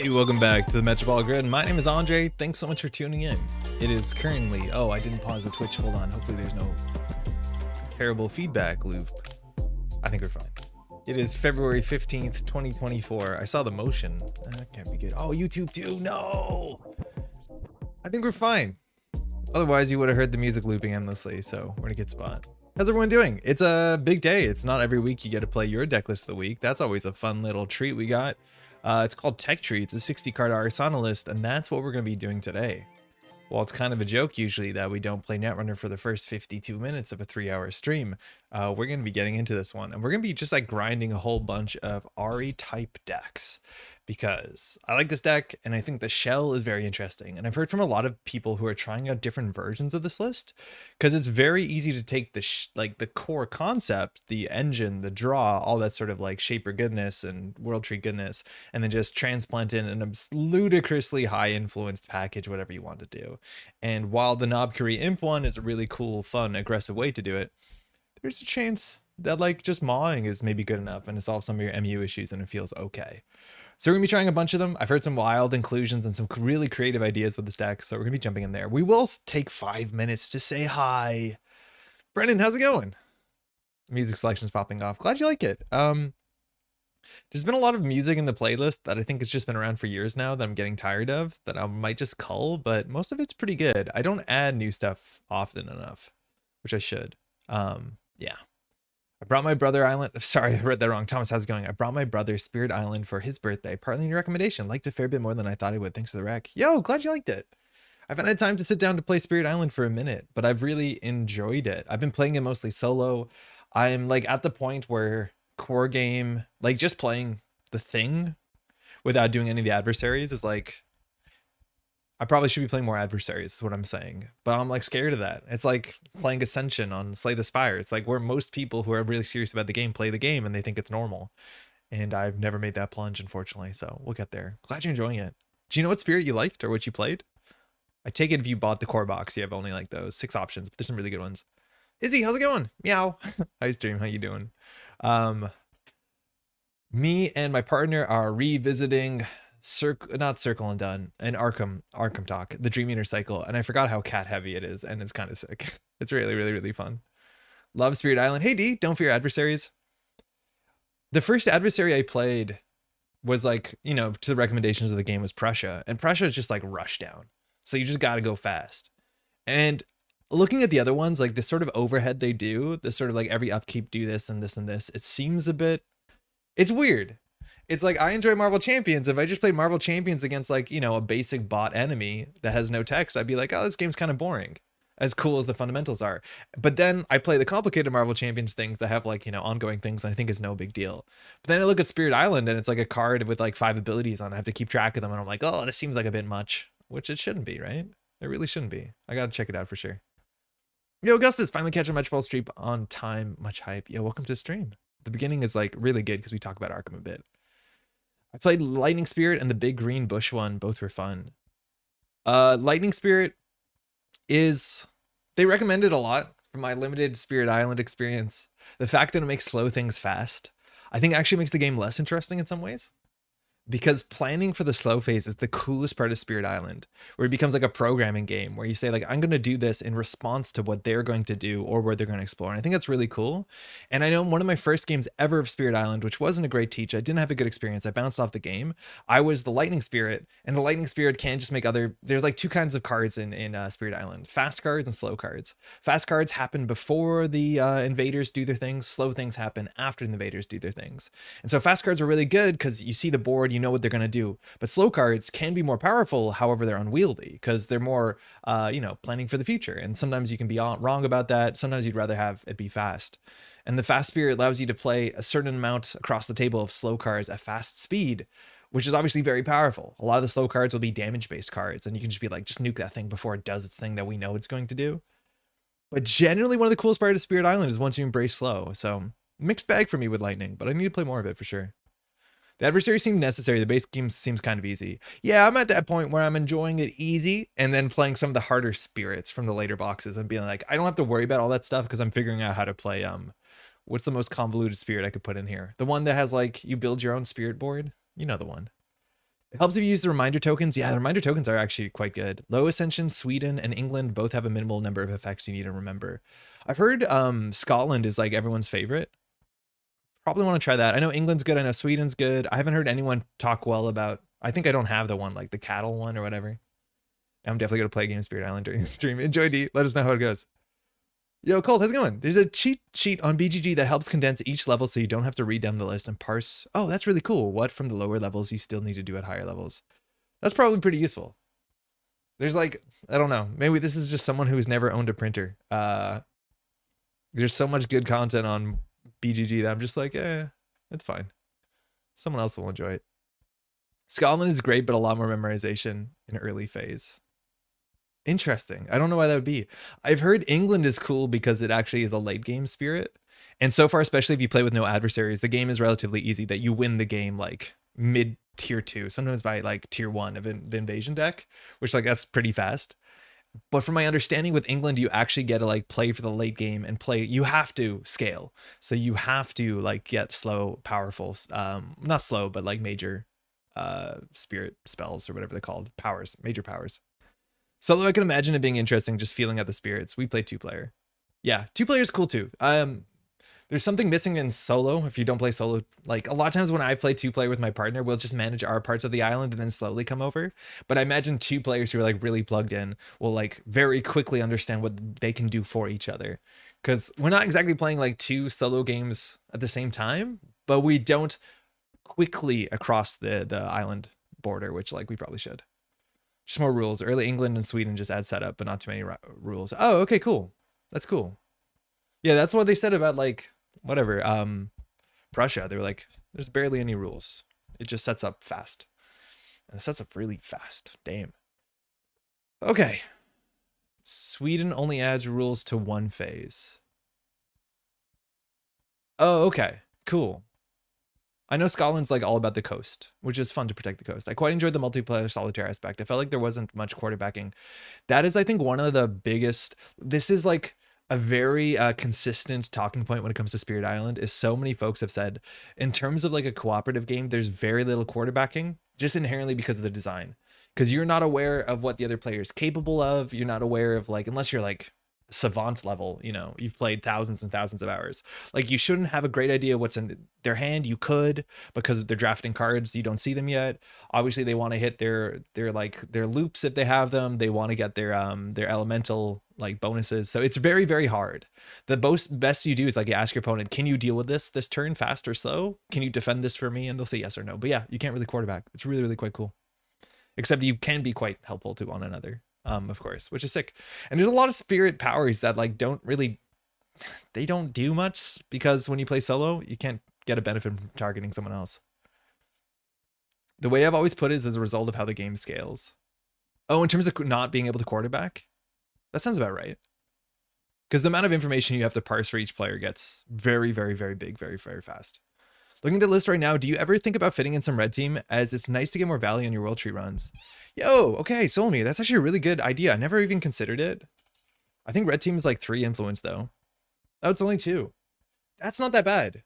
Hey, welcome back to the Métropole Grid. My name is Andre. Thanks so much for tuning in. It is currently, I didn't pause the Twitch. Hold on. Hopefully there's no terrible feedback loop. I think we're fine. It is February 15th, 2024. I saw the motion. That can't be good. Oh, YouTube too. No. I think we're fine. Otherwise, you would have heard the music looping endlessly. So we're in a good spot. How's everyone doing? It's a big day. It's not every week you get to play your deck list of the week. That's always a fun little treat we got. It's called Tech Tree. It's a 60 card Arissana list, and that's what we're going to be doing today. Well, it's kind of a joke usually that we don't play Netrunner for the first 52 minutes of a 3-hour stream. We're going to be getting into this one, and we're going to be just like grinding a whole bunch of Ari type decks because I like this deck and I think the shell is very interesting. And I've heard from a lot of people who are trying out different versions of this list because it's very easy to take the core concept, the engine, the draw, all that sort of like Shaper goodness and World Tree goodness, and then just transplant in an ludicrously high influenced package, whatever you want to do. And while the Knob Curry Imp one is a really cool, fun, aggressive way to do it, there's a chance that like just mawing is maybe good enough and to solve some of your MU issues and it feels okay. So we're gonna be trying a bunch of them. I've heard some wild inclusions and some really creative ideas with this deck, so we're gonna be jumping in there. We will take 5 minutes to say hi. Brennan, how's it going? Music selection's popping off. Glad you like it. There's been a lot of music in the playlist that I think has just been around for years now that I'm getting tired of, that I might just cull, but most of it's pretty good. I don't add new stuff often enough, which I should. Yeah. I brought my brother Island. Sorry, I read that wrong. Thomas, how's it going? I brought my brother Spirit Island for his birthday. Partly in your recommendation. Liked a fair bit more than I thought I would. Thanks for the rec. Yo, glad you liked it. I haven't had time to sit down to play Spirit Island for a minute, but I've really enjoyed it. I've been playing it mostly solo. I'm like at the point where core game, like just playing the thing without doing any of the adversaries is like, I probably should be playing more adversaries is what I'm saying, but I'm like scared of that. It's like playing Ascension on Slay the Spire. It's like where most people who are really serious about the game play the game and they think it's normal. And I've never made that plunge, unfortunately. So we'll get there. Glad you're enjoying it. Do you know what Spirit you liked or what you played? I take it if you bought the core box, you have only like those 6 options, but there's some really good ones. Izzy, how's it going? Meow. Hi, stream. How you doing? Me and my partner are revisiting not Circle and Done, and Arkham Talk, the Dream Eater cycle, and I forgot how cat heavy it is, and it's kind of sick. It's really, really, really fun. Love Spirit Island. Hey D, don't fear adversaries. The first adversary I played was like, you know, to the recommendations of the game was Prussia, and Prussia is just like rush down. So you just got to go fast. And looking at the other ones, like this sort of overhead they do, this sort of like every upkeep do this and this and this, it seems a bit, it's weird. It's like I enjoy Marvel Champions. If I just played Marvel Champions against like, you know, a basic bot enemy that has no text, I'd be like, oh, this game's kind of boring, as cool as the fundamentals are. But then I play the complicated Marvel Champions things that have like, you know, ongoing things, and I think is no big deal. But then I look at Spirit Island and it's like a card with like 5 abilities on it. I have to keep track of them and I'm like, oh, this seems like a bit much, which it shouldn't be, right? It really shouldn't be. I gotta check it out for sure. Yo, Augustus, finally catching Metropole Stream on time. Much hype. Yo, welcome to the stream. The beginning is like really good because we talk about Arkham a bit. I played Lightning Spirit and the big green bush one. Both were fun. Lightning Spirit is, they recommended a lot from my limited Spirit Island experience. The fact that it makes slow things fast, I think actually makes the game less interesting in some ways. Because planning for the slow phase is the coolest part of Spirit Island, where it becomes like a programming game where you say like, I'm going to do this in response to what they're going to do or where they're going to explore. And I think that's really cool. And I know one of my first games ever of Spirit Island, which wasn't a great teach, I didn't have a good experience. I bounced off the game. I was the Lightning Spirit, and the Lightning Spirit can just make there's like 2 kinds of cards in Spirit Island, fast cards and slow cards. Fast cards happen before the invaders do their things. Slow things happen after the invaders do their things. And so fast cards are really good because you see the board, you know what they're going to do. But slow cards can be more powerful, however they're unwieldy, because they're more you know, planning for the future, and sometimes you can be wrong about that. Sometimes you'd rather have it be fast, and the fast spirit allows you to play a certain amount across the table of slow cards at fast speed, which is obviously very powerful. A lot of the slow cards will be damage based cards, and you can just be like, just nuke that thing before it does its thing that we know it's going to do. But generally one of the coolest parts of Spirit Island is once you embrace slow. So mixed bag for me with Lightning, but I need to play more of it for sure. The adversary seemed necessary. The base game seems kind of easy. Yeah, I'm at that point where I'm enjoying it easy and then playing some of the harder spirits from the later boxes and being like, I don't have to worry about all that stuff because I'm figuring out how to play, what's the most convoluted spirit I could put in here? The one that has like, you build your own spirit board. You know the one. It helps if you use the reminder tokens. Yeah, the reminder tokens are actually quite good. Low Ascension, Sweden, and England both have a minimal number of effects you need to remember. I've heard Scotland is like everyone's favorite. Probably want to try that. I know England's good. I know Sweden's good. I haven't heard anyone talk well about, I think I don't have the one, like the cattle one or whatever. I'm definitely going to play Game Spirit Island during the stream. Enjoy, D. Let us know how it goes. Yo, Colt, how's it going? There's a cheat sheet on BGG that helps condense each level so you don't have to read down the list and parse. Oh, that's really cool. What from the lower levels you still need to do at higher levels. That's probably pretty useful. There's like, I don't know. Maybe this is just someone who's never owned a printer. There's so much good content on BGG that I'm just like, it's fine. Someone else will enjoy it. Scotland is great, but a lot more memorization in early phase. Interesting. I don't know why that would be. I've heard England is cool because it actually is a late game spirit. And so far, especially if you play with no adversaries, the game is relatively easy that you win the game like mid tier 2, sometimes by like tier 1 of the invasion deck, which like that's pretty fast. But from my understanding with England, you actually get to like play for the late game and play, you have to scale. So you have to like get slow, powerful, not slow, but like major spirit spells or whatever they're called, powers, major powers. Solo, I can imagine it being interesting just feeling out the spirits. We play 2-player. Yeah, 2-player is cool too. There's something missing in solo if you don't play solo. Like a lot of times when I play 2-player with my partner, we'll just manage our parts of the island and then slowly come over. But I imagine 2 players who are like really plugged in will like very quickly understand what they can do for each other. Because we're not exactly playing like 2 solo games at the same time, but we don't quickly across the island border, which like we probably should. Just more rules. Early England and Sweden just add setup, but not too many rules. Oh, okay, cool. That's cool. Yeah, that's what they said about like whatever. Prussia. They were like, there's barely any rules. It just sets up fast, and it sets up really fast. Damn. Okay. Sweden only adds rules to 1 phase. Oh, okay. Cool. I know Scotland's like all about the coast, which is fun to protect the coast. I quite enjoyed the multiplayer solitaire aspect. I felt like there wasn't much quarterbacking. That is, I think, one of the biggest, this is like a very consistent talking point when it comes to Spirit Island is so many folks have said in terms of like a cooperative game, there's very little quarterbacking just inherently because of the design, because you're not aware of what the other player is capable of. You're not aware of like, unless you're like savant level, you know, you've played thousands and thousands of hours, like you shouldn't have a great idea what's in their hand. You could, because they're drafting cards, you don't see them yet. Obviously they want to hit their loops if they have them. They want to get their elemental like bonuses. So it's very, very hard. The best you do is like you ask your opponent, can you deal with this turn fast or slow? Can you defend this for me? And they'll say yes or no. But yeah, you can't really quarterback. It's really, really quite cool. Except you can be quite helpful to one another. Of course, which is sick. And there's a lot of spirit powers that like they don't do much, because when you play solo, you can't get a benefit from targeting someone else. The way I've always put it is as a result of how the game scales. Oh, in terms of not being able to quarterback? That sounds about right. Because the amount of information you have to parse for each player gets very, very, very big, very, very fast. Looking at the list right now, do you ever think about fitting in some red team, as it's nice to get more value in your World Tree runs? Yo, okay, Solmi, that's actually a really good idea. I never even considered it. I think red team is like 3 influence though. Oh, it's only 2. That's not that bad.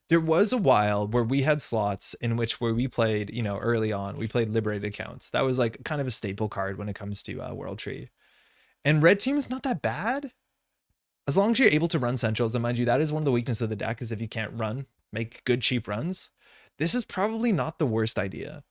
There was a while where we had slots in which where we played, you know, early on, we played liberated accounts. That was like kind of a staple card when it comes to World Tree. And red team is not that bad. As long as you're able to run centrals, and mind you, that is one of the weaknesses of the deck, is if you can't make good cheap runs, this is probably not the worst idea.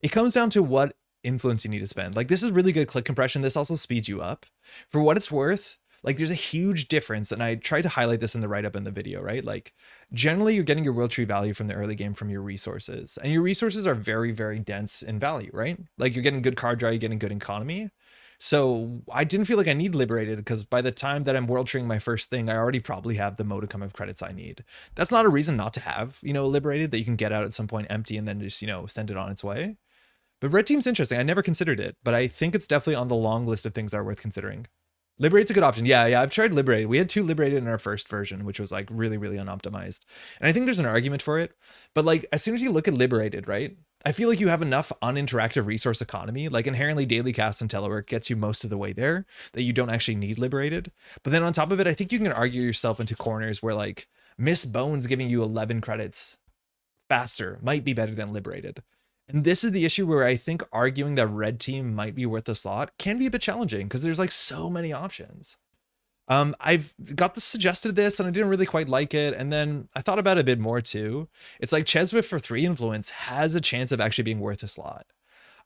It comes down to what influence you need to spend. Like, this is really good click compression. This also speeds you up. For what it's worth, like, there's a huge difference, and I tried to highlight this in the write-up in the video, right? Like, generally, you're getting your World Tree value from the early game from your resources, and your resources are very, very dense in value, right? Like, you're getting good card draw, you're getting good economy. So I didn't feel like I need liberated, because by the time that I'm World Treeing my first thing, I already probably have the modicum of credits I need. That's not a reason not to have, you know, liberated, that you can get out at some point empty and then just, you know, send it on its way. But red team's interesting. I never considered it, but I think it's definitely on the long list of things that are worth considering. Liberate's a good option. Yeah, I've tried liberated. We had 2 liberated in our first version, which was like really, really unoptimized. And I think there's an argument for it. But like, as soon as you look at liberated, right? I feel like you have enough uninteractive resource economy, like inherently daily cast and telework gets you most of the way there, that you don't actually need liberated. But then on top of it, I think you can argue yourself into corners where like Miss Bones giving you 11 credits faster might be better than liberated. And this is the issue where I think arguing that red team might be worth a slot can be a bit challenging because there's like so many options. I've got this suggested this and I didn't really quite like it. And then I thought about it a bit more too. It's like Chesva for 3 influence has a chance of actually being worth a slot.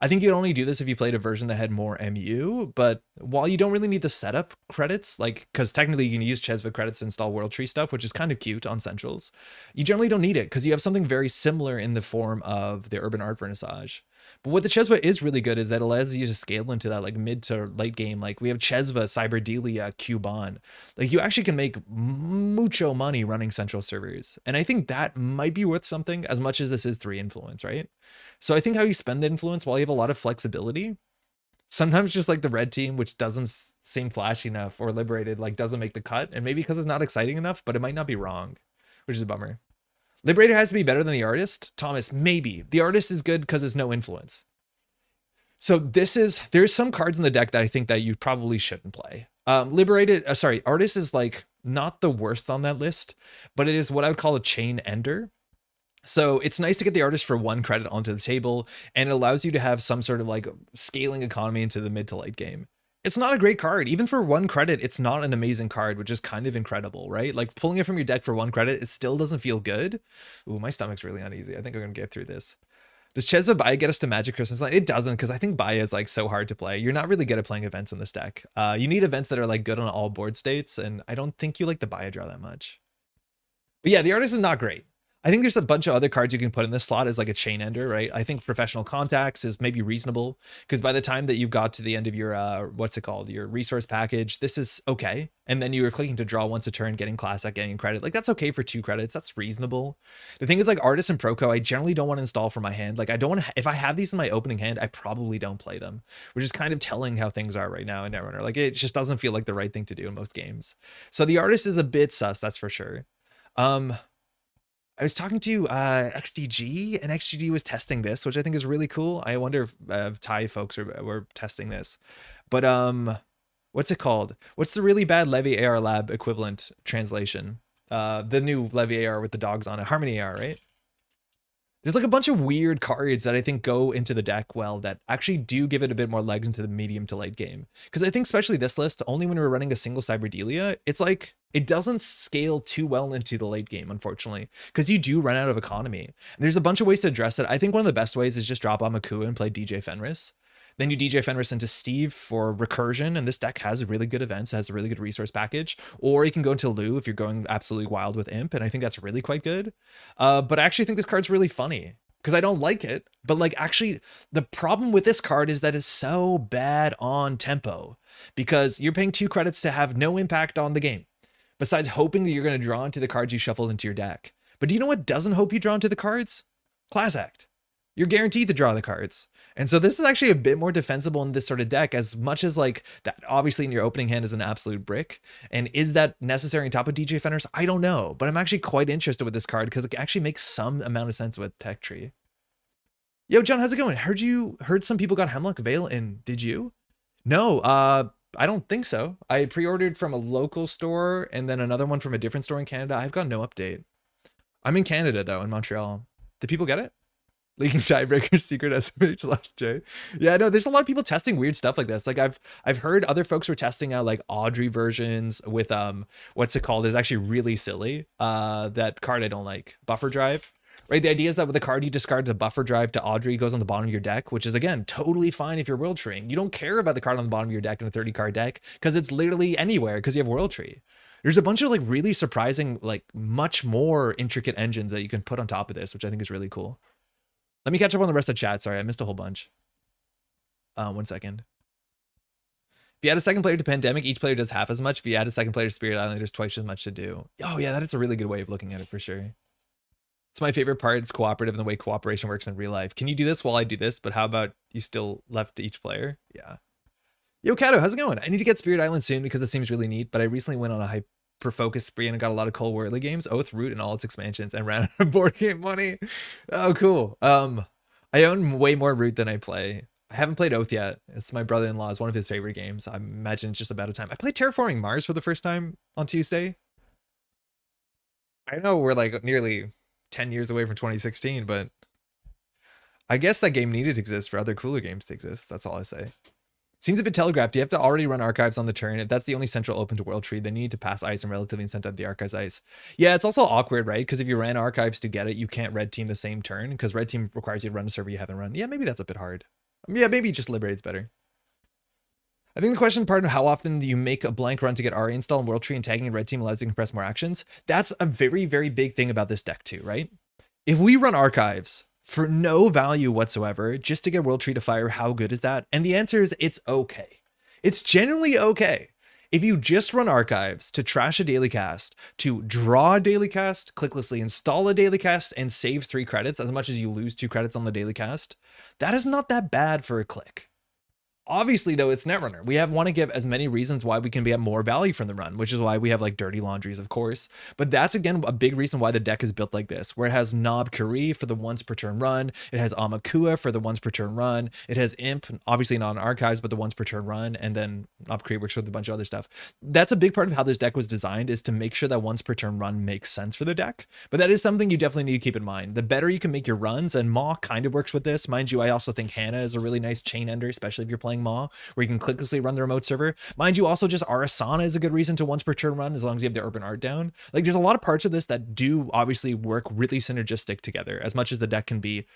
I think you'd only do this if you played a version that had more MU, but while you don't really need the setup credits, like, because technically you can use Chesva credits to install World Tree stuff, which is kind of cute on Centrals, you generally don't need it because you have something very similar in the form of the Urban Art Vernissage. But what the Chesva is really good is that it allows you to scale into that like mid to late game. Like we have Chesva, Cyberdelia, Cuban. Like you actually can make mucho money running Central servers. And I think that might be worth something as much as this is 3 influence, right? So I think how you spend the influence while you have a lot of flexibility, sometimes just like the red team, which doesn't seem flashy enough, or Liberated, like doesn't make the cut. And maybe because it's not exciting enough, but it might not be wrong, which is a bummer. Liberator has to be better than the artist. Thomas, maybe. The artist is good because there's no influence. So there's some cards in the deck that I think that you probably shouldn't play. Artist is like not the worst on that list, but it is what I would call a chain ender. So it's nice to get the artist for 1 credit onto the table, and it allows you to have some sort of like scaling economy into the mid to late game. It's not a great card. Even for 1 credit, it's not an amazing card, which is kind of incredible, right? Like pulling it from your deck for 1 credit, it still doesn't feel good. Ooh, my stomach's really uneasy. I think I'm gonna get through this. Does Chesva Baya get us to Magic Christmas Line? It doesn't, because I think Baya is like so hard to play. You're not really good at playing events in this deck. You need events that are like good on all board states, and I don't think you like the Baya draw that much. But yeah, the artist is not great. I think there's a bunch of other cards you can put in this slot as like a chain ender, right? I think Professional Contacts is maybe reasonable because by the time that you've got to the end of your, your resource package, this is okay. And then you were clicking to draw once a turn, getting Classic, getting credit. Like that's okay for 2 credits. That's reasonable. The thing is like Artist and Proco, I generally don't want to install for my hand. Like I don't want to, if I have these in my opening hand, I probably don't play them, which is kind of telling how things are right now in Netrunner. Like it just doesn't feel like the right thing to do in most games. So the artist is a bit sus, that's for sure. I was talking to XDG, and XDG was testing this, which I think is really cool. I wonder if Thai folks were testing this. But what's it called? What's the really bad Levy AR Lab equivalent translation? The new Levy AR with the dogs on it. Harmony AR, right? There's like a bunch of weird cards that I think go into the deck well that actually do give it a bit more legs into the medium to late game. Because I think especially this list, only when we're running a single Cyberdelia, it's like it doesn't scale too well into the late game, unfortunately, because you do run out of economy. And there's a bunch of ways to address it. I think one of the best ways is just drop on Makua and play DJ Fenris. Then you DJ Fenris into Steve for recursion, and this deck has really good events, has a really good resource package. Or you can go into Lou if you're going absolutely wild with Imp, and I think that's really quite good. But I actually think this card's really funny, because I don't like it. But like actually, the problem with this card is that it's so bad on tempo, because you're paying 2 credits to have no impact on the game, besides hoping that you're going to draw into the cards you shuffled into your deck. But do you know what doesn't hope you draw into the cards? Class Act. You're guaranteed to draw the cards. And so this is actually a bit more defensible in this sort of deck, as much as like that obviously in your opening hand is an absolute brick. And is that necessary on top of DJ Fenris? I don't know, but I'm actually quite interested with this card because it actually makes some amount of sense with Tech Tree. Yo, John, how's it going? Heard some people got Hemlock Veil in. Did you? No, I don't think so. I pre-ordered from a local store and then another one from a different store in Canada. I've got no update. I'm in Canada though, in Montreal. Did people get it? Leaking Tiebreaker Secret SMH/J. Yeah, no, there's a lot of people testing weird stuff like this. Like I've heard other folks were testing out like Audrey versions with what's it called? Is actually really silly. That card I don't like. Buffer Drive. Right? The idea is that with the card you discard, the Buffer Drive to Audrey goes on the bottom of your deck, which is again totally fine if you're World Treeing. You don't care about the card on the bottom of your deck in a 30 card deck because it's literally anywhere because you have World Tree. There's a bunch of like really surprising, like much more intricate engines that you can put on top of this, which I think is really cool. Let me catch up on the rest of chat. Sorry, I missed a whole bunch. 1 second. If you add a second player to Pandemic, each player does half as much. If you add a second player to Spirit Island, there's twice as much to do. Oh yeah, that is a really good way of looking at it for sure. It's my favorite part. It's cooperative in the way cooperation works in real life. Can you do this while I do this? But how about you still left to each player? Yeah. Yo, Kato, how's it going? I need to get Spirit Island soon because it seems really neat, but I recently went on a hyper-focused spree and got a lot of Cold Whirly games, Oath, Root, and all its expansions, and ran out of board game money. Oh, cool. I own way more Root than I play. I haven't played Oath yet. It's my brother-in-law's one of his favorite games. I imagine it's just about a time. I played Terraforming Mars for the first time on Tuesday. I know we're like nearly 10 years away from 2016, but I guess that game needed to exist for other cooler games to exist. That's all I say. Seems a bit telegraphed. You have to already run archives on the turn. If that's the only central open to World Tree, then you need to pass ice and relatively incentive the archives ice. Yeah, it's also awkward, right? Because if you ran archives to get it, you can't red team the same turn because red team requires you to run a server you haven't run. Yeah, maybe that's a bit hard. Yeah, maybe just Liberate's better. I think the question part of how often do you make a blank run to get RA install in World Tree and tagging red team allows you to compress more actions. That's a very, very big thing about this deck too, right? If we run archives for no value whatsoever, just to get World Tree to fire, how good is that? And the answer is it's okay. It's generally okay. If you just run archives to trash a daily cast, to draw a daily cast, clicklessly install a daily cast, and save 3 credits as much as you lose 2 credits on the daily cast, that is not that bad for a click. Obviously, though, it's Netrunner. We want to give as many reasons why we can get more value from the run, which is why we have like dirty laundries, of course. But that's, again, a big reason why the deck is built like this, where it has Knob Kuri for the once per turn run. It has Amakua for the once per turn run. It has Imp, obviously not in archives, but the once per turn run. And then Knob Kuri works with a bunch of other stuff. That's a big part of how this deck was designed, is to make sure that once per turn run makes sense for the deck. But that is something you definitely need to keep in mind. The better you can make your runs, and Maw kind of works with this. Mind you, I also think Hannah is a really nice chain ender, especially if you're playing Maw, where you can clicklessly run the remote server. Mind you, also just Arissana is a good reason to once per turn run, as long as you have the urban art down. Like, there's a lot of parts of this that do obviously work really synergistic together, as much as the deck can be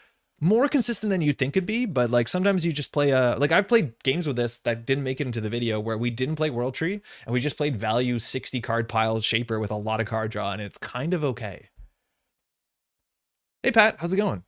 more consistent than you'd think it'd be. But like, sometimes you just play like I've played games with this that didn't make it into the video, where we didn't play World Tree and we just played value 60 card pile Shaper with a lot of card draw, and it's kind of okay. Hey Pat, how's it going?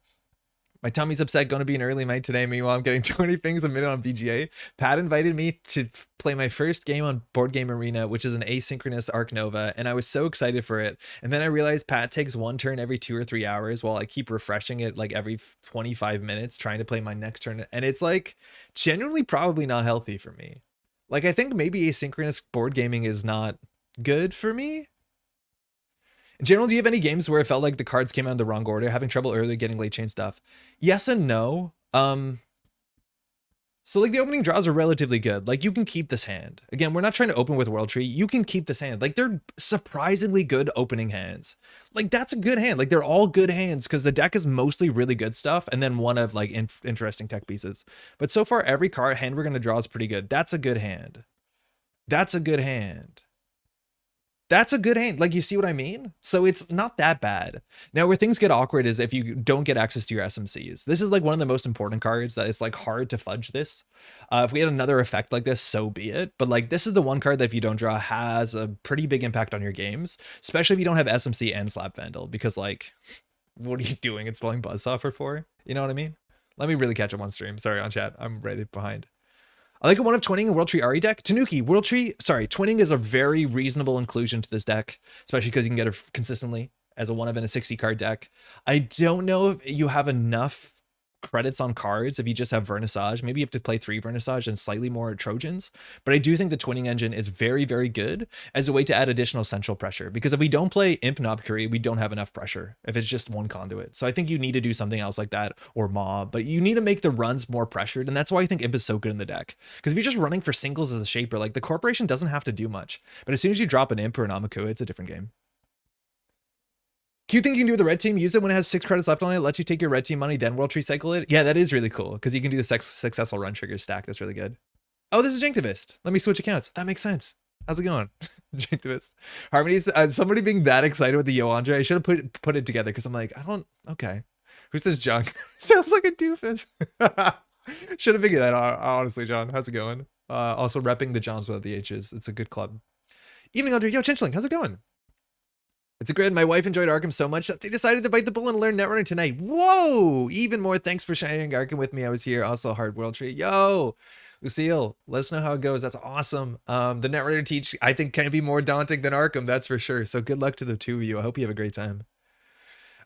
My tummy's upset, going to be an early night today. Meanwhile, I'm getting 20 pings a minute on BGA. Pat invited me to play my first game on Board Game Arena, which is an asynchronous Arc Nova, and I was so excited for it. And then I realized Pat takes one turn every 2 or 3 hours while I keep refreshing it like every 25 minutes trying to play my next turn. And it's like genuinely probably not healthy for me. Like, I think maybe asynchronous board gaming is not good for me. In general, do you have any games where it felt like the cards came out in the wrong order, having trouble early getting late chain stuff? Yes and no. So like the opening draws are relatively good. Like, you can keep this hand. Again, we're not trying to open with World Tree. You can keep this hand. Like, they're surprisingly good opening hands. Like, that's a good hand. Like, they're all good hands because the deck is mostly really good stuff and then one of like interesting tech pieces. But so far, every card hand we're going to draw is pretty good. That's a good hand. That's a good hand. That's a good hand. Like, you see what I mean? So it's not that bad. Now, where things get awkward is if you don't get access to your SMCs. This is like one of the most important cards that is like hard to fudge this. If we had another effect like this, so be it. But like, this is the one card that if you don't draw has a pretty big impact on your games, especially if you don't have SMC and Slap Vandal, because like, what are you doing installing Buzzsaw for? You know what I mean? Let me really catch up on stream. Sorry, on chat. I'm right behind. I like a one of twinning a World Tree Ari deck. Tanuki, twinning is a very reasonable inclusion to this deck, especially because you can get it consistently as a one of in a 60 card deck. I don't know if you have enough credits on cards if you just have Vernissage. Maybe you have to play 3 Vernissage and slightly more Trojans. But I do think the twinning engine is very, very good as a way to add additional central pressure. Because if we don't play Imp Knob Curry, we don't have enough pressure if it's just one conduit. So I think you need to do something else like that, or Maw. But you need to make the runs more pressured. And that's why I think Imp is so good in the deck. Because if you're just running for singles as a Shaper, like, the Corporation doesn't have to do much. But as soon as you drop an Imp or an Amakua, it's a different game. Cute thing you can do with the red team, use it when it has 6 credits left on it, lets you take your red team money, then World Tree cycle it. Yeah, that is really cool, because you can do the successful run trigger stack. That's really good. Oh, this is Janktivist. Let me switch accounts. That makes sense. How's it going? Janktivist. Harmonies, somebody being that excited with the Yo Andre, I should have put it together, because I'm like, okay. Who's this junk? Sounds like a doofus. Should have figured that out, honestly, John. How's it going? Also repping the Johns without the H's. It's a good club. Evening, Andre. Yo, Chinchling, how's it going? It's a grid. My wife enjoyed Arkham so much that they decided to bite the bullet and learn Netrunner tonight. Whoa! Even more thanks for sharing Arkham with me. I was here. Also, Hard World Tree. Yo! Lucille, let us know how it goes. That's awesome. The Netrunner teach, I think, can be more daunting than Arkham. That's for sure. So good luck to the 2 of you. I hope you have a great time.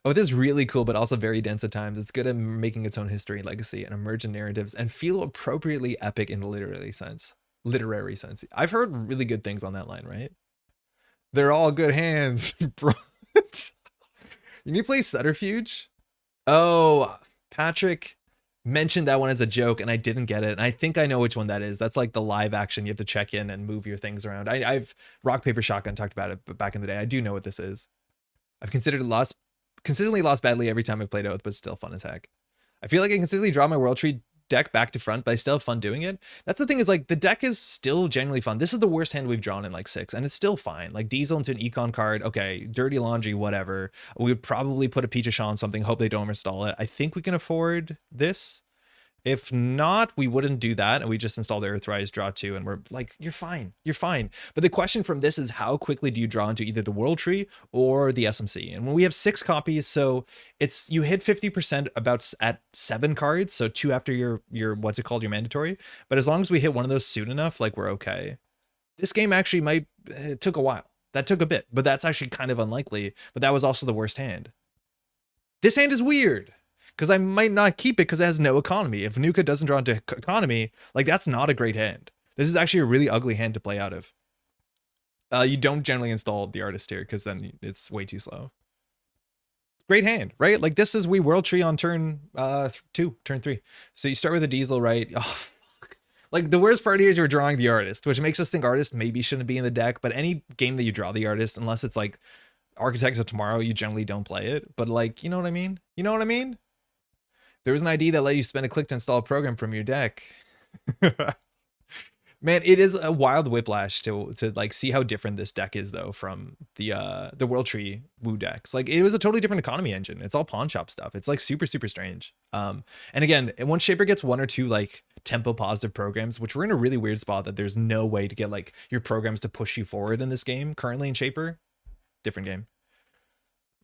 Oh, this is really cool, but also very dense at times. It's good at making its own history, legacy, and emergent narratives, and feel appropriately epic in the literary sense. I've heard really good things on that line, right? They're all good hands, bro. You need to play Subterfuge? Oh, Patrick mentioned that one as a joke, and I didn't get it. And I think I know which one that is. That's like the live action. You have to check in and move your things around. I've Rock, Paper, Shotgun talked about it, but back in the day, I do know what this is. I've consistently lost badly every time I've played Oath, but still fun as heck. I feel like I can consistently draw my World Tree deck back to front, but I still have fun doing it. That's the thing, is like the deck is still genuinely fun. This is the worst hand we've drawn in like 6, and it's still fine. Like Diesel into an Econ card, okay, Dirty Laundry, whatever. We would probably put a Peach of Shaw on something, hope they don't install it. I think we can afford this. If not, we wouldn't do that, and we just install the Earthrise, draw 2, and we're like, you're fine, you're fine. But the question from this is, how quickly do you draw into either the World Tree or the SMC? And when we have 6 copies, so it's, you hit 50% about at 7 cards, so 2 after your what's it called, your mandatory. But as long as we hit one of those soon enough, like, we're okay. This game actually might, it took a while. That took a bit, but that's actually kind of unlikely. But that was also the worst hand. This hand is weird, because I might not keep it because it has no economy. If Nuka doesn't draw into economy, like, that's not a great hand. This is actually a really ugly hand to play out of. You don't generally install the Artist here because then it's way too slow. Great hand, right? Like, this is we World Tree on turn 2, turn 3. So you start with a Diesel, right? Oh, fuck. Like, the worst part here is you're drawing the Artist, which makes us think Artist maybe shouldn't be in the deck, but any game that you draw the Artist, unless it's like Architects of Tomorrow, you generally don't play it. But like, you know what I mean? You know what I mean? There was an ID that let you spend a click to install a program from your deck. Man, it is a wild whiplash to like see how different this deck is though from the World Tree Woo decks. Like, it was a totally different economy engine. It's all pawn shop stuff. It's like super strange. And again, once Shaper gets 1 or 2 like tempo positive programs, which we're in a really weird spot that there's no way to get like your programs to push you forward in this game currently in Shaper. Different game.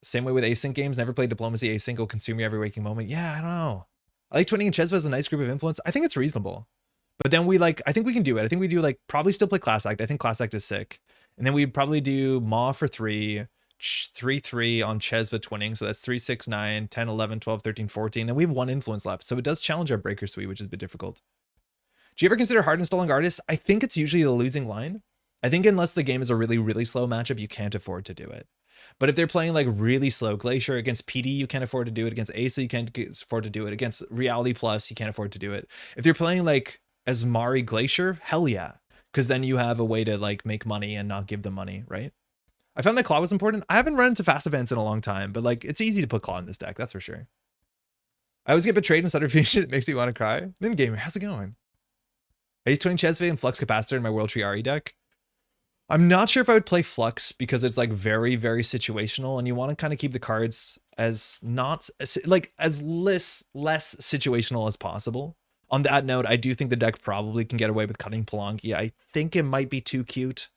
Same way with async games. Never played Diplomacy. Async will consume you every waking moment. Yeah, I don't know. I like Twinning and Chesva as a nice group of influence. I think it's reasonable. But then we like, I think we can do it. I think we do like probably still play Class Act. I think Class Act is sick. And then we'd probably do Maw for 3, 3 on Chesva Twinning. So that's 3, 6, 9, 10, 11, 12, 13, 14. Then we have 1 influence left. So it does challenge our Breaker Suite, which is a bit difficult. Do you ever consider hard installing Artists? I think it's usually the losing line. I think unless the game is a really slow matchup, you can't afford to do it. But if they're playing like really slow Glacier against PD, you can't afford to do it. Against Asa, you can't afford to do it. Against Reality Plus, you can't afford to do it. If they're playing like Asmari Glacier, hell yeah. Because then you have a way to like make money and not give them money, right? I found that Claw was important. I haven't run into fast events in a long time, but like it's easy to put Claw in this deck, that's for sure. I always get betrayed in Sutter Fusion. It makes me want to cry. Nin Gamer, how's it going? I use 20 Chesva and Flux Capacitor in my World Tree Ari deck. I'm not sure if I would play Flux because it's like very situational, and you want to kind of keep the cards as not like as less situational as possible. On that note, I do think the deck probably can get away with cutting Palangi. I think it might be too cute.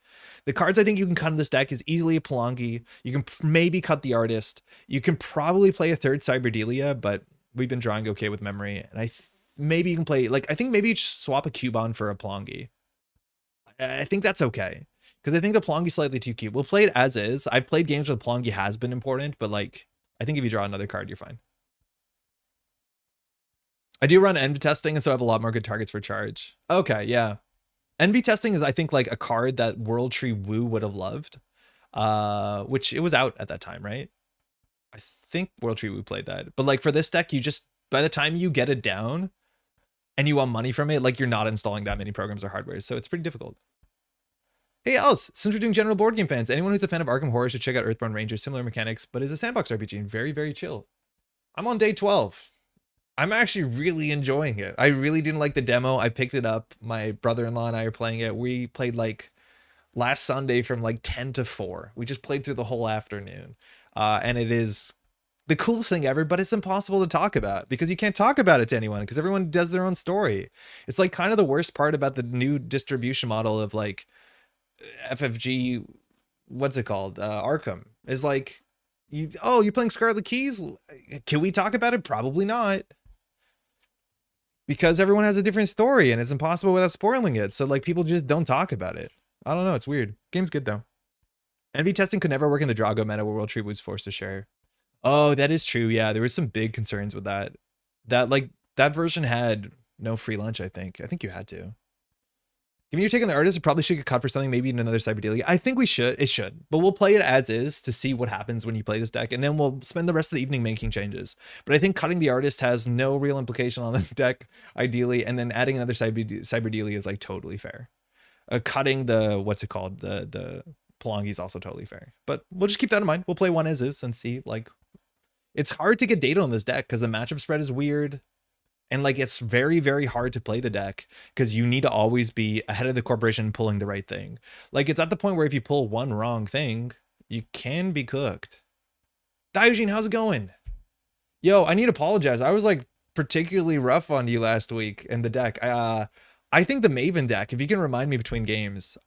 The cards I think you can cut in this deck is easily a Palangi. You can maybe cut the Artist. You can probably play a 3rd Cyberdelia, but we've been drawing okay with memory. And maybe you can play, like, I think maybe you swap a Cubon for a Palangi. I think that's okay. Because I think the Palangi's slightly too cute. We'll play it as is. I've played games where the Palangi has been important, but like, I think if you draw another card, you're fine. I do run envy testing, and so I have a lot more good targets for charge. Okay, yeah. Envy testing is, I think, like a card that World Tree Woo would have loved. Which it was out at that time, right? I think World Tree Woo played that. But like for this deck, you just, by the time you get it down and you want money from it, like you're not installing that many programs or hardware. So it's pretty difficult. Hey Alice, since we're doing general board game fans, anyone who's a fan of Arkham Horror should check out Earthbound Rangers, similar mechanics, but is a sandbox RPG and very chill. I'm on day 12. I'm actually really enjoying it. I really didn't like the demo. I picked it up. My brother-in-law and I are playing it. We played like last Sunday from like 10 to 4. We just played through the whole afternoon. And it is the coolest thing ever, but it's impossible to talk about because you can't talk about it to anyone because everyone does their own story. It's like kind of the worst part about the new distribution model of like FFG, what's it called? Arkham is like, you're playing Scarlet Keys? Can we talk about it? Probably not. Because everyone has a different story and it's impossible without spoiling it. So like people just don't talk about it. I don't know. It's weird. Game's good though. Envy testing could never work in the Drago meta where World Tree was forced to share. Oh, that is true. Yeah, there was some big concerns with that. That version had no free lunch, I think. I think you had to. Given you're taking the Artist, it probably should get cut for something, maybe in another Cyberdelia. I think we should. It should. But we'll play it as is to see what happens when you play this deck, and then we'll spend the rest of the evening making changes. But I think cutting the Artist has no real implication on the deck, ideally, and then adding another Cyberdelia is like totally fair. Cutting the, what's it called? The Palangi is also totally fair. But we'll just keep that in mind. We'll play one as is and see, like, it's hard to get data on this deck because the matchup spread is weird. And like, it's very, very hard to play the deck because you need to always be ahead of the corporation pulling the right thing. Like, it's at the point where if you pull one wrong thing, you can be cooked. Daijin, how's it going? Yo, I need to apologize. I was like particularly rough on you last week in the deck. I think the Maven deck, if you can remind me between games,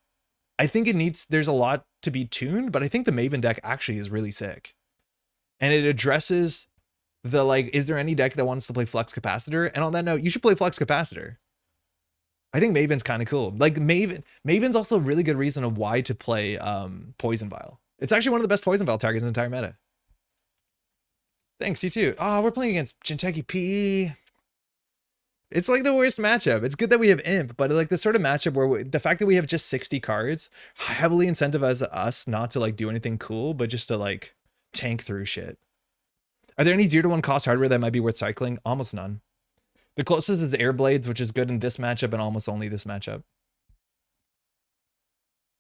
I think there's a lot to be tuned, but I think the Maven deck actually is really sick. And it addresses the, like, is there any deck that wants to play Flux Capacitor? And on that note, you should play Flux Capacitor. I think Maven's kind of cool. Like, Maven's also a really good reason of why to play Poison Vial. It's actually one of the best Poison Vial targets in the entire meta. Thanks, you too. Oh, we're playing against Jinteki PE. It's like the worst matchup. It's good that we have Imp, but like the sort of matchup where the fact that we have just 60 cards heavily incentivizes us not to like do anything cool, but just to like tank through shit. Are there any 0-1 cost hardware that might be worth cycling? Almost none. The closest is Airblades, which is good in this matchup and almost only this matchup.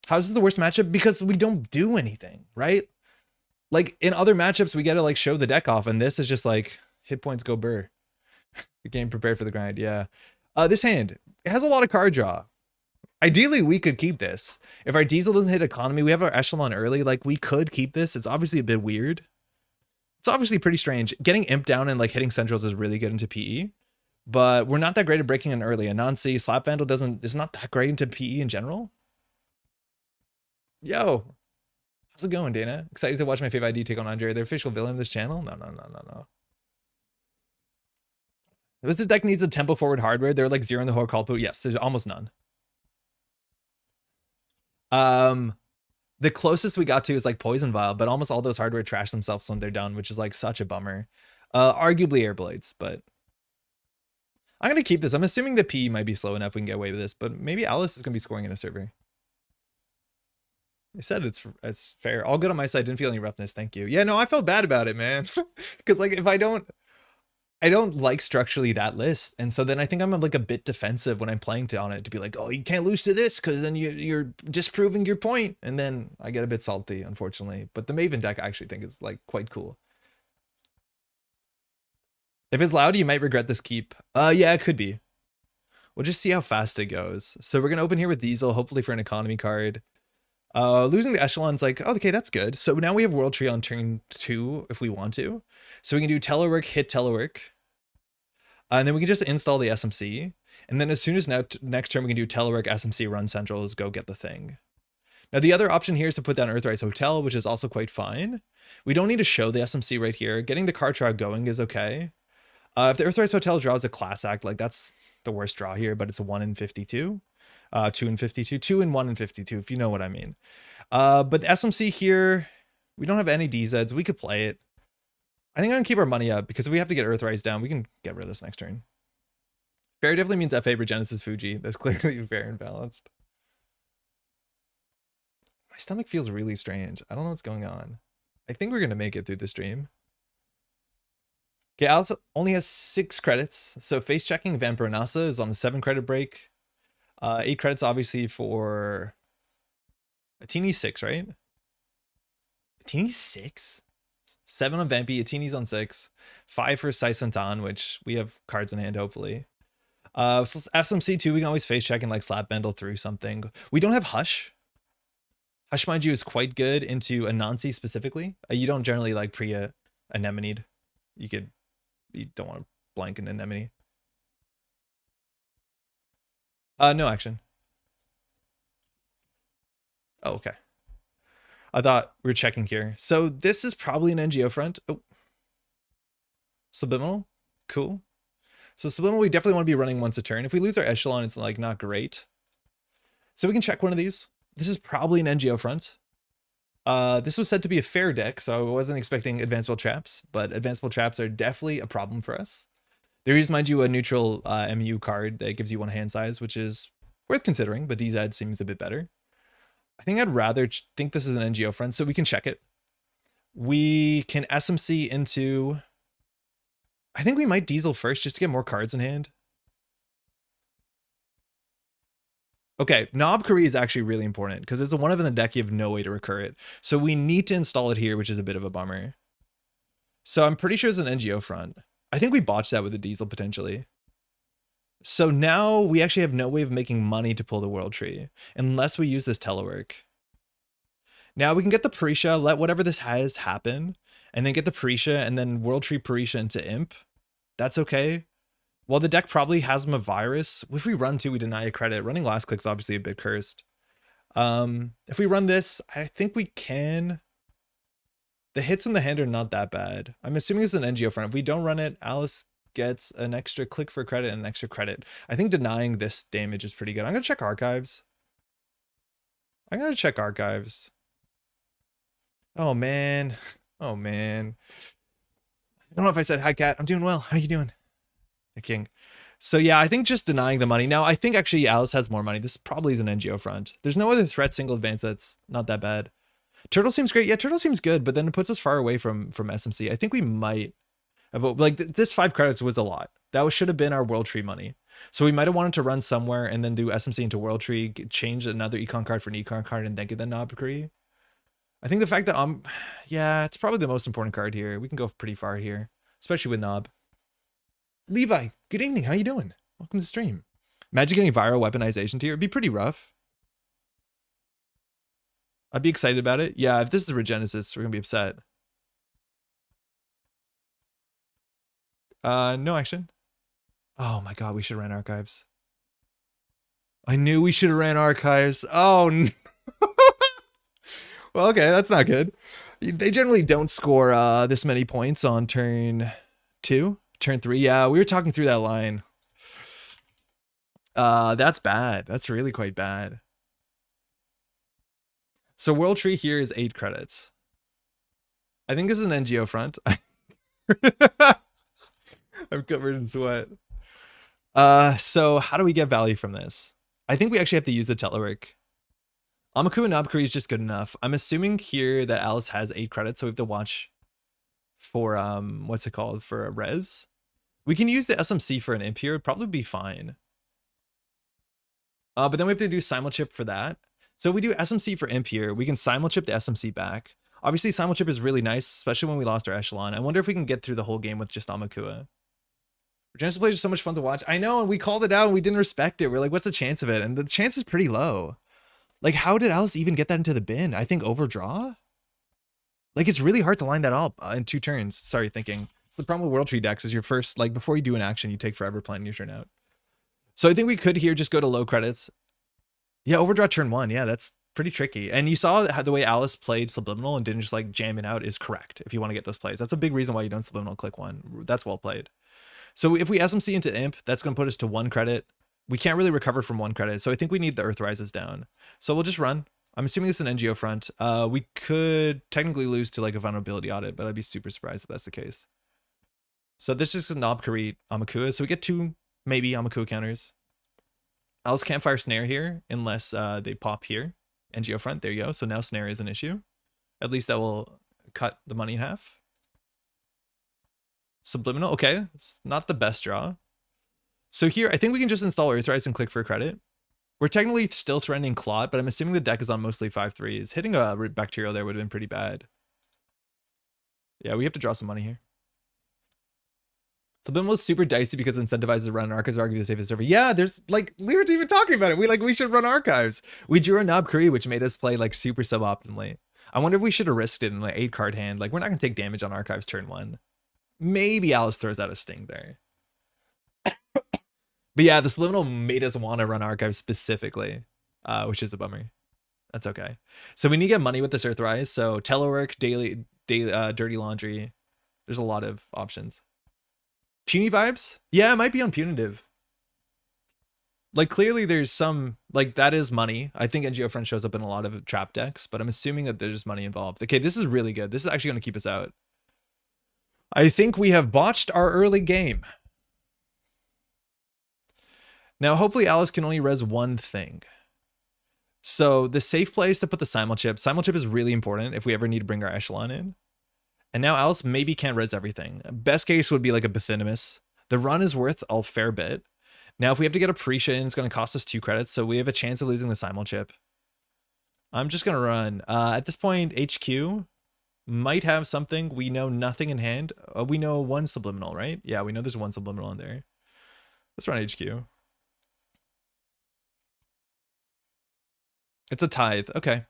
How's this the worst matchup? Because we don't do anything, right? Like in other matchups, we get to like show the deck off, and this is just like hit points go burr. The game prepared for the grind, yeah. This hand, it has a lot of card draw. Ideally, we could keep this. If our Diesel doesn't hit economy, we have our Echelon early, like we could keep this. It's obviously a bit weird. It's obviously pretty strange. Getting Imp down and like hitting Centrals is really good into PE, but we're not that great at breaking in early. Anansi, Slap Vandal is not that great into PE in general. Yo, how's it going, Dana? Excited to watch my favorite ID take on Andre, the official villain of this channel? No. If this deck needs a tempo forward hardware, they're like 0 in the whole call pool. Yes, there's almost none. The closest we got to is like Poison Vial, but almost all those hardware trash themselves when they're done, which is like such a bummer. Arguably Airblades, but I'm going to keep this. I'm assuming the PE might be slow enough we can get away with this, but maybe Alice is going to be scoring in a server. They said it's fair. All good on my side. Didn't feel any roughness. Thank you. Yeah, no, I felt bad about it, man. Because like if I don't like structurally that list, and so then I think I'm like a bit defensive when I'm playing on it to be like, oh, you can't lose to this because then you're disproving your point, and then I get a bit salty, unfortunately. But the Maven deck I actually think is like quite cool. If it's loud, you might regret this keep. Yeah, it could be. We'll just see how fast it goes. So we're gonna open here with Diesel, hopefully for an economy card. Losing the Echelon's like, oh, okay, that's good. So now we have World Tree on turn 2 if we want to. So we can do Telework, hit Telework. And then we can just install the SMC. And then as soon as next turn we can do Telework, SMC, run Centrals, go get the thing. Now the other option here is to put down Earthrise Hotel, which is also quite fine. We don't need to show the SMC right here. Getting the card draw going is okay. If the Earthrise Hotel draws a class act, like that's the worst draw here, but it's a 1 in 52. 2 in 52, 2 in 1 in 52, if you know what I mean. But the SMC here, we don't have any DZs. We could play it. I think I'm going to keep our money up because if we have to get Earthrise down, we can get rid of this next turn. Fair definitely means FA Regenesis Fuji. That's clearly fair and balanced. My stomach feels really strange. I don't know what's going on. I think we're going to make it through the stream. Okay, Alice only has 6 credits. So face checking Vampiranasa is on the 7 credit break. 8 credits obviously for Atini 6, right? Atini 6? 7 on Vampy, Atini's on 6. 5 for Sai Santan, which we have cards in hand, hopefully. So SMC 2, we can always face check and like slap bundle through something. We don't have Hush. Hush, mind you, is quite good into Anansi specifically. You don't generally like Anemone. You don't want to blank an Anemone. No action. Oh, okay. I thought we were checking here. So this is probably an NGO front. Oh. Subliminal. Cool. So Subliminal, we definitely want to be running once a turn. If we lose our Echelon, it's like not great. So we can check one of these. This is probably an NGO front. This was said to be a fair deck, so I wasn't expecting Advanceable Traps, but Advanceable Traps are definitely a problem for us. There is, mind you, a neutral MU card that gives you 1 hand size, which is worth considering, but DZ seems a bit better. I think I'd rather think this is an NGO front, so we can check it. We can SMC into... I think we might Diesel first just to get more cards in hand. Okay, Knob Kari is actually really important because it's a 1 of in the deck, you have no way to recur it. So we need to install it here, which is a bit of a bummer. So I'm pretty sure it's an NGO front. I think we botched that with the Diesel potentially. So now we actually have no way of making money to pull the World Tree unless we use this telework. Now we can get the Parisha, let whatever this has happen, and then get the Parisha and then World Tree Parisha into Imp. That's okay. Well, the deck probably has him a virus. If we run 2, we deny a credit. Running last click's obviously a bit cursed. If we run this, I think we can. The hits in the hand are not that bad. I'm assuming it's an NGO front. If we don't run it, Alice gets an extra click for credit and an extra credit. I think denying this damage is pretty good. I'm going to check archives. Oh, man. Oh, man. I don't know if I said hi, Cat. I'm doing well. How are you doing? The king. So yeah, I think just denying the money. Now, I think actually Alice has more money. This probably is an NGO front. There's no other threat single advance that's not that bad. Turtle seems great. Yeah, Turtle seems good, but then it puts us far away from SMC. I think we might have, like, this 5 credits was a lot. That should have been our World Tree money. So we might have wanted to run somewhere and then do SMC into World Tree, change another econ card for an econ card, and then get the Knob Tree. I think the fact that yeah, it's probably the most important card here. We can go pretty far here, especially with Knob. Levi, good evening. How you doing? Welcome to the stream. Imagine getting viral weaponization tier. It'd be pretty rough. I'd be excited about it. Yeah, if this is a Regenesis, we're gonna be upset. No action. Oh my god, we should have ran archives. I knew we should have ran archives. Oh no. Well, okay, that's not good. They generally don't score this many points on turn 2. Turn 3, yeah, we were talking through that line. That's bad. That's really quite bad. So World Tree here is 8 credits. I think this is an NGO front. I'm covered in sweat. So how do we get value from this? I think we actually have to use the telework. Amaku and Nabkuri is just good enough. I'm assuming here that Alice has 8 credits, so we have to watch for what's it called, for a res. We can use the SMC for an imp here, it'd probably be fine. But then we have to do simulchip for that. So if we do SMC for imp here, we can simulchip the SMC back. Obviously simulchip is really nice, especially when we lost our echelon. I wonder if we can get through the whole game with just Amakua. Regenesis players are so much fun to watch. I know, and we called it out and we didn't respect it. We're like, what's the chance of it? And the chance is pretty low. Like, how did Alice even get that into the bin? I think overdraw? Like, it's really hard to line that up in 2 turns. Sorry, thinking. It's the problem with World Tree decks is your first, like, before you do an action, you take forever planning your turn out. So I think we could here just go to low credits. Yeah, overdraw turn 1. Yeah, that's pretty tricky. And you saw how the way Alice played Subliminal and didn't just, like, jam it out is correct if you want to get those plays. That's a big reason why you don't Subliminal click 1. That's well played. So if we SMC into Imp, that's going to put us to 1 credit. We can't really recover from 1 credit, so I think we need the Earth Rises down. So we'll just run. I'm assuming this is an NGO front. We could technically lose to like a vulnerability audit, but I'd be super surprised if that's the case. So this is a Knob Karit Amakua, so we get 2 maybe Amakua counters. Alice can't fire Snare here unless they pop here. NGO front, there you go. So now Snare is an issue. At least that will cut the money in half. Subliminal, okay, it's not the best draw. So here, I think we can just install Earthrise and click for credit. We're technically still threatening Clot, but I'm assuming the deck is on mostly 5/3s. Hitting a Bacterial there would have been pretty bad. Yeah, we have to draw some money here. Subliminal is super dicey because it incentivizes to run archives, arguably the safest server. Yeah, there's like, we were even talking about it. We should run archives. We drew a Knob Kuri, which made us play like super suboptimally. I wonder if we should have risked it in like 8 card hand. Like, we're not gonna take damage on archives turn 1. Maybe Alice throws out a sting there. But yeah, the Subliminal made us want to run archives specifically, which is a bummer. That's okay. So we need to get money with this Earthrise. So telework, daily dirty laundry. There's a lot of options. Puny vibes? Yeah, it might be on punitive. Like, clearly there's some, like, that is money. I think NGO Front shows up in a lot of trap decks, but I'm assuming that there's money involved. Okay, this is really good. This is actually going to keep us out. I think we have botched our early game. Now, hopefully Alice can only res 1 thing. So the safe play is to put the Simulchip. Simulchip is really important if we ever need to bring our Echelon in. And now Alice maybe can't res everything. Best case would be like a Bathinimus. The run is worth a fair bit. Now, if we have to get a Prisha in, it's going to cost us 2 credits, so we have a chance of losing the Simulchip. I'm just going to run. At this point, HQ might have something. We know nothing in hand. We know 1 Subliminal, right? Yeah, we know there's 1 Subliminal in there. Let's run HQ. It's a tithe. Okay.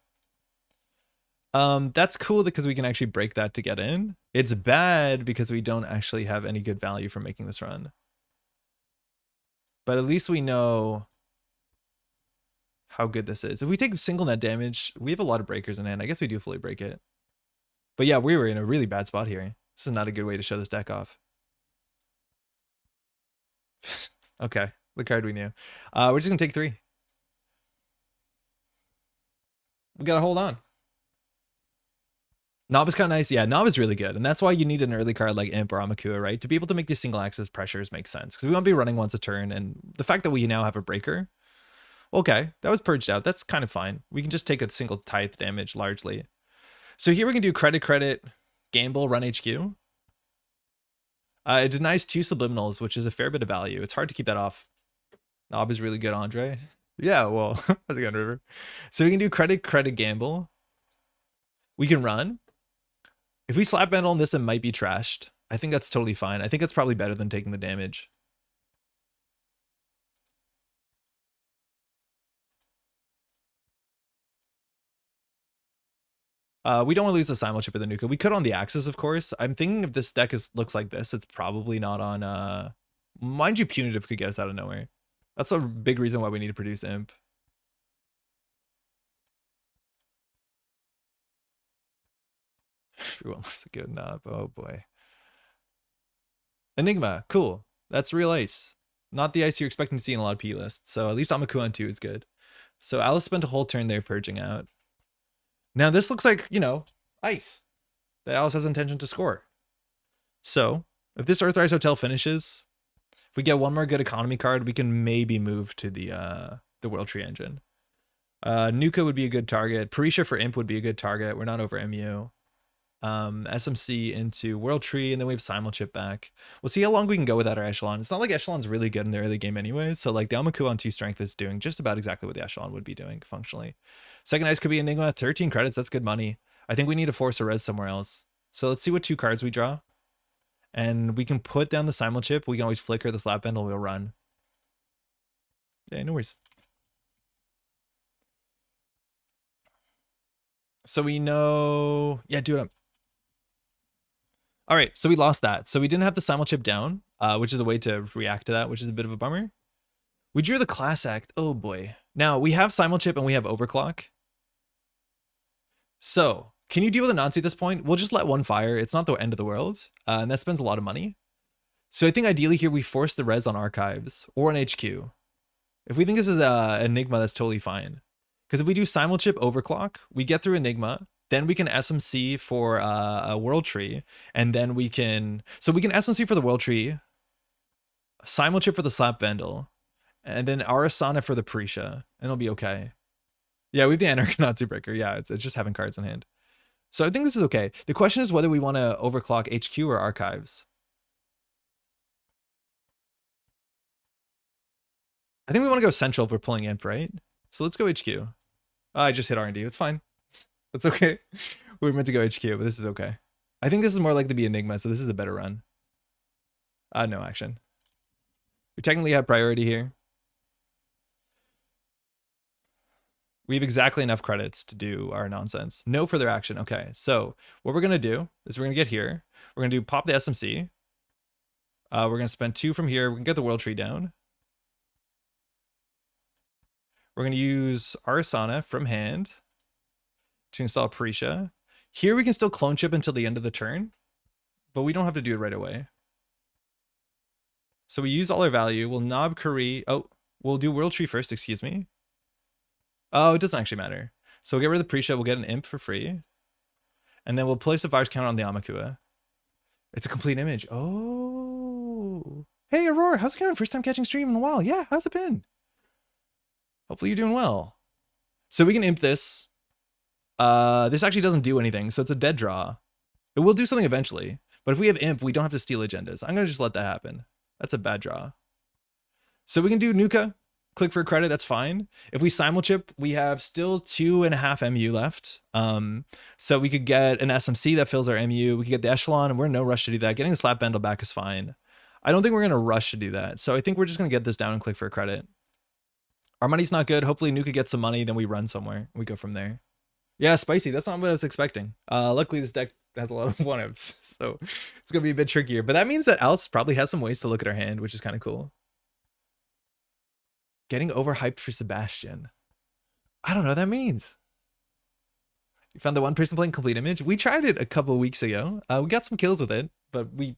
That's cool because we can actually break that to get in. It's bad because we don't actually have any good value for making this run. But at least we know how good this is. If we take single net damage, we have a lot of breakers in hand. I guess we do fully break it. But yeah, we were in a really bad spot here. This is not a good way to show this deck off. Okay, the card we knew. We're just gonna take 3. We gotta hold on. Knob is kind of nice. Yeah, Knob is really good. And that's why you need an early card like Imp or Amakua, right? To be able to make these single access pressures make sense. Because we want to be running once a turn. And the fact that we now have a breaker. Okay, that was purged out. That's kind of fine. We can just take a single tithe damage largely. So here we can do credit, gamble, run HQ. It denies 2 subliminals, which is a fair bit of value. It's hard to keep that off. Knob is really good, Andre. Yeah, well, how's it going, River? So we can do credit, gamble. We can run. If we slap bundle on this, it might be trashed. I think that's totally fine. I think it's probably better than taking the damage. We don't want to lose the simul chip or the Nuka. We could on the Axis, of course. I'm thinking if this deck looks like this, it's probably not on... Mind you, Punitive could get us out of nowhere. That's a big reason why we need to produce Imp. Everyone loves a good knob. Oh boy. Enigma, cool. That's real ice. Not the ice you're expecting to see in a lot of P lists. So at least Amaku on 2 is good. So Alice spent a whole turn there purging out. Now this looks like, you know, ice that Alice has intention to score. So if this Earthrise Hotel finishes, if we get one more good economy card, we can maybe move to the World Tree engine. Nuka would be a good target. Parisha for Imp would be a good target. We're not over MU. SMC into World Tree, and then we have Simulchip back. We'll see how long we can go without our Echelon. It's not like Echelon's really good in the early game anyway, so like the Amaku on 2 strength is doing just about exactly what the Echelon would be doing functionally. Second ice could be Enigma, 13 credits, that's good money. I think we need to force a res somewhere else. So let's see what 2 cards we draw. And we can put down the Simulchip, we can always flicker the slap bundle, we'll run. Yeah, no worries. So we know, yeah, do it up. All right, so we lost that. So we didn't have the Simulchip down, which is a way to react to that, which is a bit of a bummer. We drew the Class Act. Oh boy. Now we have Simulchip and we have Overclock. So can you deal with a Nancy at this point? We'll just let 1 fire. It's not the end of the world, and that spends a lot of money. So I think ideally here we force the res on Archives or on HQ. If we think this is a Enigma, that's totally fine. Because if we do Simulchip Overclock, we get through Enigma. Then we can SMC for a World Tree, and then we can... So we can SMC for the World Tree, Simulchip for the Slap Bundle, and then Arissana for the Parisha, and it'll be okay. Yeah, we have the Anarchnatsu Breaker. Yeah, it's just having cards in hand. So I think this is okay. The question is whether we want to overclock HQ or Archives. I think we want to go Central if we're pulling Imp, right? So let's go HQ. I just hit R&D. It's fine. That's okay. We were meant to go HQ, but this is okay. I think this is more likely to be Enigma, so this is a better run. No action. We technically have priority here. We have exactly enough credits to do our nonsense. No further action. Okay, so what we're going to do is we're going to get here. We're going to do pop the SMC. We're going to spend 2 from here. We can get the World Tree down. We're going to use Arissana from hand to install Parisha. Here we can still clone chip until the end of the turn, but we don't have to do it right away. So we use all our value. We'll knob Kari. Oh, we'll do World Tree first, excuse me. Oh, it doesn't actually matter. So we'll get rid of the Parisha, we'll get an Imp for free. And then we'll place a virus counter on the Amakua. It's a complete image. Oh. Hey, Aurora, how's it going? First time catching stream in a while. Yeah, how's it been? Hopefully you're doing well. So we can Imp this. This actually doesn't do anything, so it's a dead draw. It will do something eventually, but if we have Imp, we don't have to steal agendas. I'm going to just let that happen. That's a bad draw. So we can do Nuka, click for a credit, that's fine. If we Simulchip, we have still 2.5 MU left. So we could get an SMC that fills our MU, we could get the Echelon, and we're in no rush to do that. Getting the Slap Bundle back is fine. I don't think we're going to rush to do that, so I think we're just going to get this down and click for a credit. Our money's not good. Hopefully Nuka gets some money, then we run somewhere. We go from there. Yeah, spicy. That's not what I was expecting. Luckily this deck has a lot of 1-ups, so it's gonna be a bit trickier. But that means that Alice probably has some ways to look at our hand, which is kind of cool. Getting overhyped for Sebastian. I don't know what that means. You found the one person playing complete image. We tried it a couple weeks ago. We got some kills with it, but we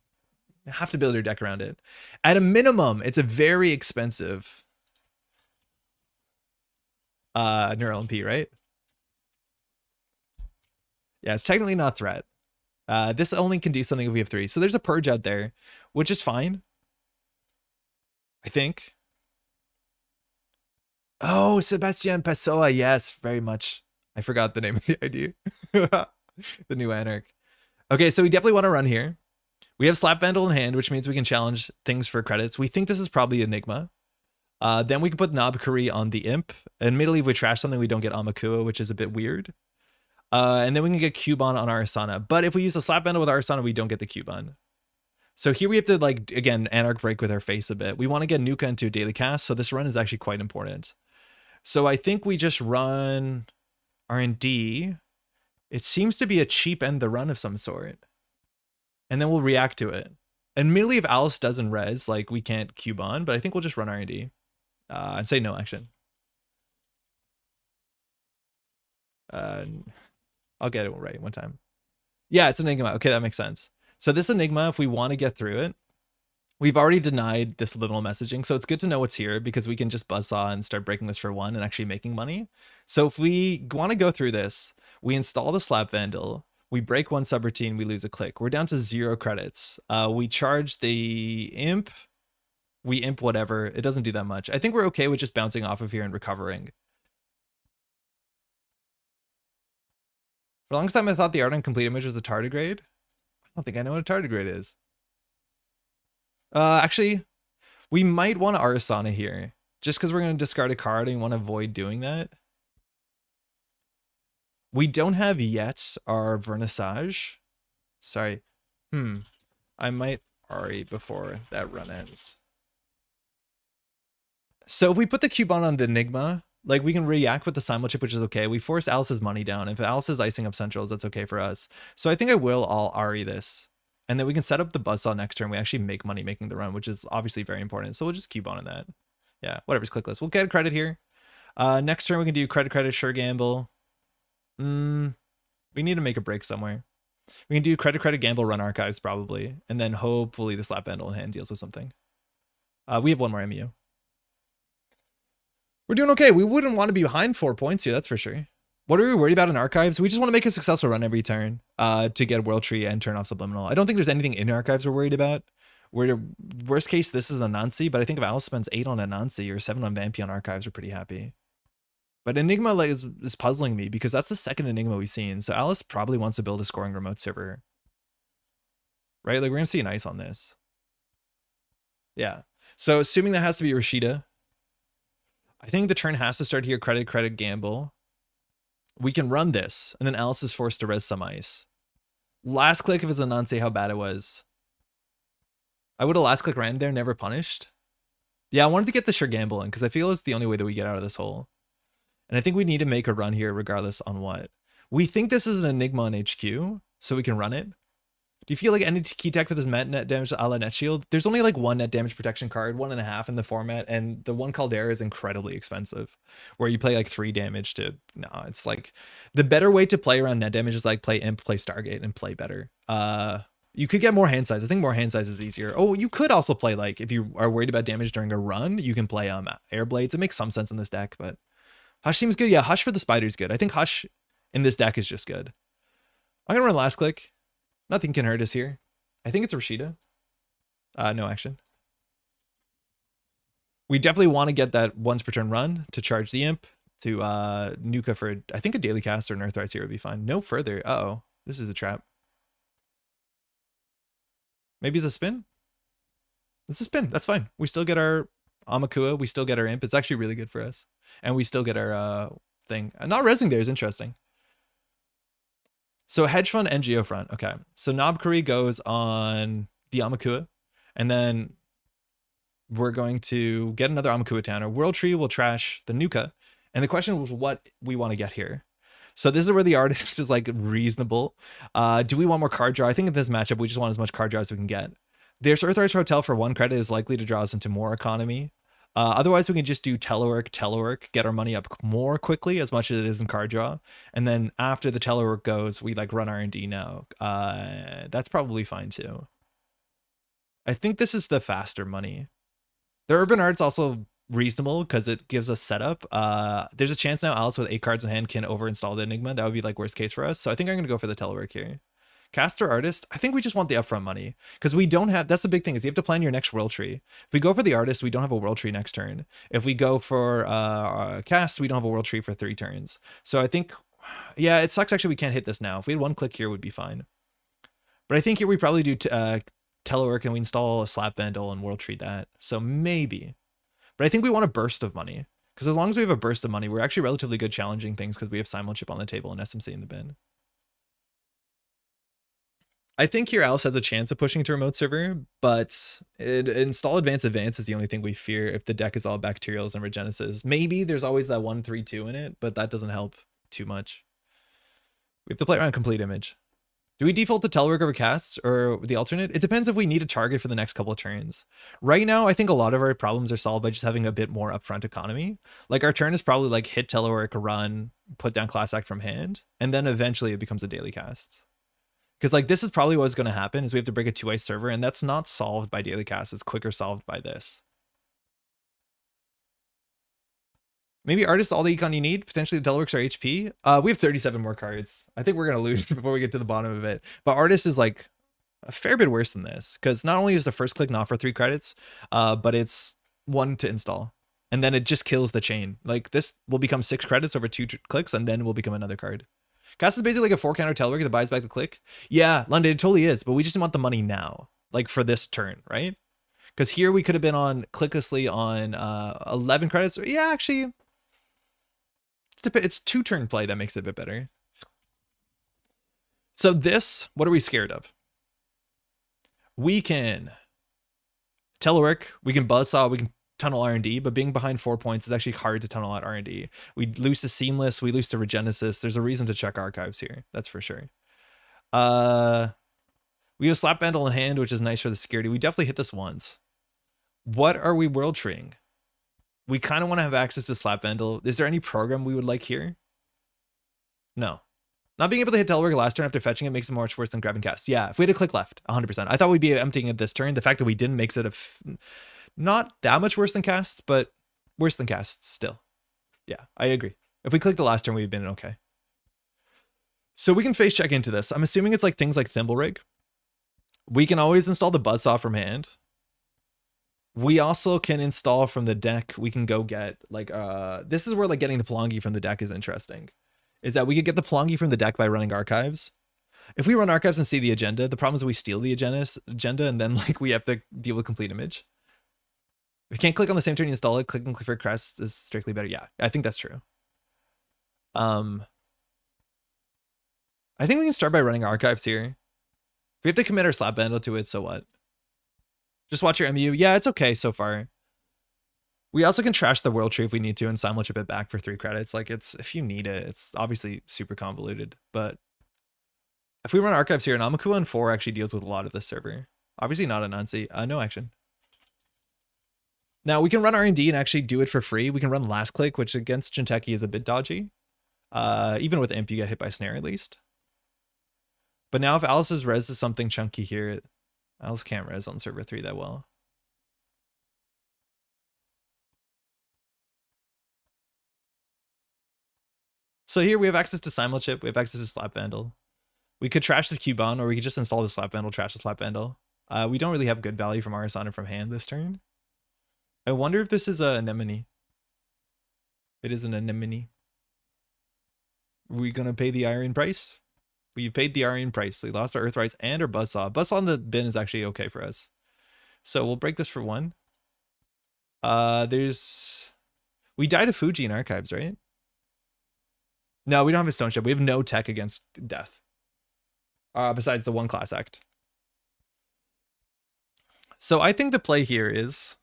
have to build your deck around it. At a minimum, it's a very expensive neural MP, right? Yeah, it's technically not threat. This only can do something if we have 3. So there's a purge out there, which is fine. I think. Oh, Sebastian Pessoa. Yes, very much. I forgot the name of the ID. The new Anarch. Okay, so we definitely want to run here. We have Slap Vandal in hand, which means we can challenge things for credits. We think this is probably Enigma. Then we can put Nobkuri on the Imp. Admittedly, if we trash something, we don't get Amakua, which is a bit weird. And then we can get Cubon on Arissana. But if we use a Slap Vandal with Arissana, we don't get the Cubon. So here we have to, like, again, Anarch break with our face a bit. We want to get Nuka into a daily cast, so this run is actually quite important. So I think we just run R&D. It seems to be a cheap end the run of some sort. And then we'll react to it. Admittedly, if Alice doesn't res, like, we can't Cubon, but I think we'll just run R&D. And say no action. I'll get it right one time. Yeah, it's Enigma. Okay, that makes sense. So this Enigma, if we want to get through it, we've already denied this liminal messaging, so it's good to know what's here because we can just buzzsaw and start breaking this for 1 and actually making money. So if we want to go through this, we install the Slap Vandal, we break 1 subroutine, we lose a click. We're down to 0 credits. We charge the Imp, we Imp whatever. It doesn't do that much. I think we're okay with just bouncing off of here and recovering. For the longest time, I thought the art on complete image was a tardigrade. I don't think I know what a tardigrade is. Actually, we might want to Arissana here. Just because we're going to discard a card and we want to avoid doing that. We don't have yet our Vernissage. Sorry. I might Ari before that run ends. So if we put the Cubon on the Enigma, like, we can react with the Simul chip, which is okay. We force Alice's money down. If Alice is icing up centrals, that's okay for us. So I think I will all Ari this. And then we can set up the buzzsaw next turn. We actually make money making the run, which is obviously very important. So we'll just Cubon on that. Yeah, whatever's clickless. We'll get a credit here. Next turn we can do credit, sure gamble. We need to make a break somewhere. We can do credit, gamble, run archives probably. And then hopefully the Slap Vandal in hand deals with something. We have 1 more MU. We're doing okay. We wouldn't want to be behind 4 points here, that's for sure. What are we worried about in archives? We just want to make a successful run every turn to get World Tree and turn off Subliminal. I don't think there's anything in archives we're worried about. Worst case, this is a Nancy, but I think if Alice spends 8 on a Nancy or 7 on Vampy on archives, we're pretty happy. But Enigma is puzzling me because that's the second Enigma we've seen. So Alice probably wants to build a scoring remote server. Right? Like, we're going to see an ice on this. Yeah. So assuming that has to be Rashida, I think the turn has to start here, credit, gamble. We can run this, and then Alice is forced to res some ice. Last click if it's a non-say how bad it was. I would have last click ran there, never punished. Yeah, I wanted to get the sure gamble in, because I feel it's the only way that we get out of this hole. And I think we need to make a run here regardless on what. We think this is an Enigma on HQ, so we can run it. Do you feel like any key tech for this net damage a la net shield? There's only like 1 net damage protection card, 1.5 in the format, and the 1 Caldera is incredibly expensive. Where you play like 3 damage to, no, it's like the better way to play around net damage is like play Imp, play Stargate, and play better. You could get more hand size. I think more hand size is easier. Oh, you could also play like, if you are worried about damage during a run, you can play Air Blades. It makes some sense in this deck, but Hush seems good. Yeah, Hush for the spider is good. I think Hush in this deck is just good. I'm gonna run last click. Nothing can hurt us here. I think it's Rashida. No action. We definitely want to get that once per turn run to charge the Imp to Nuka for, I think a daily cast or an Earthrise here would be fine. No further. Uh-oh. This is a trap. Maybe it's a spin? It's a spin. That's fine. We still get our Amakua. We still get our Imp. It's actually really good for us. And we still get our thing. Not resing there is interesting. So hedge fund and geo front. Okay. So Nobkuri goes on the Amakua. And then we're going to get another Amakua Towner. World Tree will trash the Nuka. And the question was what we want to get here. So this is where the artist is like reasonable. Do we want more card draw? I think in this matchup, we just want as much card draw as we can get. There's Earthrise Hotel for 1 credit is likely to draw us into more economy. Otherwise, we can just do telework, get our money up more quickly as much as it is in card draw. And then after the telework goes, we like run R&D now. That's probably fine too. I think this is the faster money. The Urban Art's also reasonable because it gives us setup. There's a chance now Alice with 8 cards in hand can overinstall the Enigma. That would be like worst case for us. So I think I'm going to go for the telework here. Caster Artist, I think we just want the upfront money because we don't have, that's the big thing is you have to plan your next World Tree. If we go for the Artist, we don't have a World Tree next turn. If we go for Cast, we don't have a World Tree for 3 turns. So I think, yeah, it sucks actually we can't hit this now. If we had 1 click here, it would be fine. But I think here we probably do telework and we install a Slap Vandal and World Tree that. So maybe. But I think we want a burst of money because as long as we have a burst of money, we're actually relatively good challenging things because we have Simul Chip on the table and SMC in the bin. I think here Alice has a chance of pushing to remote server, but install advance is the only thing we fear if the deck is all bacterials and regenesis. Maybe there's always that 1-3-2 in it, but that doesn't help too much. We have to play around complete image. Do we default to telework over casts or the alternate? It depends if we need a target for the next couple of turns. Right now, I think a lot of our problems are solved by just having a bit more upfront economy. Like our turn is probably like hit telework, run, put down class act from hand, and then eventually it becomes a daily cast. Because like this is probably what's going to happen is we have to break a 2-ice server, and that's not solved by daily cast. It's quicker solved by this. Maybe Artist all the econ you need. Potentially the teleworks are HP. We have 37 more cards. I think we're going to lose before we get to the bottom of it. But Artist is like a fair bit worse than this. Because not only is the first click not for 3 credits, but it's 1 to install. And then it just kills the chain. Like this will become 6 credits over 2 clicks, and then will become another card. Cast is basically like a 4 counter telework that buys back the click. Yeah, London, it totally is. But we just want the money now. Like for this turn, right? Because here we could have been on clicklessly on 11 credits. Yeah, actually... It's 2 turn play that makes it a bit better. So this, what are we scared of? We can telework, we can buzzsaw, we can tunnel R&D, but being behind 4 points is actually hard to tunnel at R&D. We lose to Seamless, we lose to Regenesis. There's a reason to check archives here, that's for sure. We have Slap Vandal in hand, which is nice for the security. We definitely hit this once. What are we World Treeing? We kind of want to have access to Slap Vandal. Is there any program we would like here? No. Not being able to hit telework last turn after fetching it makes it much worse than grabbing cast. Yeah, if we had to click left, 100%. I thought we'd be emptying it this turn. The fact that we didn't makes it not that much worse than casts, but worse than casts still. Yeah, I agree. If we clicked the last turn, we'd been okay. So we can face check into this. I'm assuming it's like things like Thimble Rig. We can always install the Buzzsaw from hand. We also can install from the deck. We can go get like, this is where like getting the Pelongi from the deck is interesting. Is that we could get the Pelongi from the deck by running archives. If we run archives and see the agenda, the problem is we steal the agenda and then like we have to deal with complete image. We can't click on the same turn and install it. Clicking for crest is strictly better. Yeah, I think that's true. I think we can start by running archives here. If we have to commit our Slap Vandal to it, so what? Just watch your MU. Yeah, it's okay so far. We also can trash the World Tree if we need to and Simul Chip it back for 3 credits. Like it's, if you need it, it's obviously super convoluted, but if we run archives here, and Amakua and 4 actually deals with a lot of this server. Obviously not an Ansi. No action. Now we can run R&D and actually do it for free. We can run last click, which against Jinteki is a bit dodgy. Even with Imp, you get hit by Snare at least. But now if Alice's res is something chunky here, Alice can't res on server 3 that well. So here we have access to Simul Chip, we have access to Slap Vandal. We could trash the Cubon, or we could just install the Slap Vandal, trash the Slap Vandal. We don't really have good value from Arissana from hand this turn. I wonder if this is a anemone. It is an anemone. Are we gonna pay the iron price? We paid the iron price. We lost our Earthrise and our Buzzsaw. Buzzsaw in the bin is actually okay for us. So we'll break this for 1. We died of Fuji in archives, right? No, we don't have a Stone Ship. We have no tech against death. Besides the 1 class act. So I think the play here is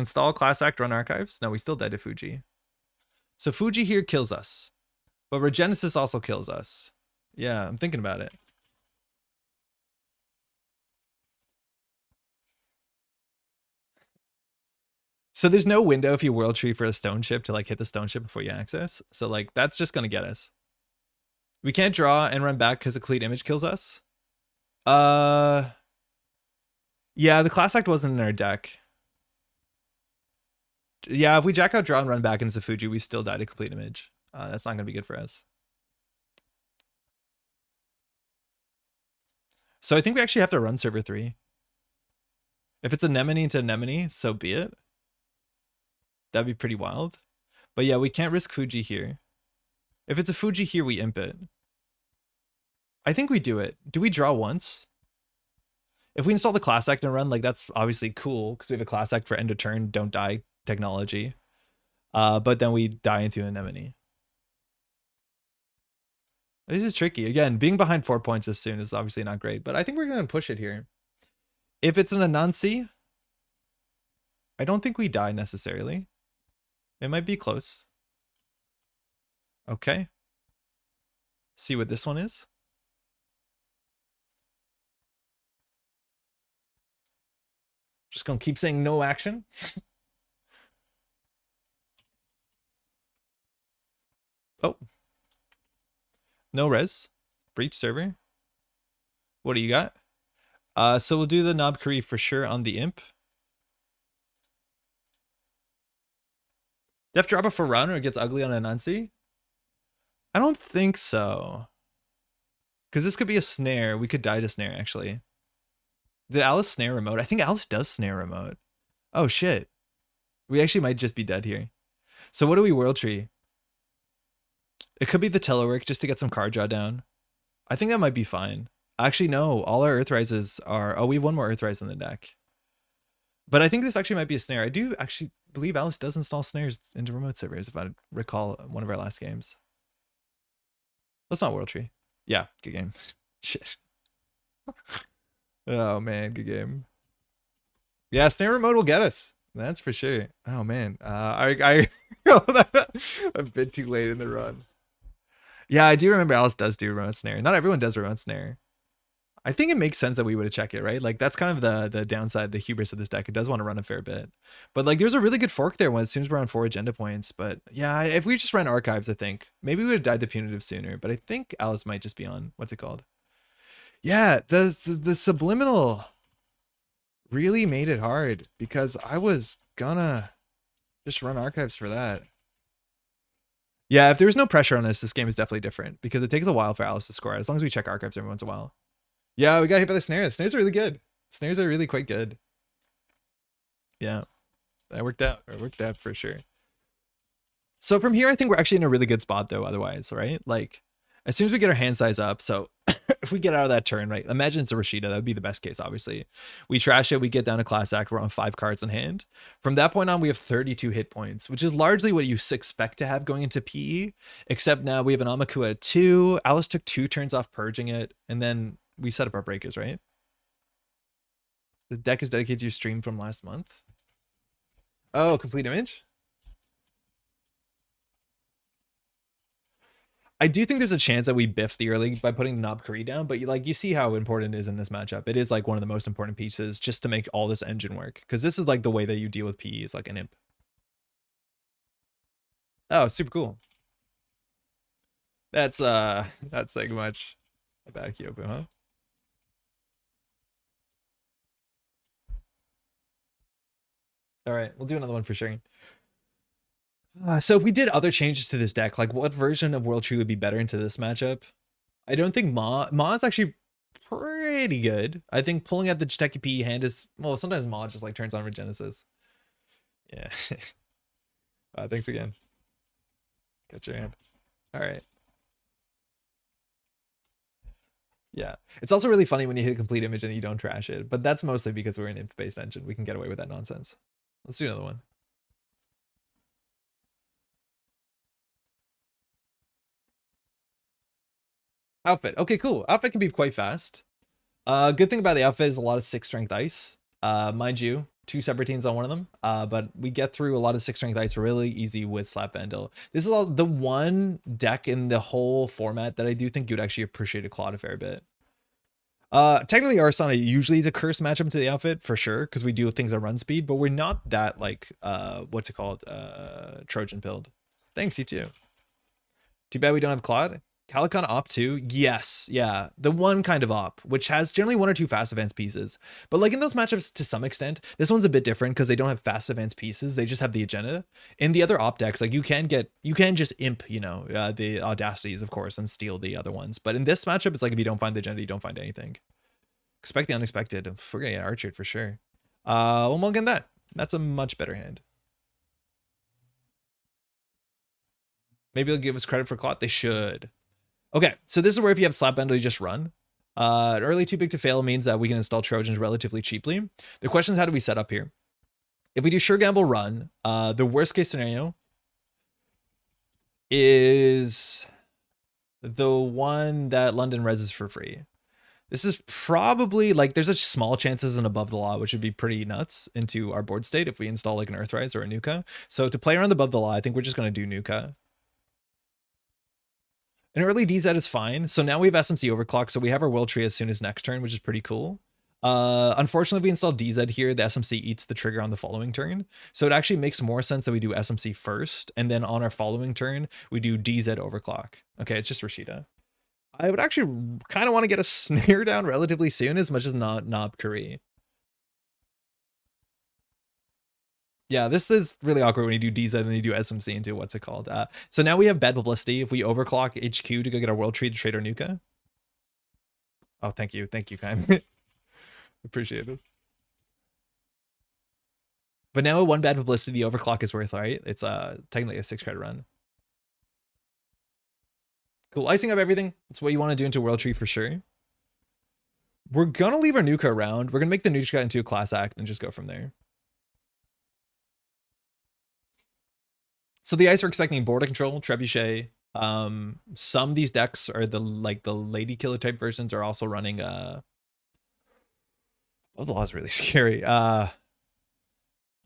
Install class act, run archives. No, we still died to Fuji. So Fuji here kills us. But Regenesis also kills us. Yeah, I'm thinking about it. So there's no window if you World Tree for a stone chip to like hit the stone chip before you access. So like that's just gonna get us. We can't draw and run back because the complete image kills us. Yeah, the class act wasn't in our deck. Yeah, if we jack out, draw, and run back into Fuji, we still die to complete image. That's not gonna be good for us. So I think we actually have to run server 3. If it's anemone into anemone, so be it. That'd be pretty wild. But yeah, we can't risk Fuji here. If it's a Fuji here, we imp it. I think we do it. Do we draw once? If we install the class act and run, like that's obviously cool because we have a class act for end of turn, don't die technology. But then we die into anemone. This is tricky. Again, being behind 4 points as soon is obviously not great, but I think we're going to push it here. If it's an Anansi, I don't think we die necessarily. It might be close. Okay. See what this one is. Just going to keep saying no action. Oh. No res. Breach server. What do you got? So we'll do the Knob Curry for sure on the imp. Def drop it for run or it gets ugly on Anansi? I don't think so. Because this could be a snare. We could die to snare, actually. Did Alice snare remote? I think Alice does snare remote. Oh, shit. We actually might just be dead here. So what do we World Tree? It could be the telework just to get some card draw down. I think that might be fine. Actually, no. All our Earthrises are... Oh, we have one more Earthrise in the deck. But I think this actually might be a snare. I do actually believe Alice does install snares into remote servers, if I recall one of our last games. Let's not World Tree. Yeah, good game. Shit. Oh, man, good game. Yeah, snare remote will get us. That's for sure. Oh, man. I a bit too late in the run. Yeah, I do remember Alice does do remote snare. Not everyone does remote snare. I think it makes sense that we would check it, right? Like that's kind of the downside, the hubris of this deck. It does want to run a fair bit. But like there's a really good fork there when as soon as we're on 4 agenda points. But yeah, if we just ran archives, I think maybe we would have died to punitive sooner. But I think Alice might just be on what's it called? Yeah, the subliminal really made it hard because I was gonna just run archives for that. Yeah, if there's no pressure on this game is definitely different because it takes a while for Alice to score. As long as we check archives every once in a while. Yeah, we got hit by the snare. The snares are really good. Snares are really quite good. Yeah, that worked out. It worked out for sure. So from here, I think we're actually in a really good spot though, otherwise, right? Like, as soon as we get our hand size up, so if we get out of that turn, right? Imagine it's a Rashida. That would be the best case, obviously. We trash it. We get down to class act. We're on 5 cards in hand. From that point on, we have 32 hit points, which is largely what you expect to have going into PE, except now we have an Amaku at 2. Alice took 2 turns off purging it, and then we set up our breakers, right? The deck is dedicated to your stream from last month. Oh, complete image? I do think there's a chance that we biff the early by putting the Knob Curry down, but you see how important it is in this matchup. It is like one of the most important pieces just to make all this engine work. Because this is like the way that you deal with PE is like an imp. Oh, super cool. That's like much about Kyopo, huh? All right, we'll do another one for sure. So if we did other changes to this deck, like what version of World Tree would be better into this matchup? I don't think Maw is actually pretty good. I think pulling out the Jiteki PE hand is, well, sometimes Maw just like turns on Regenesis. Yeah. Thanks again. Got your hand. All right. Yeah. It's also really funny when you hit a complete image and you don't trash it, but that's mostly because we're an imp-based engine. We can get away with that nonsense. Let's do another one. Outfit. Okay, cool. Outfit can be quite fast. Good thing about the outfit is a lot of 6 strength ice. Mind you, two separate teams on one of them. But we get through a lot of 6 strength ice really easy with Slap Vandal. This is all the one deck in the whole format that I do think you'd actually appreciate a Claude a fair bit. Technically Arissana usually is a curse matchup to the outfit for sure, because we do things at run speed, but we're not that like what's it called? Trojan build. Thanks, you too. Too bad we don't have Claude. Calican op 2, yes, yeah, the one kind of op, which has generally 1 or 2 fast advanced pieces. But like in those matchups to some extent, this one's a bit different because they don't have fast advanced pieces, they just have the agenda. In the other op decks, like you can just imp, you know, the audacities, of course, and steal the other ones. But in this matchup, it's like if you don't find the agenda, you don't find anything. Expect the unexpected. We're gonna get archered for sure. Well, mulligan that. That's a much better hand. Maybe they'll give us credit for Clot. They should. Okay, so this is where if you have Slap Bundle, you just run. Early too big to fail means that we can install Trojans relatively cheaply. The question is, how do we set up here? If we do Sure Gamble Run, the worst case scenario is the one that London reses for free. This is probably like there's a small chances in Above the Law, which would be pretty nuts into our board state if we install like an Earthrise or a Nuka. So to play around the Above the Law, I think we're just going to do Nuka. An early DZ is fine. So now we have SMC overclock. So we have our World Tree as soon as next turn, which is pretty cool. Unfortunately, if we install DZ here, the SMC eats the trigger on the following turn. So it actually makes more sense that we do SMC first. And then on our following turn, we do DZ overclock. Okay, it's just Rashida. I would actually kind of want to get a snare down relatively soon as much as not Knob Curry. Yeah, this is really awkward when you do DZ and you do SMC into what's it called. So now we have bad publicity if we overclock HQ to go get our World Tree to trade our Nuka. Oh, thank you. Thank you, kind. Appreciate it. But now one bad publicity, the overclock is worth, right? It's technically a 6 credit run. Cool, icing up everything. That's what you want to do into World Tree for sure. We're gonna leave our Nuka around. We're gonna make the Nuka into a class act and just go from there. So the ice we're expecting border control, Trebuchet. Some of these decks are the lady killer type versions are also running oh, the law is really scary. Hold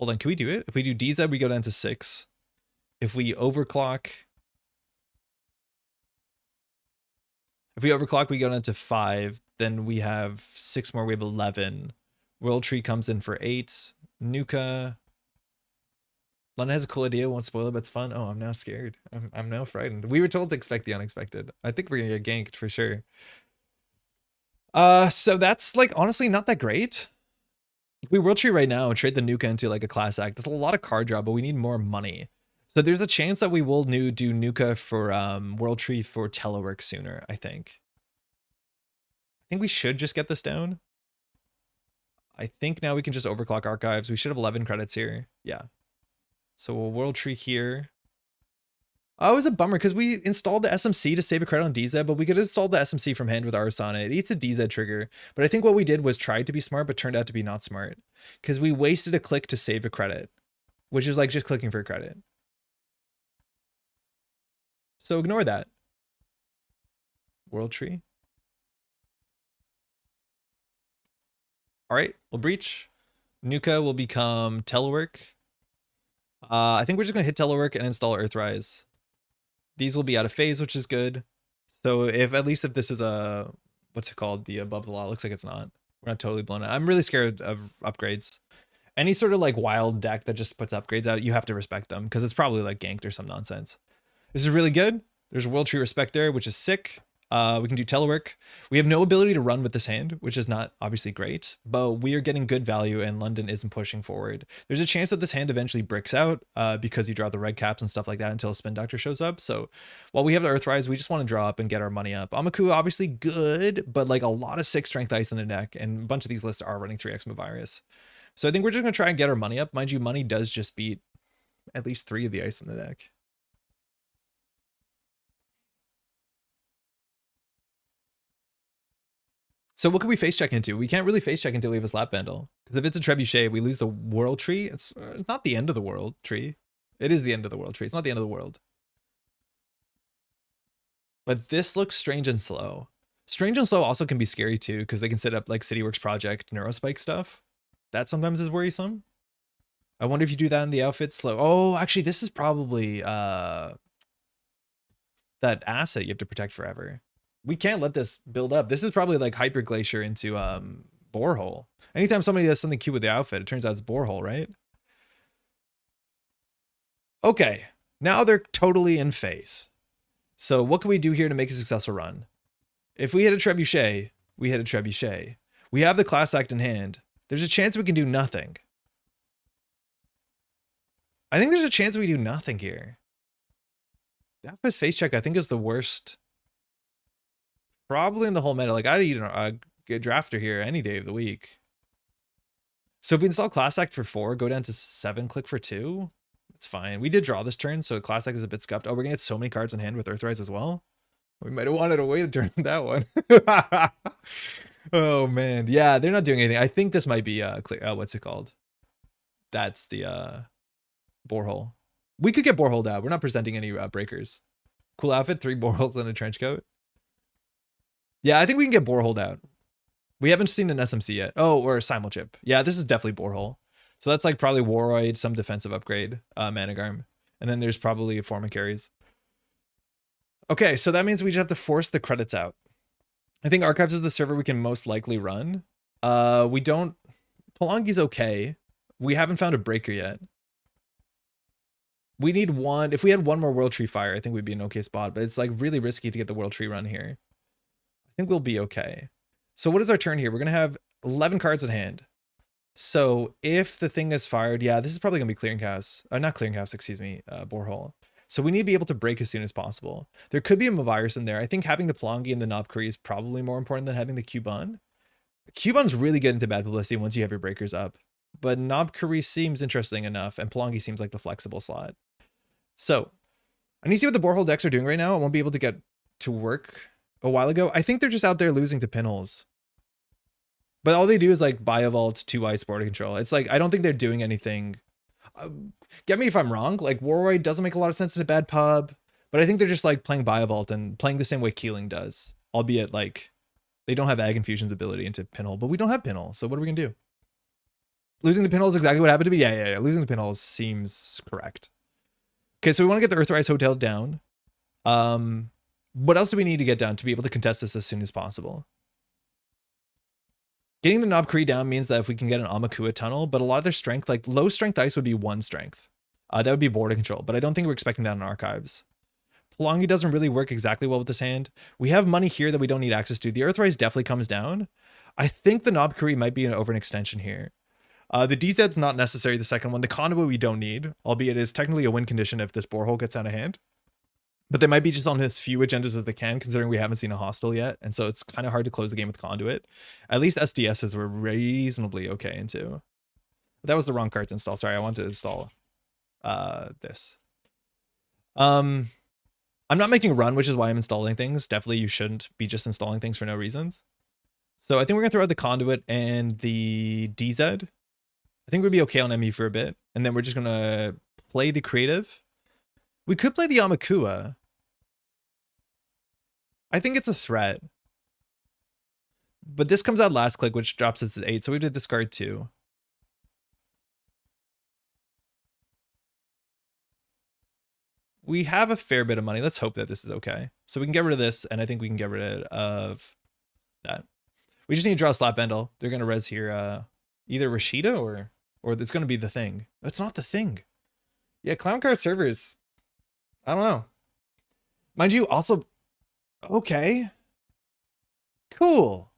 on, can we do it? If we do DZ, we go down to 6. If we overclock, we go down to 5. Then we have 6 more. We have 11. World Tree comes in for 8. Nuka. London has a cool idea. Won't spoil it, but it's fun. Oh, I'm now scared. I'm now frightened. We were told to expect the unexpected. I think we're gonna get ganked for sure. So that's like honestly not that great. If we World Tree right now and trade the Nuka into like a class act, there's a lot of card draw, but we need more money. So there's a chance that we will do Nuka for World Tree for telework sooner, I think. I think we should just get this down. I think now we can just overclock archives. We should have 11 credits here. Yeah. So we'll World Tree here. Oh, it was a bummer because we installed the SMC to save a credit on DZ, but we could install the SMC from hand with Arissana. It eats a DZ trigger. But I think what we did was try to be smart, but turned out to be not smart. Because we wasted a click to save a credit, which is like just clicking for a credit. So ignore that. World Tree. All right, we'll breach. Nuka will become telework. I think we're just going to hit telework and install Earthrise. These will be out of phase, which is good. So if at least if this is a, what's it called? The Above the Law, looks like it's not. We're not totally blown out. I'm really scared of upgrades. Any sort of like wild deck that just puts upgrades out, you have to respect them because it's probably like ganked or some nonsense. This is really good. There's a World Tree respect there, which is sick. We can do telework. We have no ability to run with this hand, which is not obviously great, but we are getting good value and London isn't pushing forward. There's a chance that this hand eventually bricks out because you draw the red caps and stuff like that until a Spin Doctor shows up. So while we have the Earthrise, we just want to draw up and get our money up. Amaku obviously good, but like a lot of 6 strength ice in the deck and a bunch of these lists are running 3x Virus. So I think we're just going to try and get our money up. Mind you, money does just beat at least 3 of the ice in the deck. So what can we face check into? We can't really face check until we have a Slap Vandal. Because if it's a Trebuchet, we lose the World Tree. It's not the end of the World Tree. It is the end of the World Tree. It's not the end of the world. But this looks strange and slow. Strange and slow also can be scary too, because they can set up like CityWorks Project, Neurospike stuff. That sometimes is worrisome. I wonder if you do that in the outfit slow. Oh, actually, this is probably that asset you have to protect forever. We can't let this build up. This is probably like Hyper Glacier into Borehole. Anytime somebody does something cute with the outfit, it turns out it's Borehole, right? Okay, now they're totally in phase. So what can we do here to make a successful run? If we hit a Trebuchet, we hit a Trebuchet. We have the Class Act in hand. There's a chance we can do nothing. I think there's a chance we do nothing here. The outfit face check, I think, is the worst. Probably in the whole meta. Like, I'd eat a drafter here any day of the week. So if we install Class Act for 4, go down to 7, click for 2, it's fine. We did draw this turn, so Class Act is a bit scuffed. Oh, we're gonna get so many cards in hand with Earthrise as well. We might have wanted a way to turn that one. Oh man, yeah, they're not doing anything. I think this might be what's it called? That's the Borehole. We could get Boreholed out. We're not presenting any breakers. Cool outfit, 3 Boreholes and a trench coat. Yeah, I think we can get Boreholed out. We haven't seen an SMC yet. Oh, or a Simulchip. Yeah, this is definitely Borehole. So that's like probably Waroid, some defensive upgrade, Managarm. And then there's probably Foreman carries. Okay, so that means we just have to force the credits out. I think Archives is the server we can most likely run. We don't... Palangi's okay. We haven't found a breaker yet. We need one... If we had one more World Tree Fire, I think we'd be in an okay spot. But it's like really risky to get the World Tree run here. I think we'll be okay. So what is our turn here? We're going to have 11 cards at hand. So if the thing is fired, yeah, this is probably going to be Clearinghouse. Not Clearinghouse, excuse me, Borehole. So we need to be able to break as soon as possible. There could be a Mavirus in there. I think having the Palangi and the Knob Curry is probably more important than having the Cubon. Cubon's really good into bad publicity once you have your breakers up. But Knob Curry seems interesting enough, and Palangi seems like the flexible slot. So I need to see what the Borehole decks are doing right now. I won't be able to get to work a while ago. I think they're just out there losing to pinholes. But all they do is like Biovault, 2 Ice Border Control. It's like, I don't think they're doing anything. Get me if I'm wrong. Like, Waroid doesn't make a lot of sense in a bad pub. But I think they're just like playing Biovault and playing the same way Keeling does. Albeit like, they don't have Ag Infusion's ability into Pinhole. But we don't have Pinhole, so what are we going to do? Losing the Pinhole is exactly what happened to me? Yeah. Losing the Pinhole seems correct. Okay, so we want to get the Earthrise Hotel down. What else do we need to get down to be able to contest this as soon as possible? Getting the Knob Cree down means that if we can get an Amakua tunnel, but a lot of their strength, like low strength ice would be 1 strength. That would be border control, but I don't think we're expecting that in Archives. Palangi doesn't really work exactly well with this hand. We have money here that we don't need access to. The Earthrise definitely comes down. I think the Knob Cree might be over an extension here. The DZ's not necessary, the second one. The Conduit we don't need, albeit it is technically a win condition if this Borehole gets out of hand. But they might be just on as few agendas as they can, considering we haven't seen a hostile yet. And so it's kind of hard to close the game with Conduit. At least SDSs were reasonably okay into. That was the wrong card to install. Sorry, I wanted to install this. I'm not making a run, which is why I'm installing things. Definitely you shouldn't be just installing things for no reasons. So I think we're going to throw out the Conduit and the DZ. I think we'd be okay on MU for a bit. And then we're just going to play the creative. We could play the Amakua. I think it's a threat. But this comes out last click, which drops us to 8, so we have to discard 2. We have a fair bit of money. Let's hope that this is okay. So we can get rid of this, and I think we can get rid of that. We just need to draw a Slap Bendel. They're going to res here either Rashida or it's going to be the thing. It's not the thing. Yeah, Clown Car servers. I don't know. Mind you, also... Okay. Cool.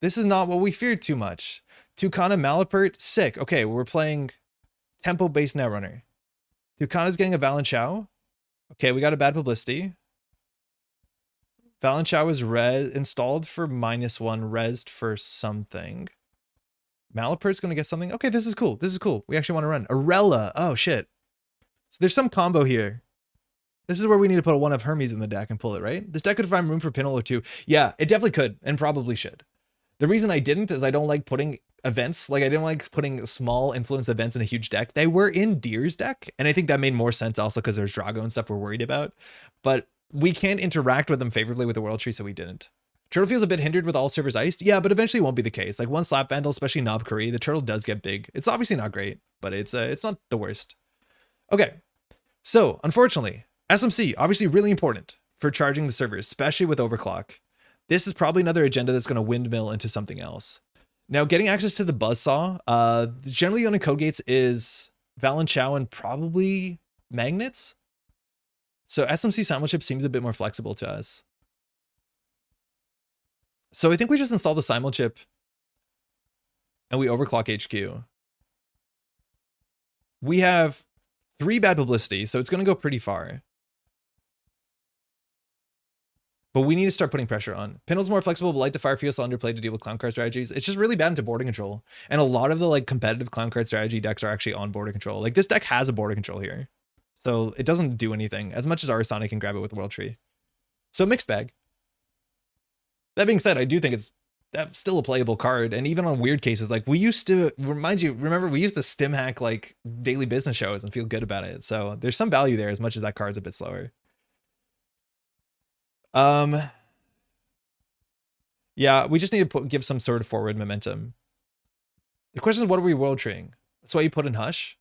This is not what we feared too much. Tucana Malapert, sick. Okay, we're playing tempo-based Netrunner. Tucana's getting a Valenchow. Okay, we got a bad publicity. Valenchow is installed for -1, resed for something. Malapert's going to get something. Okay, this is cool. This is cool. We actually want to run. Arella. Oh, shit. So there's some combo here. This is where we need to put a 1 of Hermes in the deck and pull it, right? This deck could find room for Pinhole or 2. Yeah, it definitely could and probably should. The reason I didn't is I don't like putting events. Like, I didn't like putting small influence events in a huge deck. They were in Deer's deck, and I think that made more sense also because there's Drago and stuff we're worried about. But we can't interact with them favorably with the World Tree, so we didn't. Turtle feels a bit hindered with all servers iced. Yeah, but eventually it won't be the case. Like, one Slap Vandal, especially Knob Curry, the turtle does get big. It's obviously not great, but it's not the worst. Okay, so unfortunately, SMC, obviously really important for charging the server, especially with overclock. This is probably another agenda that's going to windmill into something else. Now, getting access to the buzzsaw, generally the only code gates is Valen Chow and probably magnets. So SMC simul-chip seems a bit more flexible to us. So I think we just install the simul-chip and we overclock HQ. We have 3 bad publicity, so it's going to go pretty far. But we need to start putting pressure on. Pinel's more flexible, but light the fire field underplay to deal with clown card strategies. It's just really bad into border control. And a lot of the like competitive clown card strategy decks are actually on border control. Like this deck has a border control here. So it doesn't do anything as much as Arissana can grab it with World Tree. So mixed bag. That being said, I do think it's still a playable card. And even on weird cases, like we used to, remember we used to stim hack like daily business shows and feel good about it. So there's some value there as much as that card's a bit slower. Yeah, we just need to give some sort of forward momentum. The question is, what are we World Treeing? That's why you put in Hush?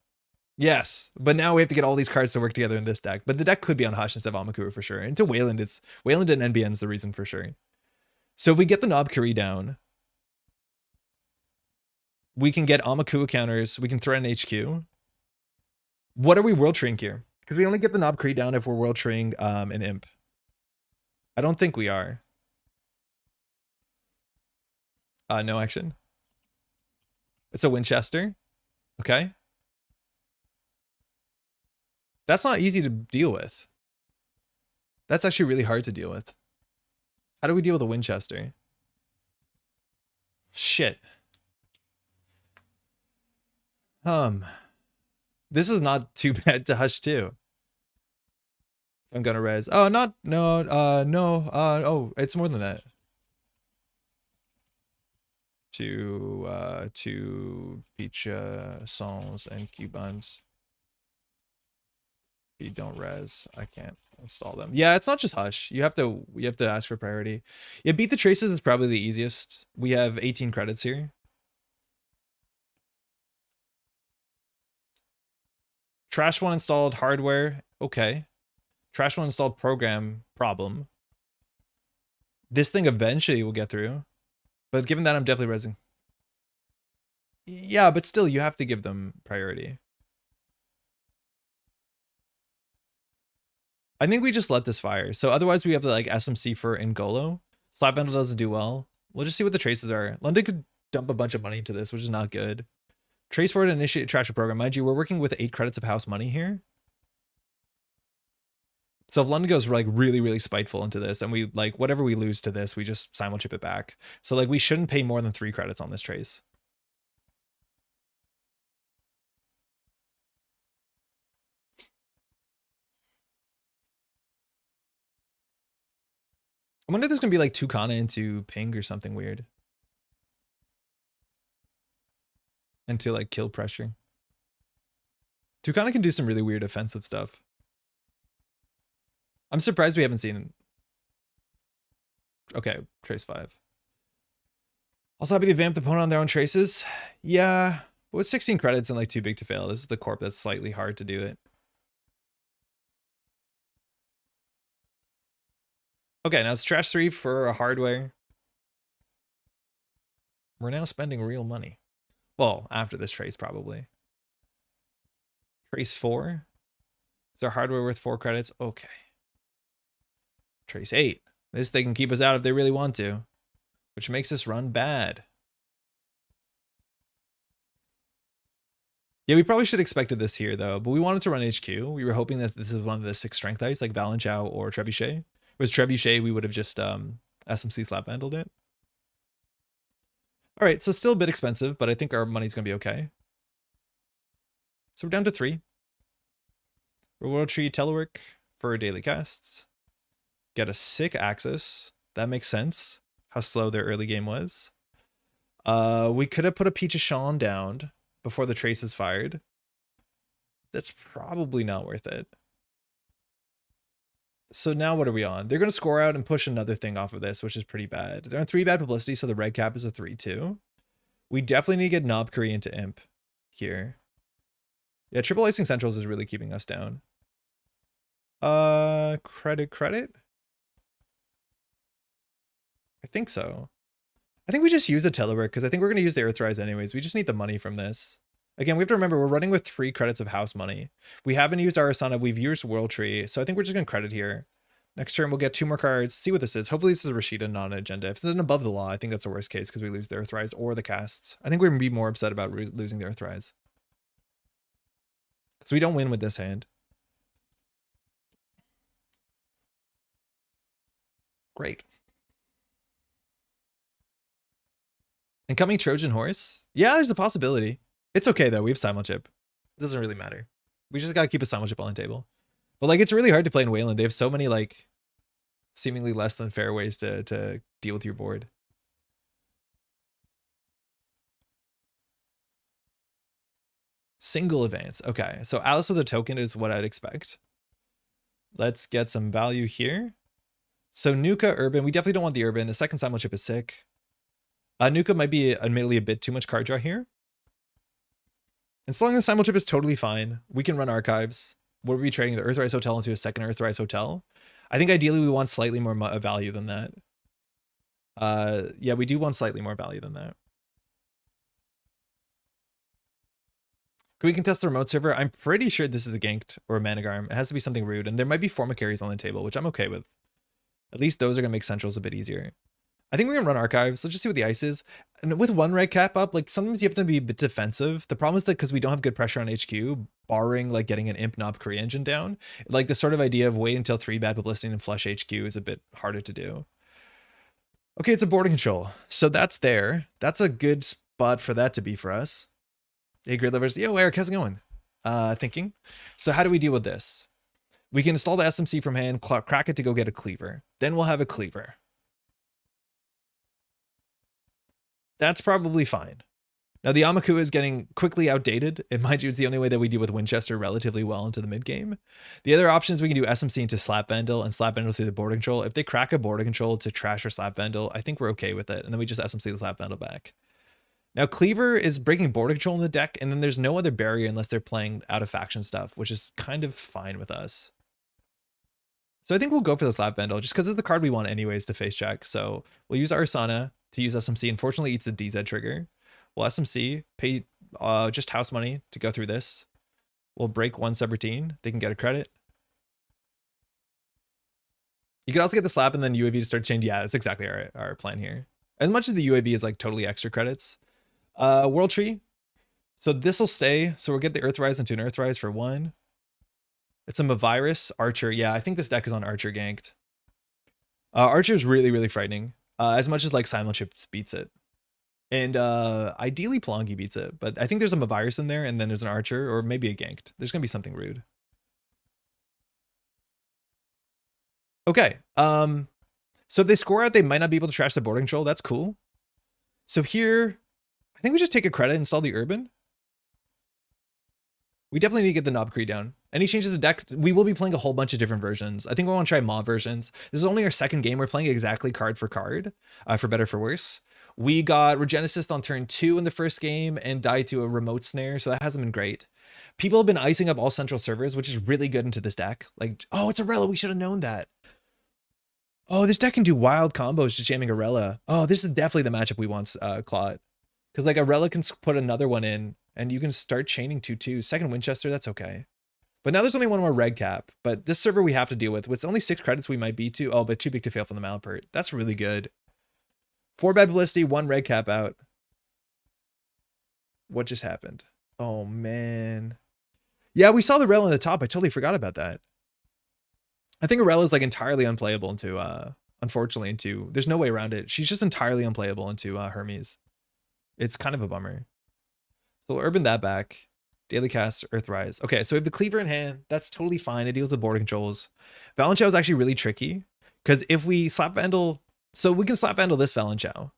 Yes, but now we have to get all these cards to work together in this deck. But the deck could be on Hush instead of Amakuru for sure. And to Wayland, it's Wayland and NBN's the reason for sure. So if we get the Knob Kuri down, we can get Amakua counters, we can threaten HQ. What are we World Treeing here? Because we only get the Knob Kuri down if we're World Treeing an Imp. I don't think we are. No action. It's a Winchester. Okay. That's not easy to deal with. That's actually really hard to deal with. How do we deal with a Winchester? Shit. This is not too bad to Hush too. I'm gonna res. Oh, oh, it's more than that. To Peach songs and Cubans. If you don't res, I can't install them. Yeah, it's not just Hush. You have to ask for priority. Yeah, Beat the Traces is probably the easiest. We have 18 credits here. Trash one installed hardware. Okay. Trash one installed program. Problem. This thing eventually will get through. But given that, I'm definitely resing. Yeah, but still, you have to give them priority. I think we just let this fire. So otherwise, we have like SMC for Ngolo. Slap Vandal doesn't do well. We'll just see what the traces are. London could dump a bunch of money into this, which is not good. Trace forward and initiate trash a program. Mind you, we're working with 8 credits of house money here. So if London goes like really, really spiteful into this, and we like whatever we lose to this, we just simul chip it back. So like we shouldn't pay more than 3 credits on this trace. I wonder if there's gonna be like 2 Kana into ping or something weird. And to like kill pressure. 2 Kana can do some really weird offensive stuff. I'm surprised we haven't seen. Okay, trace 5. Also happy to vamp the opponent on their own traces. Yeah, but with 16 credits and like too big to fail, this is the corp that's slightly hard to do it. Okay, now it's trash 3 for a hardware. We're now spending real money. Well, after this trace probably. Trace 4. Is our hardware worth 4 credits? Okay. Trace 8. This they can keep us out if they really want to, which makes this run bad. Yeah, we probably should have expected this here though, but we wanted to run HQ. We were hoping that this is one of the 6 strength dice like Valenchow or Trebuchet. If it was Trebuchet, we would have just SMC slap vandaled it. All right, so still a bit expensive, but I think our money's gonna be okay. So we're down to 3. We're World Tree telework for daily casts. Get a sick axis. That makes sense. How slow their early game was. We could have put a Peach of Sean down before the trace is fired. That's probably not worth it. So now what are we on? They're going to score out and push another thing off of this, which is pretty bad. They're on 3 bad publicity, so the red cap is a 3-2. We definitely need to get Knob Kuri into Imp here. Yeah, triple icing centrals is really keeping us down. Credit? I think so. I think we just use the telework because I think we're going to use the Earthrise anyways. We just need the money from this. Again, we have to remember we're running with 3 credits of house money. We haven't used Arissana. We've used World Tree. So I think we're just going to credit here. Next turn, we'll get 2 more cards. See what this is. Hopefully this is a Rashida, not an agenda. If it's an above the law, I think that's the worst case because we lose the Earthrise or the casts. I think we're going to be more upset about losing the Earthrise. So we don't win with this hand. Great. Incoming Trojan Horse? Yeah, there's a possibility. It's okay though, we have Simulchip. It doesn't really matter. We just gotta keep a Simulchip on the table. But like, it's really hard to play in Wayland. They have so many like seemingly less than fair ways to deal with your board. Single advance. Okay, so Alice with a token is what I'd expect. Let's get some value here. So Nuka, Urban. We definitely don't want the Urban. A second Simulchip is sick. Nuka might be admittedly a bit too much card draw here. And so long as Simulchip is totally fine, we can run archives. We'll be trading the Earthrise Hotel into a second Earthrise Hotel. I think ideally we want slightly more value than that. Yeah, we do want slightly more value than that. Can we contest the remote server? I'm pretty sure this is a ganked or a Managarm. It has to be something rude. And there might be Forma carries on the table, which I'm okay with. At least those are going to make centrals a bit easier. I think we're going to run archives. Let's just see what the ice is. And with 1 red cap up, like sometimes you have to be a bit defensive. The problem is that because we don't have good pressure on HQ, barring like getting an Imp Knob Korea engine down, like the sort of idea of waiting until 3 bad publicity and flush HQ is a bit harder to do. Okay, it's a boarding control. So that's there. That's a good spot for that to be for us. Hey, Grid Lovers. Yo, Eric, how's it going? Thinking. So how do we deal with this? We can install the SMC from hand, crack it to go get a cleaver. Then we'll have a cleaver. That's probably fine. Now the Amaku is getting quickly outdated. And mind you, it's the only way that we deal with Winchester relatively well into the mid game. The other options, we can do SMC into Slap Vandal and Slap Vandal through the boarding control. If they crack a boarding control to trash or Slap Vandal, I think we're okay with it. And then we just SMC the Slap Vandal back. Now Cleaver is breaking boarding control in the deck, and then there's no other barrier unless they're playing out of faction stuff, which is kind of fine with us. So I think we'll go for the Slap Vandal just because it's the card we want anyways to face check. So we'll use Arissana to use SMC. Unfortunately, eats the DZ trigger. We'll SMC, pay just house money to go through this. We'll break 1 subroutine. They can get a credit. You could also get the slap and then UAV to start change. Yeah, that's exactly our plan here. As much as the UAV is like totally extra credits. World Tree. So this will stay. So we'll get the Earthrise into an Earthrise for 1. It's a Mavirus, Archer. Yeah, I think this deck is on Archer ganked. Archer is really, really frightening. As much as like Simulchips beats it. And ideally Pelongi beats it. But I think there's a Mavirus in there and then there's an Archer or maybe a ganked. There's going to be something rude. Okay. So if they score out, they might not be able to trash the boarding control. That's cool. So here, I think we just take a credit, install the Urban. We definitely need to get the Knob Cree down. Any changes to the deck? We will be playing a whole bunch of different versions. I think we want to try Maw versions. This is only our 2nd game. We're playing exactly card for card, for better, for worse. We got Regen Assist on turn 2 in the first game and died to a remote snare, so that hasn't been great. People have been icing up all central servers, which is really good into this deck. Like, oh, it's Arella. We should have known that. Oh, this deck can do wild combos just jamming Arella. Oh, this is definitely the matchup we want, Claude. Because like Arella can put another one in and you can start chaining 2/2. Second Winchester, that's okay. But now there's only 1 more red cap. But this server we have to deal with. With only 6 credits we might be to. Oh, but too big to fail from the Malapert. That's really good. 4 bad publicity, 1 red cap out. What just happened? Oh, man. Yeah, we saw the Rel on the top. I totally forgot about that. I think Arella is like entirely unplayable into, unfortunately, into, there's no way around it. She's just entirely unplayable into Hermes. It's kind of a bummer. So we'll Urban that back. Daily cast, Earthrise. Okay, so we have the Cleaver in hand. That's totally fine. It deals with boarding controls. Valenchow is actually really tricky because if we Slap Vandal, so we can Slap Vandal this Valenchow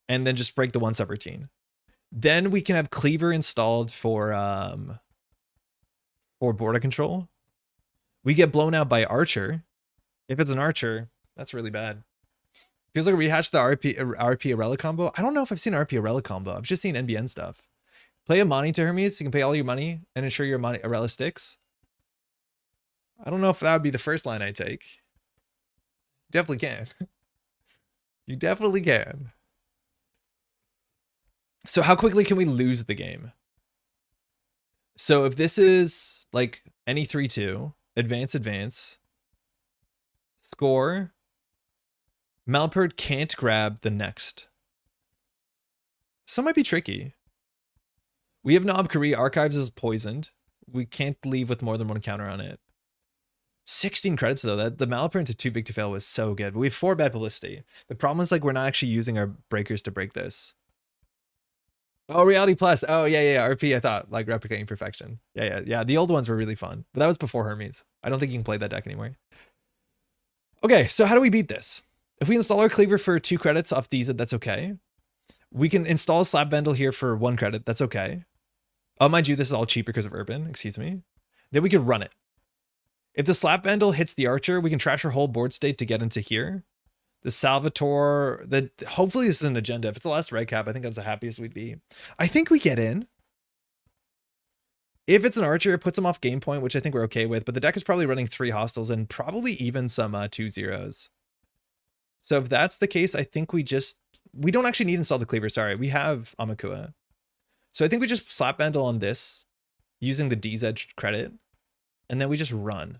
and then just break the 1 subroutine. Then we can have Cleaver installed for border control. We get blown out by Archer. If it's an Archer, that's really bad. Feels like we rehashed the RP Arella combo. I don't know if I've seen RP Arella combo. I've just seen NBN stuff. Play a money to Hermes. You can pay all your money and ensure your money Arella sticks. I don't know if that would be the first line I take. Definitely can. You definitely can. So how quickly can we lose the game? So if this is like any 3-2, advance, score, Malapert can't grab the next. Some might be tricky. We have Knob Kari. Archives is poisoned. We can't leave with more than one counter on it. 16 credits though. That the Malapert into too big to fail was so good. But we have 4 bad publicity. The problem is like we're not actually using our breakers to break this. Oh, Reality Plus. Oh yeah. RP. I thought like replicating perfection. Yeah. The old ones were really fun, but that was before Hermes. I don't think you can play that deck anymore. Okay, so how do we beat this? If we install our cleaver for 2 credits off these, that's okay. We can install a slap bundle here for 1 credit. That's okay. Oh, mind you, this is all cheaper because of Urban. Excuse me. Then we could run it. If the slap vandal hits the archer, we can trash our whole board state to get into here. The Salvatore, hopefully this is an agenda. If it's the last red cap, I think that's the happiest we'd be. I think we get in. If it's an archer, it puts him off game point, which I think we're okay with, but the deck is probably running 3 hostiles and probably even some 2-0s. So if that's the case, I think we don't actually need to install the cleaver. Sorry, we have Amakua. So I think we just slap vandal on this using the D's edge credit, and then we just run.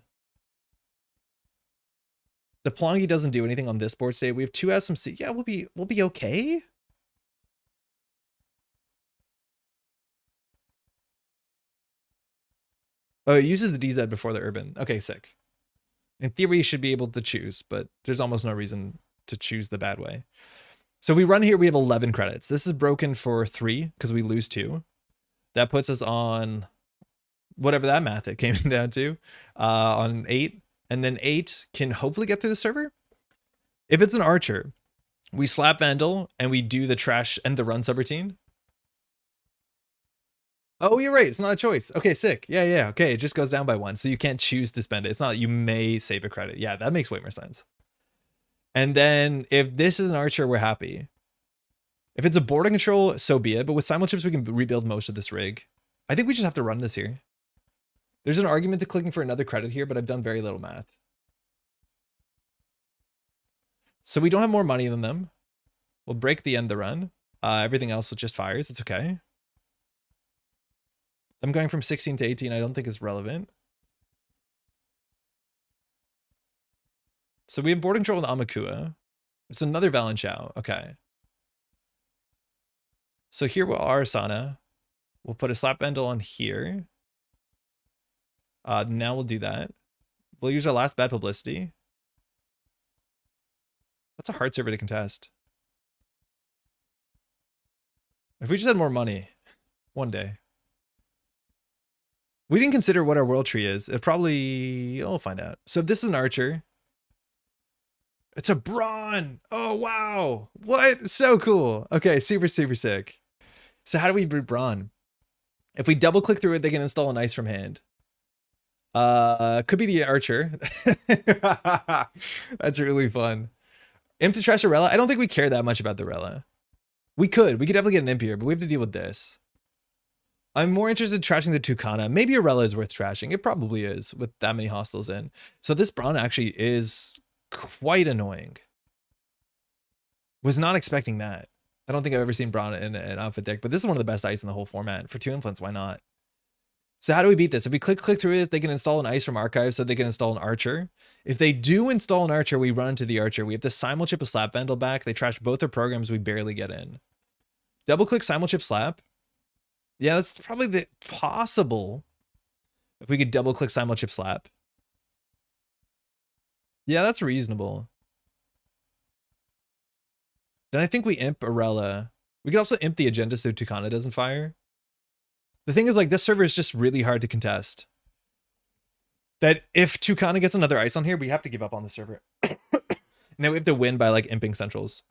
The Plongi doesn't do anything on this board state. We have 2 SMC. Yeah, we'll be okay. Oh, it uses the DZ before the Urban. Okay, sick. In theory, you should be able to choose, but there's almost no reason to choose the bad way. So we run here, we have 11 credits. This is broken for 3 because we lose 2. That puts us on whatever that math it came down to, on 8. And then 8 can hopefully get through the server. If it's an archer, we slap Vandal and we do the trash and the run subroutine. Oh, you're right. It's not a choice. Okay, sick. Yeah. Okay, it just goes down by 1. So you can't choose to spend it. It's not, you may save a credit. Yeah, that makes way more sense. And then if this is an archer, we're happy. If it's a border control, so be it. But with simulchips, we can rebuild most of this rig. I think we just have to run this here. There's an argument to clicking for another credit here, but I've done very little math. So we don't have more money than them. We'll break the end the run. Everything else just fires. It's okay. I'm going from 16 to 18. I don't think is relevant. So we have board control with Amakua. It's another Valenchao. Okay. So here we'll Arissana. We'll put a slap vandal on here. Now we'll do that. We'll use our last bad publicity. That's a hard server to contest. If we just had more money, one day. We didn't consider what our world tree is. It probably, we'll find out. So if this is an archer, it's a brawn. Oh, wow. What? So cool. Okay, super sick. So how do we breed brawn? If we double click through it, they can install an ice from hand. Could be the archer. That's really fun. Imp to trash a Rella. I don't think we care that much about the Rella. We could definitely get an imp here, but we have to deal with this. I'm more interested in trashing the Tucana. Maybe a Rella is worth trashing. It probably is with that many hostiles in. So this Brawn actually is quite annoying. Was not expecting that. I don't think I've ever seen Brawn in an outfit deck, but this is one of the best ice in the whole format. For 2 influence, why not? So how do we beat this? If we click through it, they can install an ice from archive, so they can install an archer. If they do install an archer, we run into the archer. We have to simulchip a slap vandal back. They trash both their programs. We barely get in. Double click simulchip slap. Yeah, that's probably the possible. If we could double click simulchip slap. Yeah, that's reasonable. Then I think we imp Arella. We could also imp the agenda so Tucana doesn't fire. The thing is, like, this server is just really hard to contest. That if Tucana gets another ice on here, we have to give up on the server. And then we have to win by, like, imping centrals.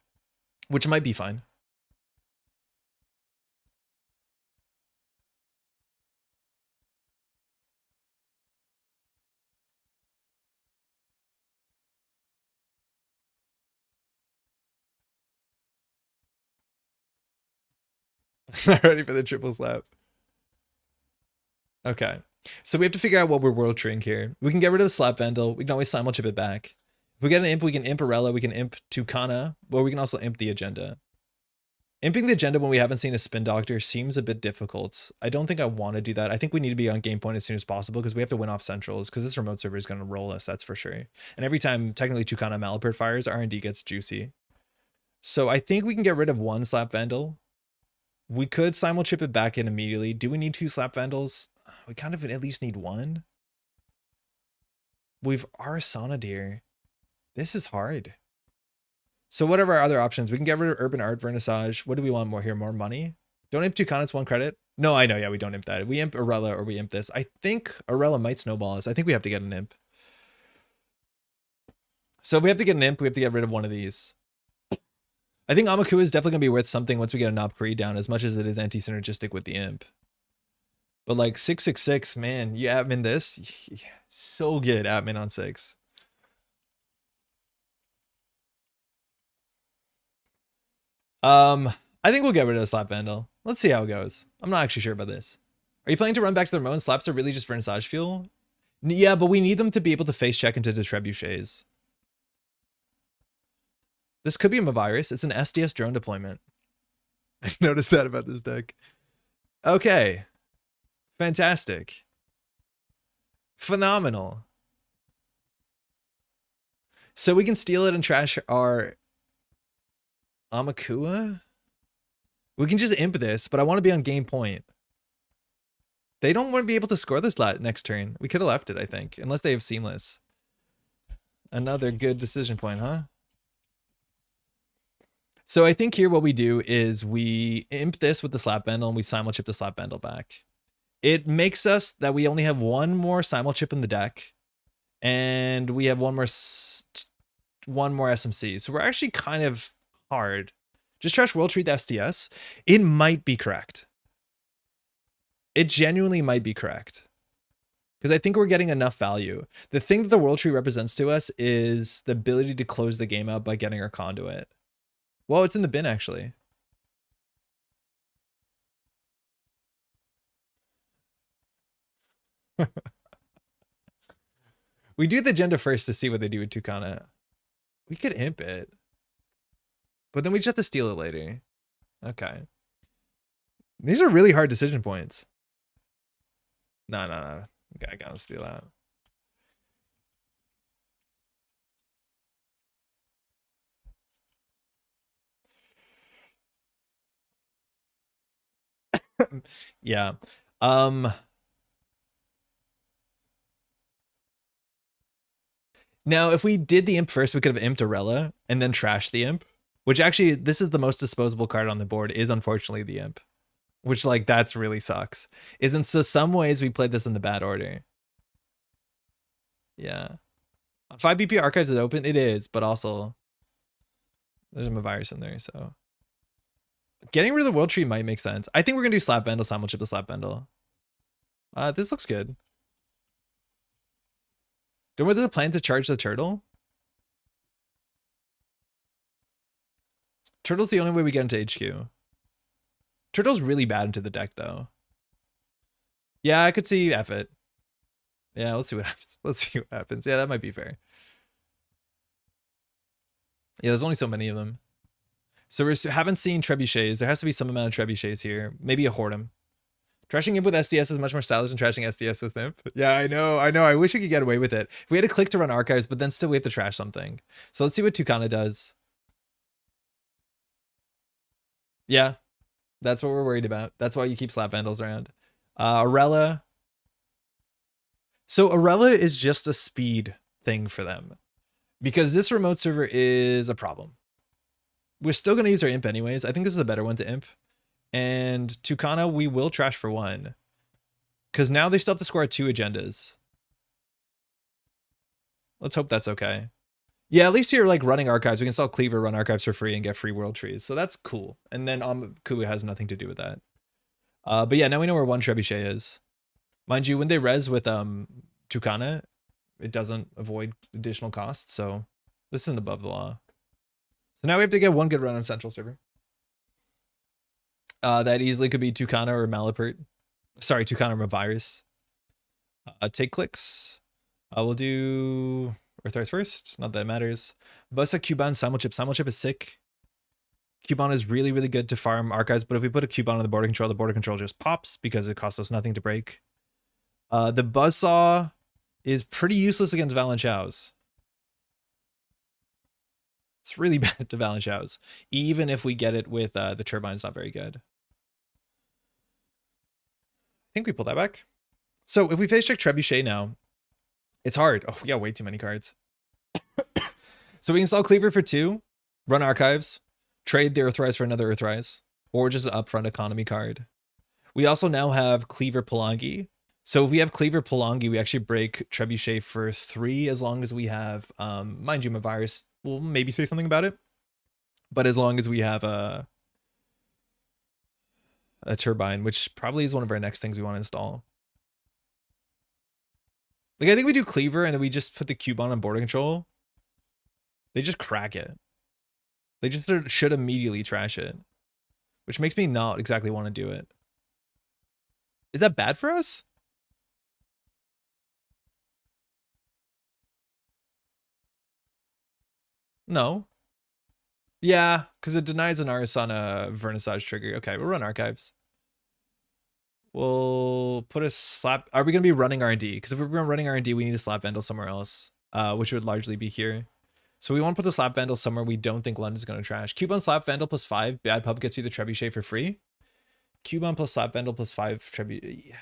Which might be fine. Not ready for the triple slap. Okay. So we have to figure out what we're world treeing here. We can get rid of the Slap Vandal. We can always simul chip it back. If we get an imp, we can imp Arella, we can imp Tucana, or we can also imp the agenda. Imping the agenda when we haven't seen a spin doctor seems a bit difficult. I don't think I want to do that. I think we need to be on game point as soon as possible because we have to win off centrals because this remote server is going to roll us, that's for sure. And every time technically Tucana Malapert fires, R&D gets juicy. So I think we can get rid of one Slap Vandal. We could simul chip it back in immediately. Do we need 2 Slap Vandals? We kind of at least need 1. We've Arissana deer. This is hard. So what are our other options? We can get rid of Urban Art Vernissage. What do we want more here? More money? Don't imp Tucana, it's 1 credit. No, I know. Yeah, we don't imp that. We imp Arella or we imp this. I think Arella might snowball us. I think we have to get an imp. So if we have to get an imp, we have to get rid of one of these. I think Amakua is definitely going to be worth something once we get a Knob Kree down, as much as it is anti-synergistic with the imp. But like 666, man, you admin this? Yeah, so good admin on 6. I think we'll get rid of the Slap Vandal. Let's see how it goes. I'm not actually sure about this. Are you planning to run back to the remote? Slaps are really just vernissage fuel? Yeah, but we need them to be able to face check into the trebuchets. This could be a virus. It's an SDS drone deployment. I noticed that about this deck. Okay. Fantastic. Phenomenal. So we can steal it and trash our Amakua? We can just imp this, but I want to be on game point. They don't want to be able to score this next turn. We could have left it, I think, unless they have Seamless. Another good decision point, huh? So I think here what we do is we imp this with the Slap Vandal and we simul chip the Slap Vandal back. It makes us that we only have 1 more simul chip in the deck, and we have one more SMC. So we're actually kind of hard. Just trash World Tree SDS. It might be correct. It genuinely might be correct. Because I think we're getting enough value. The thing that the World Tree represents to us is the ability to close the game out by getting our conduit. Well, it's in the bin, actually. We do the agenda first to see what they do with Tucana. We could imp it. But then we just have to steal it later. Okay. These are really hard decision points. No. I gotta steal that. Yeah. Now, if we did the imp first, we could have imped Arella and then trashed the imp. Which actually, this is the most disposable card on the board, is unfortunately the imp. Which, like, that's really sucks. Isn't so some ways we played this in the bad order. Yeah. 5 BP archives is open? It is, but also there's a virus in there, so. Getting rid of the World Tree might make simple I think we're gonna do Slap Vandal, simul chip the Slap Vandal. This looks good. Don't we do the plan to charge the turtle? Turtle's the only way we get into HQ. Turtle's really bad into the deck, though. Yeah, I could see F it. Yeah, let's see what happens. Let's see what happens. Yeah, that might be fair. Yeah, there's only so many of them. So we haven't seen trebuchets. There has to be some amount of trebuchets here. Maybe a Hortum. Trashing imp with SDS is much more stylish than trashing SDS with imp. Yeah, I know. I wish we could get away with it. If we had to click to run archives, but then still we have to trash something. So let's see what Tucana does. Yeah, that's what we're worried about. That's why you keep Slap Vandals around. Arella. So Arella is just a speed thing for them. Because this remote server is a problem. We're still going to use our imp anyways. I think this is a better one to imp. And Tucana, we will trash for 1. Because now they still have to score 2 agendas. Let's hope that's okay. Yeah, at least here, like, running archives. We can still Cleaver, run archives for free, and get free world trees. So that's cool. And then Kulu has nothing to do with that. But yeah, now we know where 1 trebuchet is. Mind you, when they res with Tucana, it doesn't avoid additional costs. So this isn't above the law. So now we have to get 1 good run on Central Server. That easily could be Tucana or Malapert. Sorry, Tucana or Virus. Take clicks. We'll do Earthrise first. Not that it matters. Busa Cuban Simulchip. Simulchip is sick. Cuban is really, really good to farm archives, but if we put a Cuban on the border control just pops because it costs us nothing to break. The Buzzsaw is pretty useless against Valenchows. It's really bad to Valenchows. Even if we get it with the turbine, it's not very good. I think we pull that back. So if we face check Trebuchet now, it's hard. Oh, we got way too many cards. So we install Cleaver for 2, run archives, trade the Earthrise for another Earthrise, or just an upfront economy card. We also now have Cleaver Palangi. So if we have Cleaver Palangi, we actually break Trebuchet for 3 as long as we have, mind you, my virus will maybe say something about it. But as long as we have a turbine, which probably is one of our next things we want to install. Like, I think we do Cleaver and then we just put the Cuban on border control. They just crack it. They just should immediately trash it, which makes me not exactly want to do it. Is that bad for us? No. Yeah, because it denies an Arissana Vernissage trigger. Okay, we'll run archives. We'll put a slap. Are we going to be running R&D? Because if we're running R&D, we need a slap Vandal somewhere else, which would largely be here. So we want to put the slap Vandal somewhere we don't think London's going to trash. Cuban slap Vandal plus 5. Bad pub gets you the Trebuchet for free. Cuban plus slap Vandal plus 5 Trebuchet.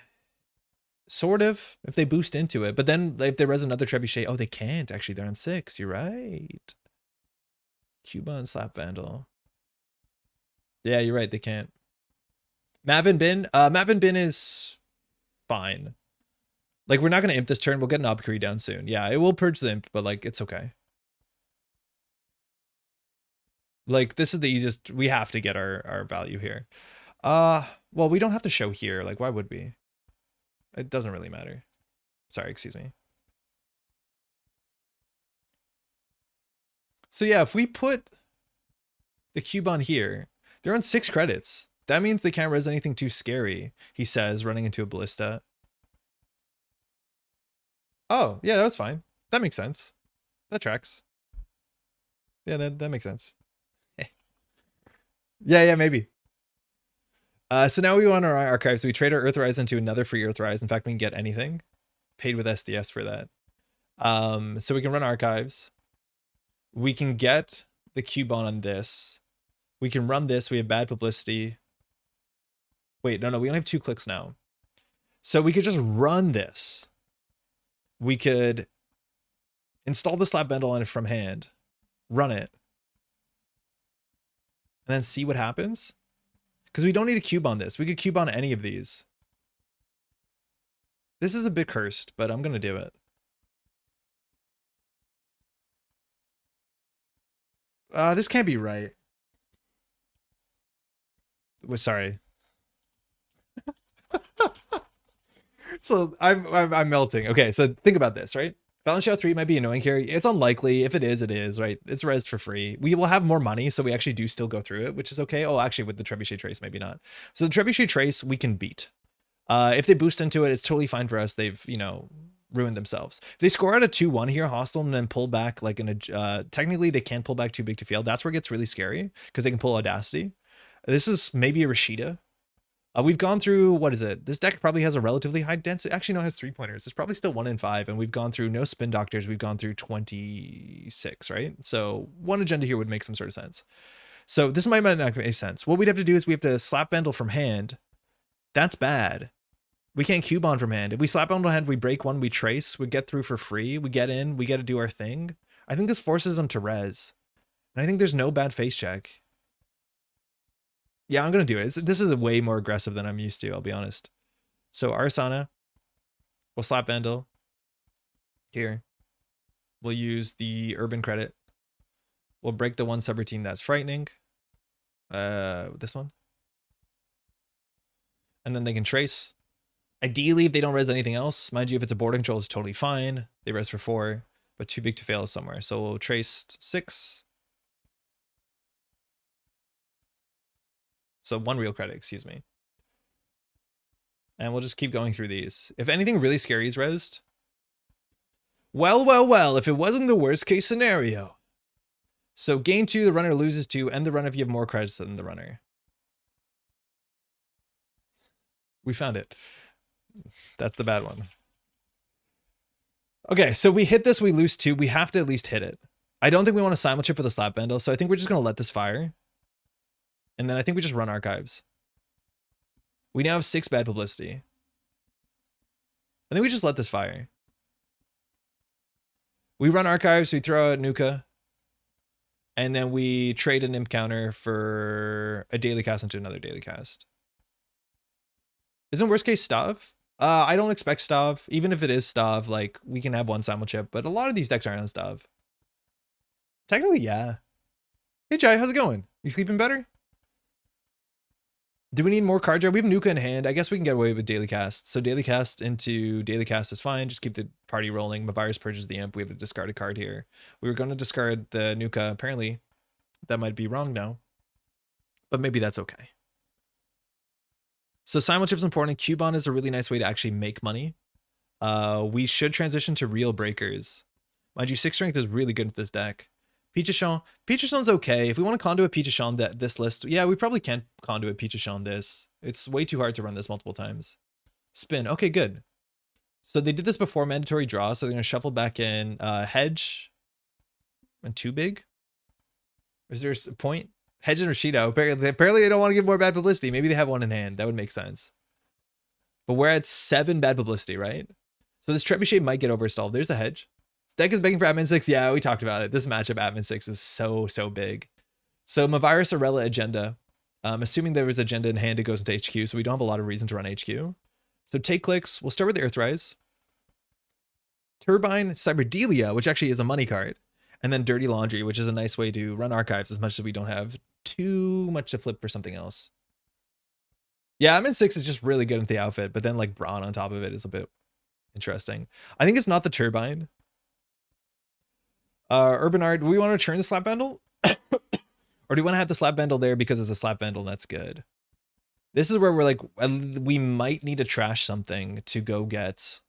Sort of, if they boost into it. But then if there is another Trebuchet, oh, they can't. Actually, they're on 6. You're right. Cuban slap Vandal. Yeah, you're right. They can't. Mavin Bin. Mavin Bin is fine. Like, we're not going to imp this turn. We'll get an Obcree down soon. Yeah, it will purge the imp, but, like, it's okay. Like, this is the easiest. We have to get our value here. Well, we don't have to show here. Like, why would we? It doesn't really matter. Sorry, excuse me. So yeah, if we put the Cuban here, they're on 6 credits. That means they can't res anything too scary, he says, running into a ballista. Oh, yeah, that was fine. That makes sense. That tracks. Yeah, that makes sense. Yeah, maybe. So now we want our archives. So we trade our Earthrise into another free Earthrise. In fact, we can get anything. Paid with SDS for that. So we can run archives. We can get the Cuban on this. We can run this. We have bad publicity. Wait, no, we only have 2 clicks now. So we could just run this. We could install the slap bundle on it from hand, run it, and then see what happens. Because we don't need a cube on this. We could cube on any of these. This is a bit cursed, but I'm going to do it. This can't be right. Sorry. So I'm melting. Okay, so think about this, right? Balance Show 3 might be annoying here. It's unlikely. If it is, it is, right? It's rezzed for free. We will have more money, so we actually do still go through it, which is okay. Oh, actually, with the Trebuchet Trace, maybe not. So the Trebuchet Trace, we can beat. If they boost into it, it's totally fine for us. They've, you know, ruined themselves. If they score out a 2-1 here, hostile, and then pull back like in a... technically, they can't pull back too big to fail. That's where it gets really scary, because they can pull Audacity. This is maybe a Rashida. We've gone through, what is it? This deck probably has a relatively high density. Actually, no, it has 3-pointers. It's probably still 1 in 5. And we've gone through no spin doctors. We've gone through 26, right? So one agenda here would make some sort of sense. So this might not make sense. What we'd have to do is we have to slap bundle from hand. That's bad. We can't cube on from hand. If we slap bundle hand, we break 1, we trace, we get through for free. We get in, we get to do our thing. I think this forces them to res. And I think there's no bad face check. Yeah, I'm going to do it. This is way more aggressive than I'm used to, I'll be honest. So Arissana, we'll slap Vandal. Here. We'll use the Urban Credit. We'll break the 1 subroutine that's frightening. This one. And then they can trace. Ideally, if they don't res anything else, mind you, if it's a board control, it's totally fine. They res for 4, but too big to fail somewhere. So we'll trace 6. So 1 real credit, excuse me. And we'll just keep going through these. If anything really scary is rezzed. Well, well, well, if it wasn't the worst case scenario. So gain 2, the runner loses 2, and the runner if you have more credits than the runner. We found it. That's the bad one. Okay, so we hit this, we lose 2. We have to at least hit it. I don't think we want to simulchip for the slap vandal, so I think we're just going to let this fire. And then I think we just run archives. We now have 6 bad publicity. I think we just let this fire. We run archives, we throw out Nuka. And then we trade an imp counter for a daily cast into another daily cast. Isn't worst case Stav? I don't expect Stav. Even if it is Stav, like, we can have one simulchip, but a lot of these decks aren't on Stav. Technically, yeah. Hey, Jai, how's it going? You sleeping better? Do we need more card draw? We have Nuka in hand. I guess we can get away with daily cast. So daily cast into daily cast is fine. Just keep the party rolling. Mavirus purges the imp. We have a discarded card here. We were going to discard the Nuka. Apparently, that might be wrong now. But maybe that's okay. So simulchip's important. Cubon is a really nice way to actually make money. We should transition to real breakers. Mind you, 6 strength is really good with this deck. Pichachon. Pichachon's okay. If we want to conduit Pichachon this list, yeah, we probably can't conduit Pichachon this. It's way too hard to run this multiple times. Spin. Okay, good. So they did this before mandatory draw, so they're going to shuffle back in Hedge and Too Big. Is there a point? Hedge and Rashido. Apparently they don't want to give more bad publicity. Maybe they have one in hand. That would make sense. But we're at 7 bad publicity, right? So this Trebuchet might get overstalled. There's the Hedge. Deck is begging for admin 6. Yeah, we talked about it. This matchup admin 6 is so big. So Mavirus Arella agenda. Assuming there was agenda in hand, it goes into HQ, so we don't have a lot of reason to run HQ. So take clicks. We'll start with the Earthrise. Turbine, Cyberdelia, which actually is a money card. And then Dirty Laundry, which is a nice way to run archives as much as we don't have too much to flip for something else. Yeah, admin 6 is just really good at the outfit, but then like Brawn on top of it is a bit interesting. I think it's not the Turbine. Urban Art, do we want to return the slap bundle? Or do we want to have the slap bundle there because it's a slap bundle and that's good? This is where we're like, we might need to trash something to go get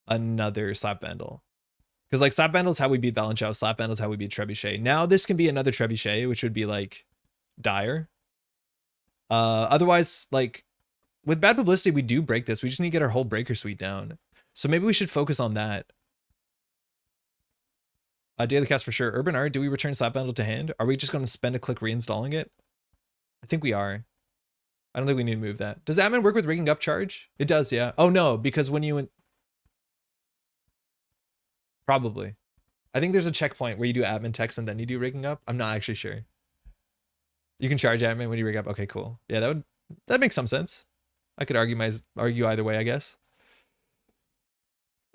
another slap bundle. Because like slap bundle is how we beat Valenchow, slap bundle is how we beat Trebuchet. Now this can be another Trebuchet, which would be like dire. Otherwise, like with bad publicity, we do break this. We just need to get our whole breaker suite down. So maybe we should focus on that. Daily cast for sure. Urban Art, do we return slap bundle to hand? Are we just going to spend a click reinstalling it? I think we are. I don't think we need to move that. Does admin work with rigging up charge? It does, yeah. Oh no, because when you... Probably. I think there's a checkpoint where you do admin text and then you do rigging up. I'm not actually sure. You can charge admin when you rig up. Okay, cool. Yeah, that makes some sense. I could argue either way, I guess.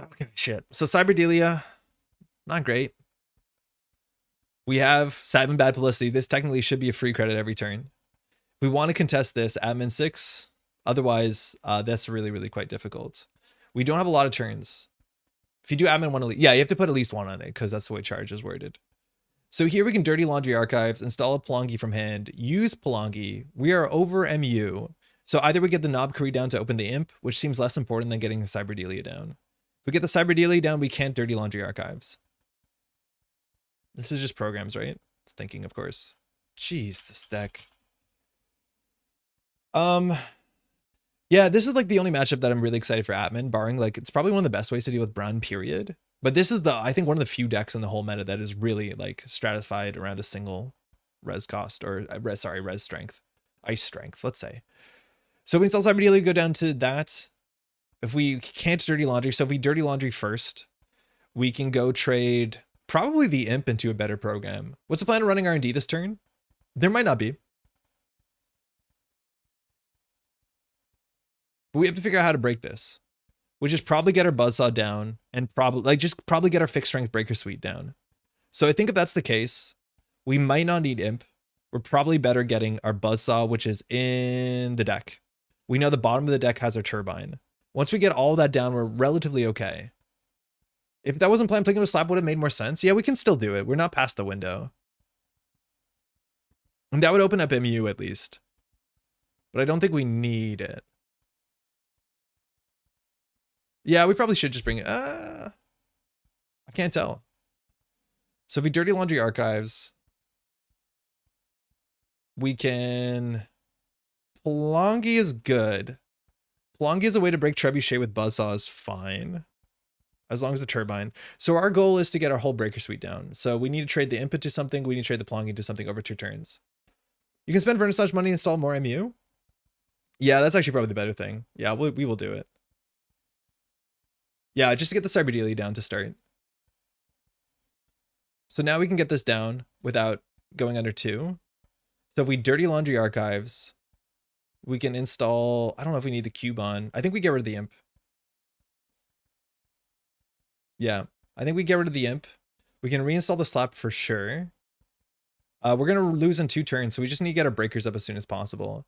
Okay, shit. So Cyberdelia, not great. We have 7 bad publicity. This technically should be a free credit every turn. We want to contest this admin 6. Otherwise, that's really quite difficult. We don't have a lot of turns. If you do admin 1, yeah, you have to put at least 1 on it because that's the way charge is worded. So here we can Dirty Laundry Archives, install a Palangi from hand, use Palangi. We are over MU. So either we get the Knob Curry down to open the imp, which seems less important than getting the Cyberdelia down. If we get the Cyberdelia down, we can't Dirty Laundry Archives. This is just programs, right? It's thinking, of course. Jeez, this deck. Yeah, this is like the only matchup that I'm really excited for admin, barring like it's probably one of the best ways to deal with Brown, period. But this is I think one of the few decks in the whole meta that is really like stratified around a single res cost or res strength, ice strength, let's say. So we install Cyberdelia, go down to that. If we can't Dirty Laundry, so if we Dirty Laundry first, we can go trade probably the imp into a better program. What's the plan of running R&D this turn? There might not be. But we have to figure out how to break this, which is probably get our Buzzsaw down and probably get our fixed strength breaker suite down. So I think if that's the case, we might not need imp. We're probably better getting our Buzzsaw, which is in the deck. We know the bottom of the deck has our turbine. Once we get all that down, we're relatively okay. If that wasn't planned, playing with a slap would have made more sense. Yeah, we can still do it. We're not past the window. And that would open up MU at least. But I don't think we need it. Yeah, we probably should just bring it. I can't tell. So if we dirty laundry archives, we can... Plongy is good. Plongy is a way to break trebuchet with buzzsaw is fine. As long as the turbine. So our goal is to get our whole breaker suite down. So we need to trade the input to something. We need to trade the plongy to something over 2 turns. You can spend vernissage money and install more MU. Yeah, that's actually probably the better thing. Yeah, we will do it. Yeah, just to get the Cyberdelia down to start. So now we can get this down without going under 2. So if we dirty laundry archives, we can install... I don't know if we need the cube on. I think we get rid of the imp. Yeah, I think we get rid of the imp. We can reinstall the slap for sure. We're going to lose in 2 turns, so we just need to get our breakers up as soon as possible.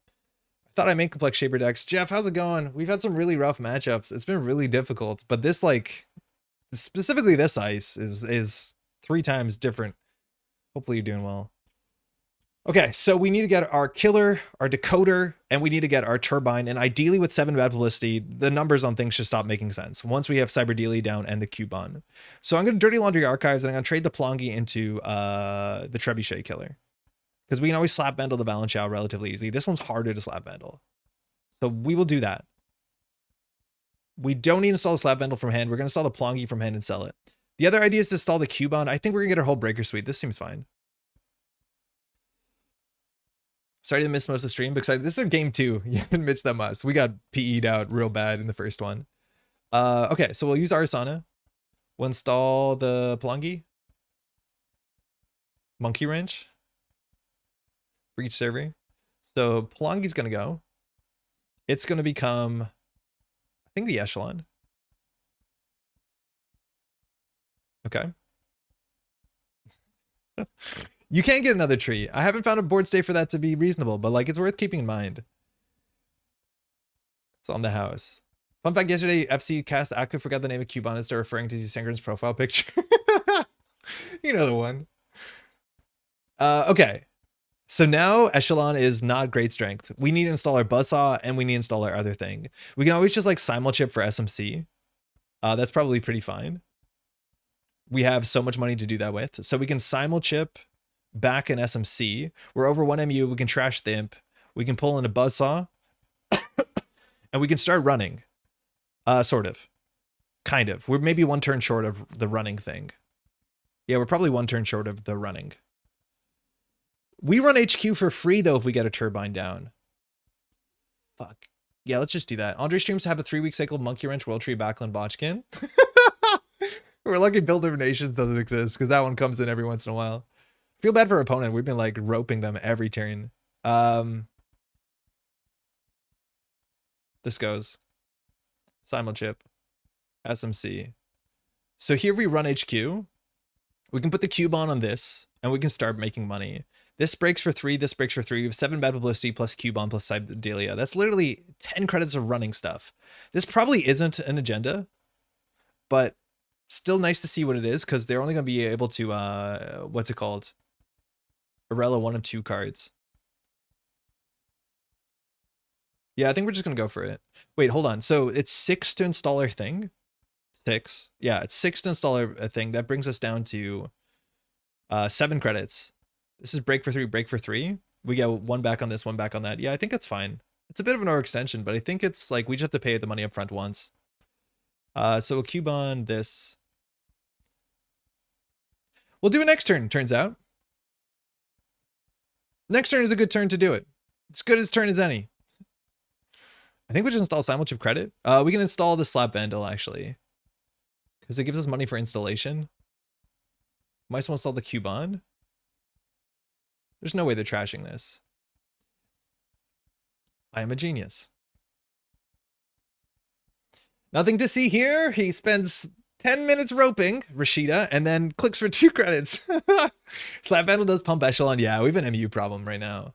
I thought I made complex shaper decks. Jeff, how's it going? We've had some really rough matchups. It's been really difficult, but this, like, specifically this ice is 3 times different. Hopefully you're doing well. Okay, so we need to get our killer, our decoder, and we need to get our turbine. And ideally with 7 bad publicity, the numbers on things should stop making sense once we have Cyberdelia down and the cube on. So I'm going to dirty laundry archives and I'm going to trade the plongy into the trebuchet killer. Because we can always slap vandal the balance chow relatively easy. This one's harder to slap vandal. So we will do that. We don't need to install the slap vandal from hand. We're going to install the plongy from hand and sell it. The other idea is to install the cube on. I think we're going to get our whole breaker suite. This seems fine. Sorry to miss most of the stream, but excited. This is a game 2. You haven't missed that much. We got PE'd out real bad in the first one. Okay, so we'll use Arissana. We'll install the Plongy. Monkey Wrench. For each server. So Plongy's going to go. It's going to become, I think, the Echelon. Okay. You can't get another tree. I haven't found a board state for that to be reasonable, but like it's worth keeping in mind. It's on the house. Fun fact, yesterday FC cast Aku forgot the name of Cubon instead referring to his Sangren's profile picture. You know the one. Okay. So now Echelon is not great strength. We need to install our buzzsaw and we need to install our other thing. We can always just like simulchip for SMC. That's probably pretty fine. We have so much money to do that with. So we can simulchip back in SMC. We're over 1 MU. We can trash the imp. We can pull in a buzzsaw. And we can start running. Sort of. Kind of. We're maybe 1 turn short of the running thing. Yeah, we're probably 1 turn short of the running. We run HQ for free, though, if we get a turbine down. Fuck. Yeah, let's just do that. Andre streams have a 3-week cycle of Monkey Wrench, World Tree, Backland, Botchkin. We're lucky Build of Nations doesn't exist, because that one comes in every once in a while. Feel bad for our opponent. We've been, like, roping them every turn. This goes. Simulchip. SMC. So here we run HQ. We can put the cube on this, and we can start making money. This breaks for 3, this breaks for 3. We have 7 bad publicity plus cube on plus Cyberdelia. That's literally 10 credits of running stuff. This probably isn't an agenda, but still nice to see what it is, because they're only going to be able to, what's it called? Arella 1 of 2 cards. Yeah, I think we're just going to go for it. Wait, hold on. So it's 6 to install our thing? 6. Yeah, it's 6 to install a thing. That brings us down to 7 credits. This is break for 3, break for 3. We get 1 back on this, 1 back on that. Yeah, I think that's fine. It's a bit of an overextension, but I think it's like we just have to pay the money up front once. So we'll cube on this. We'll do it next turn, turns out. Next turn is a good turn to do it. It's good as turn as any. I think we just install simulchip credit. We can install the slap vandal actually, because it gives us money for installation. Might as well install the cube on. There's no way they're trashing this. I am a genius. Nothing to see here. He spends 10 minutes roping Rashida and then clicks for 2 credits. Slap vandal does pump echelon. Yeah, we have an MU problem right now.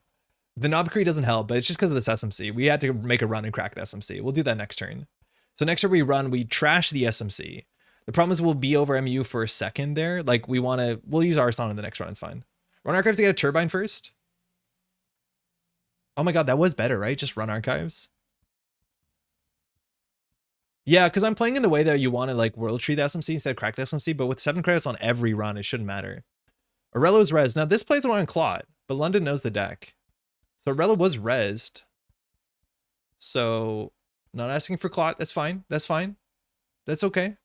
The Knobcree doesn't help, but it's just because of this SMC. We had to make a run and crack the SMC. We'll do that next turn. So next turn we run, we trash the SMC. The problem is we'll be over MU for a second there. Like we'll use Arissana in the next run. It's fine. Run archives to get a turbine first. Oh my god, that was better, right? Just run archives. Yeah, because I'm playing in the way that you wanted like World Tree the SMC instead of Crack the SMC, but with 7 credits on every run, it shouldn't matter. Aurelio's res. Now this plays on Clot, but London knows the deck. So Aurelio was resed. So not asking for Clot, that's fine. That's fine. That's okay.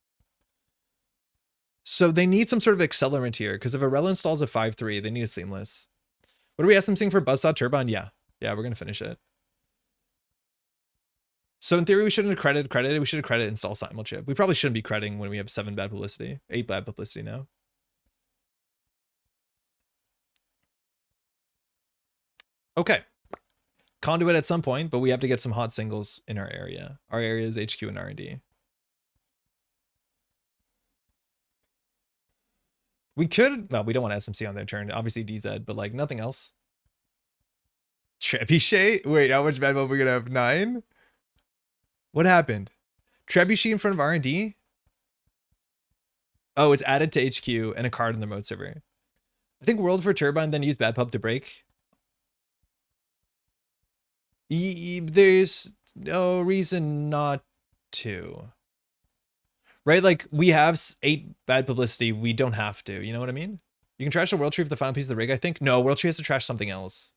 So they need some sort of accelerant here, because if Aurelio installs a 5-3, they need a seamless. What are we SMCing for? Buzzsaw Turbine? Yeah. Yeah, we're going to finish it. So in theory, we shouldn't have credited. We should have credited install simulchip. We probably shouldn't be crediting when we have 7 bad publicity. 8 bad publicity now. Okay. Conduit at some point, but we have to get some hot singles in our area. Our area is HQ and R&D. We could, well, we don't want SMC on their turn. Obviously DZ, but like nothing else. Trebuchet? Wait, how much bad are we gonna have? 9? What happened? Trebuchet in front of R&D? Oh, it's added to HQ and a card in the remote server. I think World for Turbine, then use Bad Pub to break. There's no reason not to. Right? Like, we have 8 bad publicity. We don't have to. You know what I mean? You can trash a World Tree for the final piece of the rig, I think. No, World Tree has to trash something else.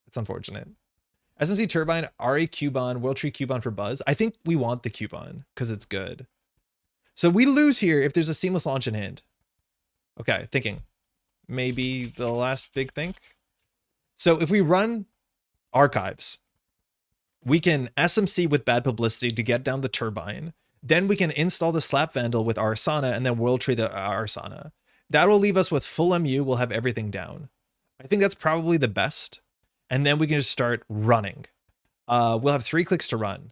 It's unfortunate. SMC Turbine, RA Cubon, World Tree Cubon for Buzz. I think we want the Cubon because it's good. So we lose here if there's a seamless launch in hand. Okay, thinking. Maybe the last big think. So if we run archives, we can SMC with bad publicity to get down the turbine. Then we can install the Slap Vandal with Arissana and then World Tree the Arissana. That will leave us with full MU. We'll have everything down. I think that's probably the best. And then we can just start running. We'll have 3 clicks to run.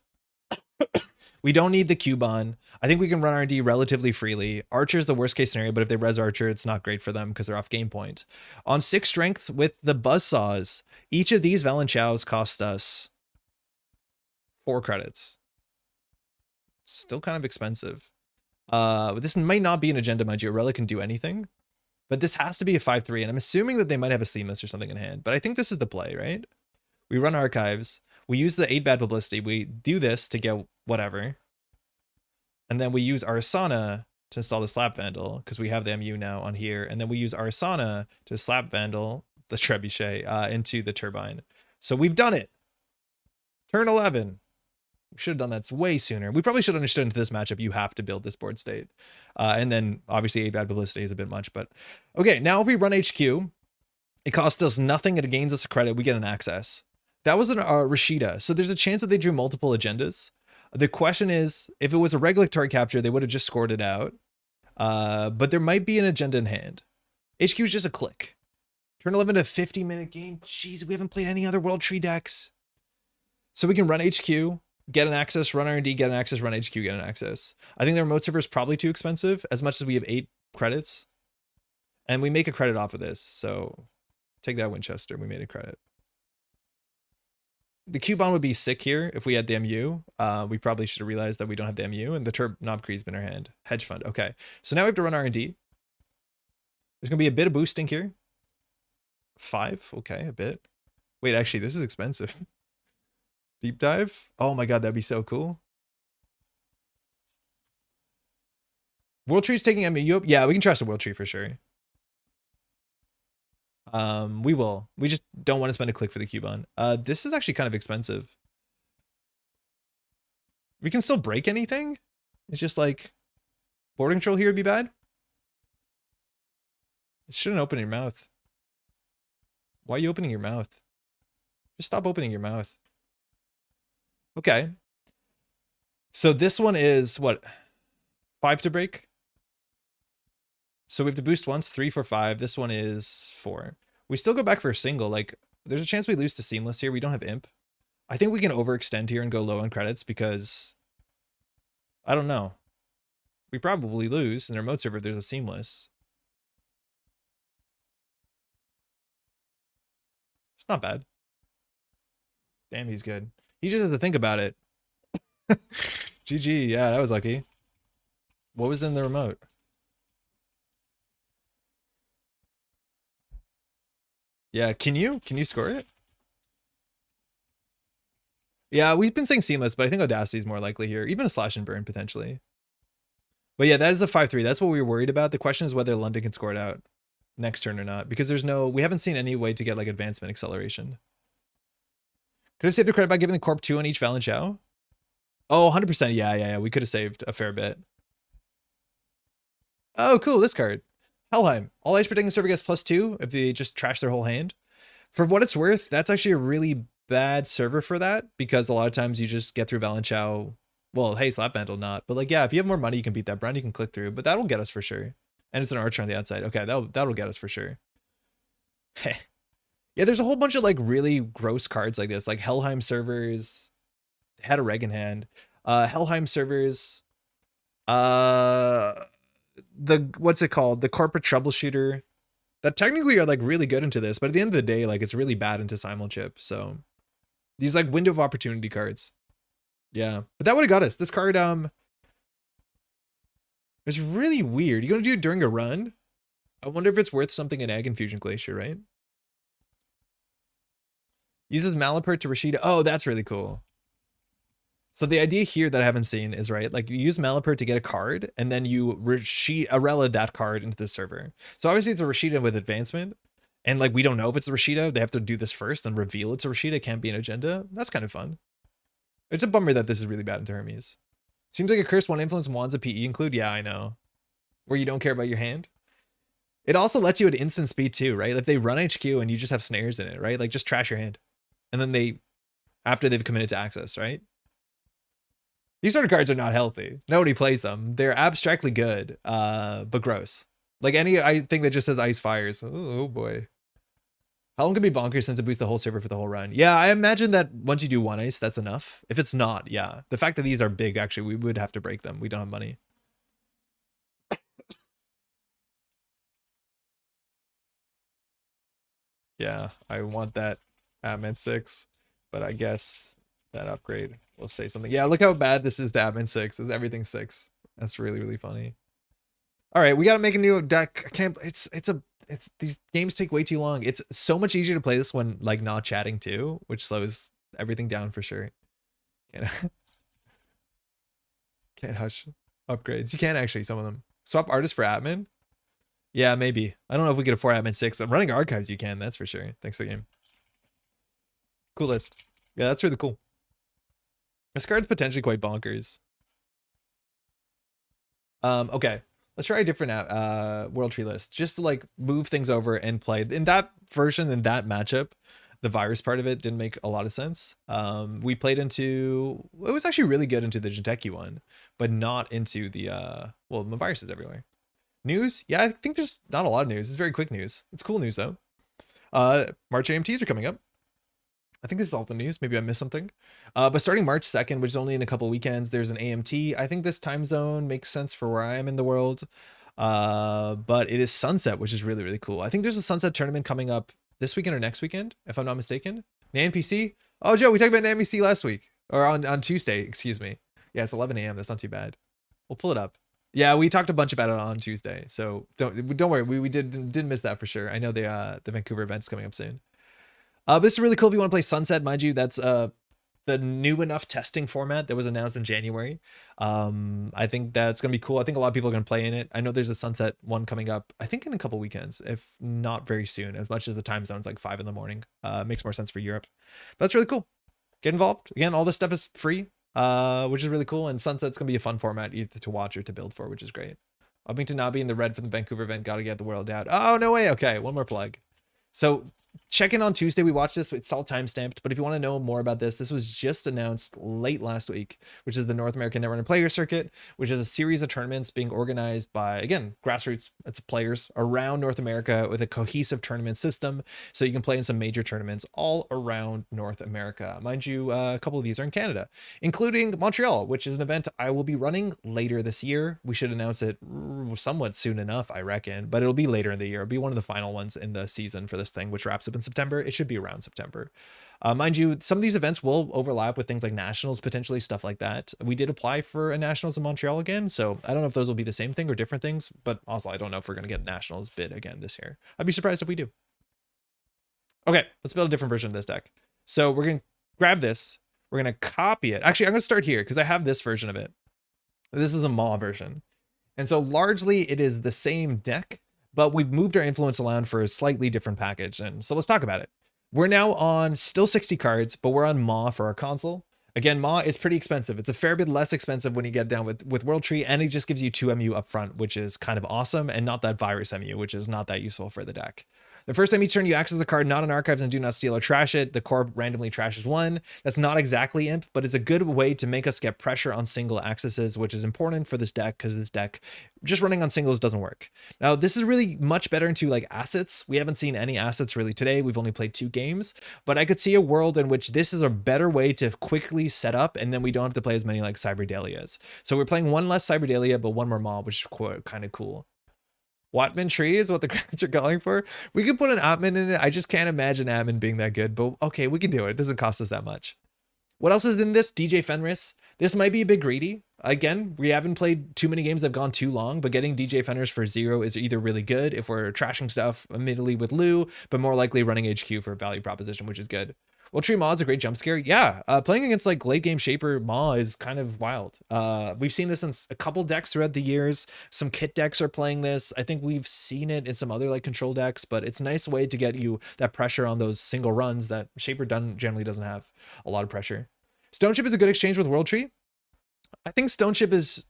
We don't need the Cubon. I think we can run R&D relatively freely. Archer is the worst case scenario, but if they res Archer, it's not great for them because they're off game point. On 6 strength with the Buzzsaws, each of these Valenchows cost us 4 credits. Still kind of expensive. This might not be an agenda, mind you. Aurelia can do anything. But this has to be a 5-3, and I'm assuming that they might have a seamless or something in hand. But I think this is the play, right? We run archives. We use the 8 bad publicity. We do this to get whatever. And then we use Arissana to install the Slap Vandal, because we have the MU now on here. And then we use Arissana to Slap Vandal, the Trebuchet, into the turbine. So we've done it. Turn 11. We should have done that way sooner. We probably should have understood into this matchup, you have to build this board state. And then obviously 8 bad publicity is a bit much, but okay. Now if we run HQ, it costs us nothing. It gains us a credit. We get an access. That was an Rashida. So there's a chance that they drew multiple agendas. The question is, if it was a regulatory capture, they would have just scored it out. But there might be an agenda in hand. HQ is just a click. Turn 11 to a 50-minute game. Jeez, we haven't played any other World Tree decks. So we can run HQ, get an access, run R&D, get an access, run HQ, get an access. I think the remote server is probably too expensive, as much as we have 8 credits. And we make a credit off of this. So take that, Winchester. We made a credit. The Cubon would be sick here if we had the MU. We probably should have realized that we don't have the MU, and the Turb Knob Cree's been in our hand. Hedge fund. Okay. So now we have to run R&D. There's going to be a bit of boosting here. 5. Okay, a bit. Wait, actually, this is expensive. Deep dive? Oh my god, that'd be so cool. World Tree's taking MU up? Yeah, we can trust a World Tree for sure. We will. We just don't want to spend a click for the Cubon. This is actually kind of expensive. We can still break anything? It's just like board control here would be bad. It shouldn't open your mouth. Why are you opening your mouth? Just stop opening your mouth. Okay. So this one is what? 5 to break? So we have to boost once, 3 for 5. This one is 4. We still go back for a single. Like, there's a chance we lose to Seamless here. We don't have Imp. I think we can overextend here and go low on credits because I don't know. We probably lose in the remote server if there's a Seamless. It's not bad. Damn, he's good. He just has to think about it. GG, yeah, that was lucky. What was in the remote? Yeah, can you score it? Yeah, we've been saying seamless, but I think Audacity is more likely here. Even a slash and burn potentially. But yeah, that is a 5-3. That's what we were worried about. The question is whether London can score it out next turn or not, because we haven't seen any way to get like advancement acceleration. Could have saved a credit by giving the Corp 2 on each Valen Chow. Oh, 100%. Yeah. We could have saved a fair bit. Oh, cool. This card. Helheim. All ice protecting server gets +2 if they just trash their whole hand. For what it's worth, that's actually a really bad server for that, because a lot of times you just get through Valen Chow. Well, hey, Slap Band will not. But like, yeah, if you have more money, you can beat that Brown, you can click through. But that'll get us for sure. And it's an Archer on the outside. Okay, that'll get us for sure. Yeah, there's a whole bunch of like really gross cards like this, like Helheim servers. Had a reg in hand. Helheim servers. What's it called? The corporate troubleshooter. That technically are like really good into this, but at the end of the day, like it's really bad into Simulchip. So these like window of opportunity cards. Yeah, but that would have got us. This card is really weird. You're gonna do it during a run. I wonder if it's worth something in Egg Infusion Glacier, right? Uses Malapert to Rashida. Oh, that's really cool. So the idea here that I haven't seen is, right, like you use Malapert to get a card, and then you Arella that card into the server. So obviously it's a Rashida with advancement, and like we don't know if it's a Rashida. They have to do this first and reveal it's a Rashida. It can't be an agenda. That's kind of fun. It's a bummer that this is really bad into Hermes. Seems like a curse one influence wands of PE include. Yeah, I know. Where you don't care about your hand. It also lets you at instant speed too, right? If they run HQ and you just have snares in it, right? Like just trash your hand. And then after they've committed to access, right? These sort of cards are not healthy. Nobody plays them. They're abstractly good, but gross. Like I think that just says ice fires. Oh boy. How long can be bonkers since it boosts the whole server for the whole run? Yeah, I imagine that once you do one ice, that's enough. If it's not, yeah. The fact that these are big, actually, we would have to break them. We don't have money. Yeah, I want that admin 6, but I guess that upgrade will say something. Yeah, look how bad this is to admin 6. Is everything 6? That's really, really funny. All right, we got to make a new deck. I can't. It's these games take way too long. It's so much easier to play this when like not chatting too, which slows everything down for sure. Can't hush upgrades. You can actually, some of them. Swap artist for admin. Yeah, maybe. I don't know if we could afford admin 6. I'm running archives. You can. That's for sure. Thanks for the game. Cool list. Yeah, that's really cool. This card's potentially quite bonkers. Okay. Let's try a different World Tree list just to like move things over and play. In that version, in that matchup, the virus part of it didn't make a lot of sense. We played into, it was actually really good into the Jinteki one, but not into the, well, the virus is everywhere. News? Yeah, I think there's not a lot of news. It's very quick news. It's cool news though. March AMTs are coming up. I think this is all the news. Maybe I missed something. But starting March 2nd, which is only in a couple weekends, there's an AMT. I think this time zone makes sense for where I am in the world. But it is Sunset, which is really, really cool. I think there's a Sunset tournament coming up this weekend or next weekend, if I'm not mistaken. NPC? Oh, Joe, we talked about NPC last week. Or on Tuesday, excuse me. Yeah, it's 11 a.m. That's not too bad. We'll pull it up. Yeah, we talked a bunch about it on Tuesday. So don't worry. We didn't miss that for sure. I know the Vancouver event's coming up soon. But this is really cool if you want to play Sunset, mind you. That's the new enough testing format that was announced in January. I think that's gonna be cool. I think a lot of people are gonna play in it. I know there's a Sunset one coming up, I think in a couple weekends, if not very soon, as much as the time zone's like 5 in the morning. Makes more sense for Europe. But that's really cool. Get involved. Again, all this stuff is free, which is really cool. And Sunset's gonna be a fun format either to watch or to build for, which is great. Uppington Nabi in the red from the Vancouver event. Gotta get the world out. Oh, no way. Okay, one more plug. So check in on Tuesday. We watched this. It's all time-stamped. But if you want to know more about this was just announced late last week, which is the North American Netrunner Player Circuit, which is a series of tournaments being organized by, again, grassroots. It's players around North America with a cohesive tournament system. So you can play in some major tournaments all around North America. Mind you, a couple of these are in Canada, including Montreal, which is an event I will be running later this year. We should announce it somewhat soon enough, I reckon, but it'll be later in the year. It'll be one of the final ones in the season for this thing, which wraps up in September. It should be around September. Mind you, some of these events will overlap with things like nationals, potentially stuff like that. We did apply for a nationals in Montreal again, so I don't know if those will be the same thing or different things, but also I don't know if we're going to get nationals bid again this year. I'd be surprised if we do. Okay, let's build a different version of this deck. So we're going to grab this. We're going to copy it. Actually, I'm going to start here because I have this version of it. This is the Maw version. And so largely it is the same deck, but we've moved our influence around for a slightly different package. And so let's talk about it. We're now on still 60 cards, but we're on Maw for our console. Again, Maw is pretty expensive. It's a fair bit less expensive when you get down with World Tree, and it just gives you 2 MU up front, which is kind of awesome, and not that virus MU, which is not that useful for the deck. The first time each turn you access a card not in archives and do not steal or trash it, the core randomly trashes 1. That's not exactly imp, but it's a good way to make us get pressure on single accesses, which is important for this deck because this deck just running on singles doesn't work. Now, this is really much better into like assets. We haven't seen any assets really today. We've only played 2 games, but I could see a world in which this is a better way to quickly set up, and then we don't have to play as many like Cyberdalias. So we're playing 1 less Cyberdalia, but 1 more Maw, which is kind of cool. Watman Tree is what the grants are going for. We could put an admin in it. I just can't imagine admin being that good, but okay, we can do it. It doesn't cost us that much. What else is in this? DJ Fenris. This might be a bit greedy. Again, we haven't played too many games that have gone too long, but getting DJ Fenris for 0 is either really good if we're trashing stuff immediately with Lou, but more likely running HQ for a value proposition, which is good. World Tree Maw is a great jump scare. Yeah, playing against like late game Shaper Maw is kind of wild. We've seen this in a couple decks throughout the years. Some kit decks are playing this. I think we've seen it in some other like control decks, but it's a nice way to get you that pressure on those single runs that Shaper generally doesn't have a lot of pressure. Stone Chip is a good exchange with World Tree. I think Stone Chip is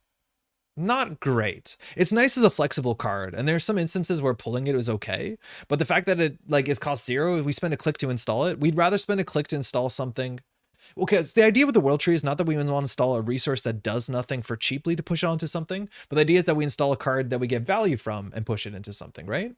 not great. It's nice as a flexible card, and there's some instances where pulling it was okay, but the fact that it like is cost 0, we spend a click to install it. We'd rather spend a click to install something. Okay, so the idea with the World Tree is not that we want to install a resource that does nothing for cheaply to push it onto something, but the idea is that we install a card that we get value from and push it into something, right?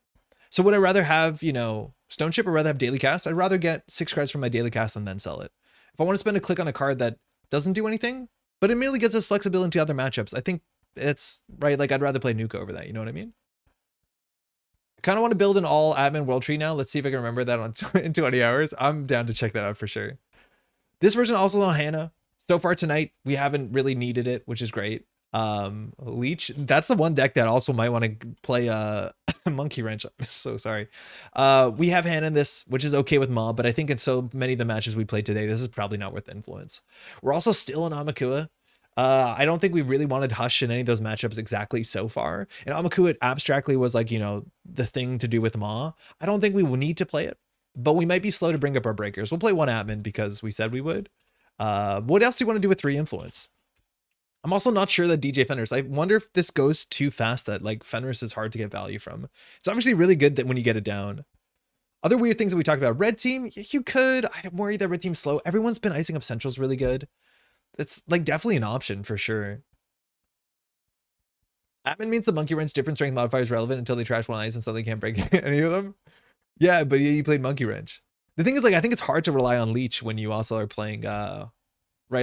So would I rather have, you know, Stone Chip or rather have Daily Cast? I'd rather get 6 cards from my Daily Cast and then sell it. If I want to spend a click on a card that doesn't do anything, but it merely gets us flexibility into other matchups, I think it's right. Like I'd rather play Nuka over that. You know what I mean? I kind of want to build an all admin World Tree now. Let's see if I can remember that in 20 hours. I'm down to check that out for sure. This version also on Hannah. So far tonight, we haven't really needed it, which is great. Leech, that's the one deck that also might want to play Monkey Wrench. I'm so sorry. We have Hannah in this, which is okay with Maw, but I think in so many of the matches we played today, this is probably not worth the influence. We're also still in Amakua. I don't think we really wanted Hush in any of those matchups exactly so far. And Amakua abstractly was like, you know, the thing to do with Maw. I don't think we will need to play it, but we might be slow to bring up our breakers. We'll play 1 admin because we said we would. What else do you want to do with 3 influence? I'm also not sure that DJ Fenris. I wonder if this goes too fast that like Fenris is hard to get value from. It's obviously really good that when you get it down. Other weird things that we talked about. Red team, you could. I'm worried that red team's slow. Everyone's been icing up Central's really good. It's like definitely an option for sure. Admin means the Monkey Wrench different strength modifier is relevant until they trash 1 ice and suddenly can't break any of them. Yeah, but you played Monkey Wrench. The thing is, like, I think it's hard to rely on Leech when you also are playing, right?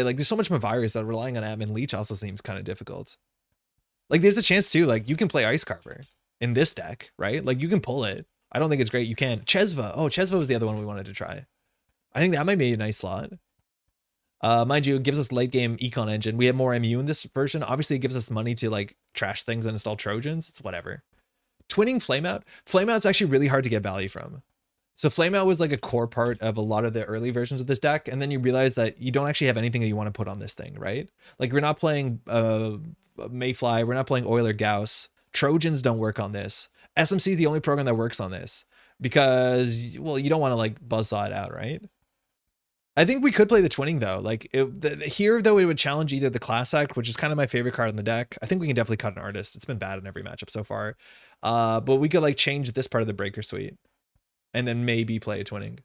Like, there's so much virus that relying on admin Leech also seems kind of difficult. Like, there's a chance too, like, you can play Ice Carver in this deck, right? Like, you can pull it. I don't think it's great. You can. Chesva. Oh, Chesva was the other one we wanted to try. I think that might be a nice slot. Mind you, it gives us late game econ engine. We have more MU in this version. Obviously, it gives us money to like trash things and install Trojans. It's whatever. Twinning Flameout. Flameout's actually really hard to get value from. So Flameout was like a core part of a lot of the early versions of this deck, and then you realize that you don't actually have anything that you want to put on this thing, right? Like we're not playing Mayfly, we're not playing Euler Gauss. Trojans don't work on this. SMC is the only program that works on this because, well, you don't want to like buzzsaw it out, right? I think we could play the Twinning though. Like here though, it would challenge either the Class Act, which is kind of my favorite card in the deck. I think we can definitely cut an Artist. It's been bad in every matchup so far. But we could like change this part of the Breaker Suite and then maybe play a Twinning.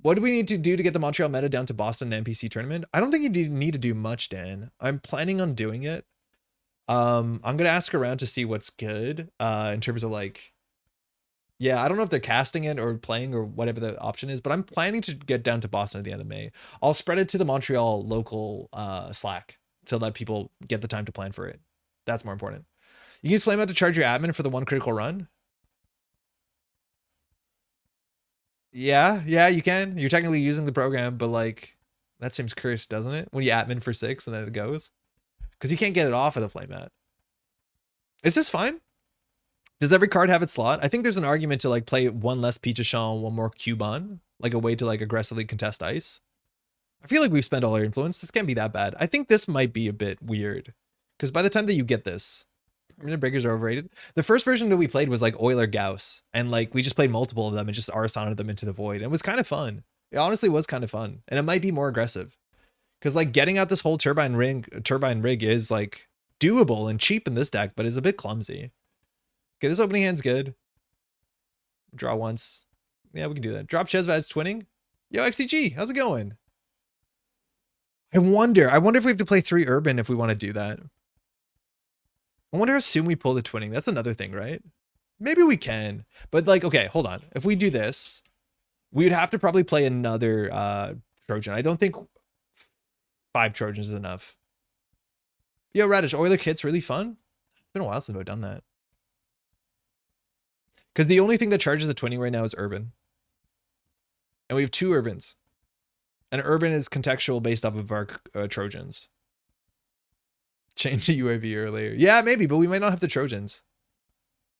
What do we need to do to get the Montreal meta down to Boston NPC tournament? I don't think you need to do much, Dan. I'm planning on doing it. I'm going to ask around to see what's good in terms of like, yeah, I don't know if they're casting it or playing or whatever the option is, but I'm planning to get down to Boston at the end of May. I'll spread it to the Montreal local Slack to let people get the time to plan for it. That's more important. You can use Flameout to charge your admin for the 1 critical run. Yeah, you can. You're technically using the program, but like that seems cursed, doesn't it? When you admin for 6 and then it goes. Because you can't get it off of the Flameout. Is this fine? Does every card have its slot? I think there's an argument to like play 1 less Peachachon, 1 more Cubon, like a way to like aggressively contest ice. I feel like we've spent all our influence. This can't be that bad. I think this might be a bit weird. Because by the time that you get this, permanent breakers are overrated. The first version that we played was like Euler Gauss. And like we just played multiple of them and just Arissana them into the void. And it was kind of fun. It honestly was kind of fun. And it might be more aggressive. Because like getting out this whole turbine rig is like doable and cheap in this deck, but is a bit clumsy. Okay, this opening hand's good. Draw once. Yeah, we can do that. Drop Chesvad's twinning. Yo, XTG, how's it going? I wonder if we have to play 3 urban if we want to do that. I wonder how soon we pull the twinning. That's another thing, right? Maybe we can. But like, okay, hold on. If we do this, we would have to probably play another Trojan. I don't think 5 Trojans is enough. Yo, Radish, Euler Kit's really fun. It's been a while since I've done that. Because the only thing that charges the twinning right now is urban. And we have 2 urbans. And urban is contextual based off of our Trojans. Change to UAV earlier. Yeah, maybe, but we might not have the Trojans.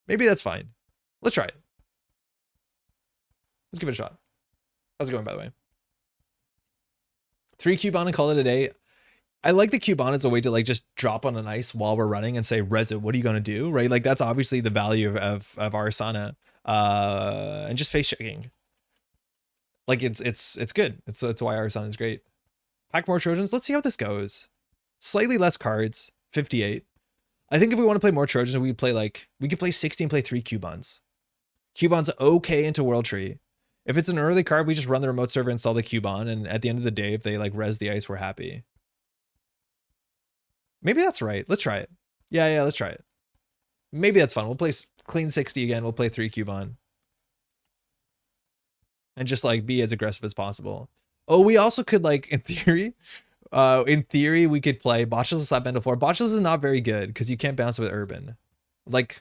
Maybe that's fine. Let's try it. Let's give it a shot. How's it going, by the way? 3 Cubon and call it a day. I like the Cubon as a way to like just drop on an ice while we're running and say, Reza, what are you going to do? Right? Like that's obviously the value of Arissana. And just face checking. Like it's good. It's why Arissana is great. Pack more Trojans. Let's see how this goes. Slightly less cards. 58. I think if we want to play more Trojans, we could play 60 and play 3 Cubons. Cubon's okay into World Tree. If it's an early card, we just run the remote server, install the Cubon, and at the end of the day, if they like res the ice, we're happy. Maybe that's right. Let's try it. Yeah, let's try it. Maybe that's fun. We'll play clean 60 again. We'll play 3 Cubon. And just like be as aggressive as possible. Oh, we also could like, in theory, we could play Botchless Slap Bundle 4. Botchless is not very good because you can't bounce with Urban. Like,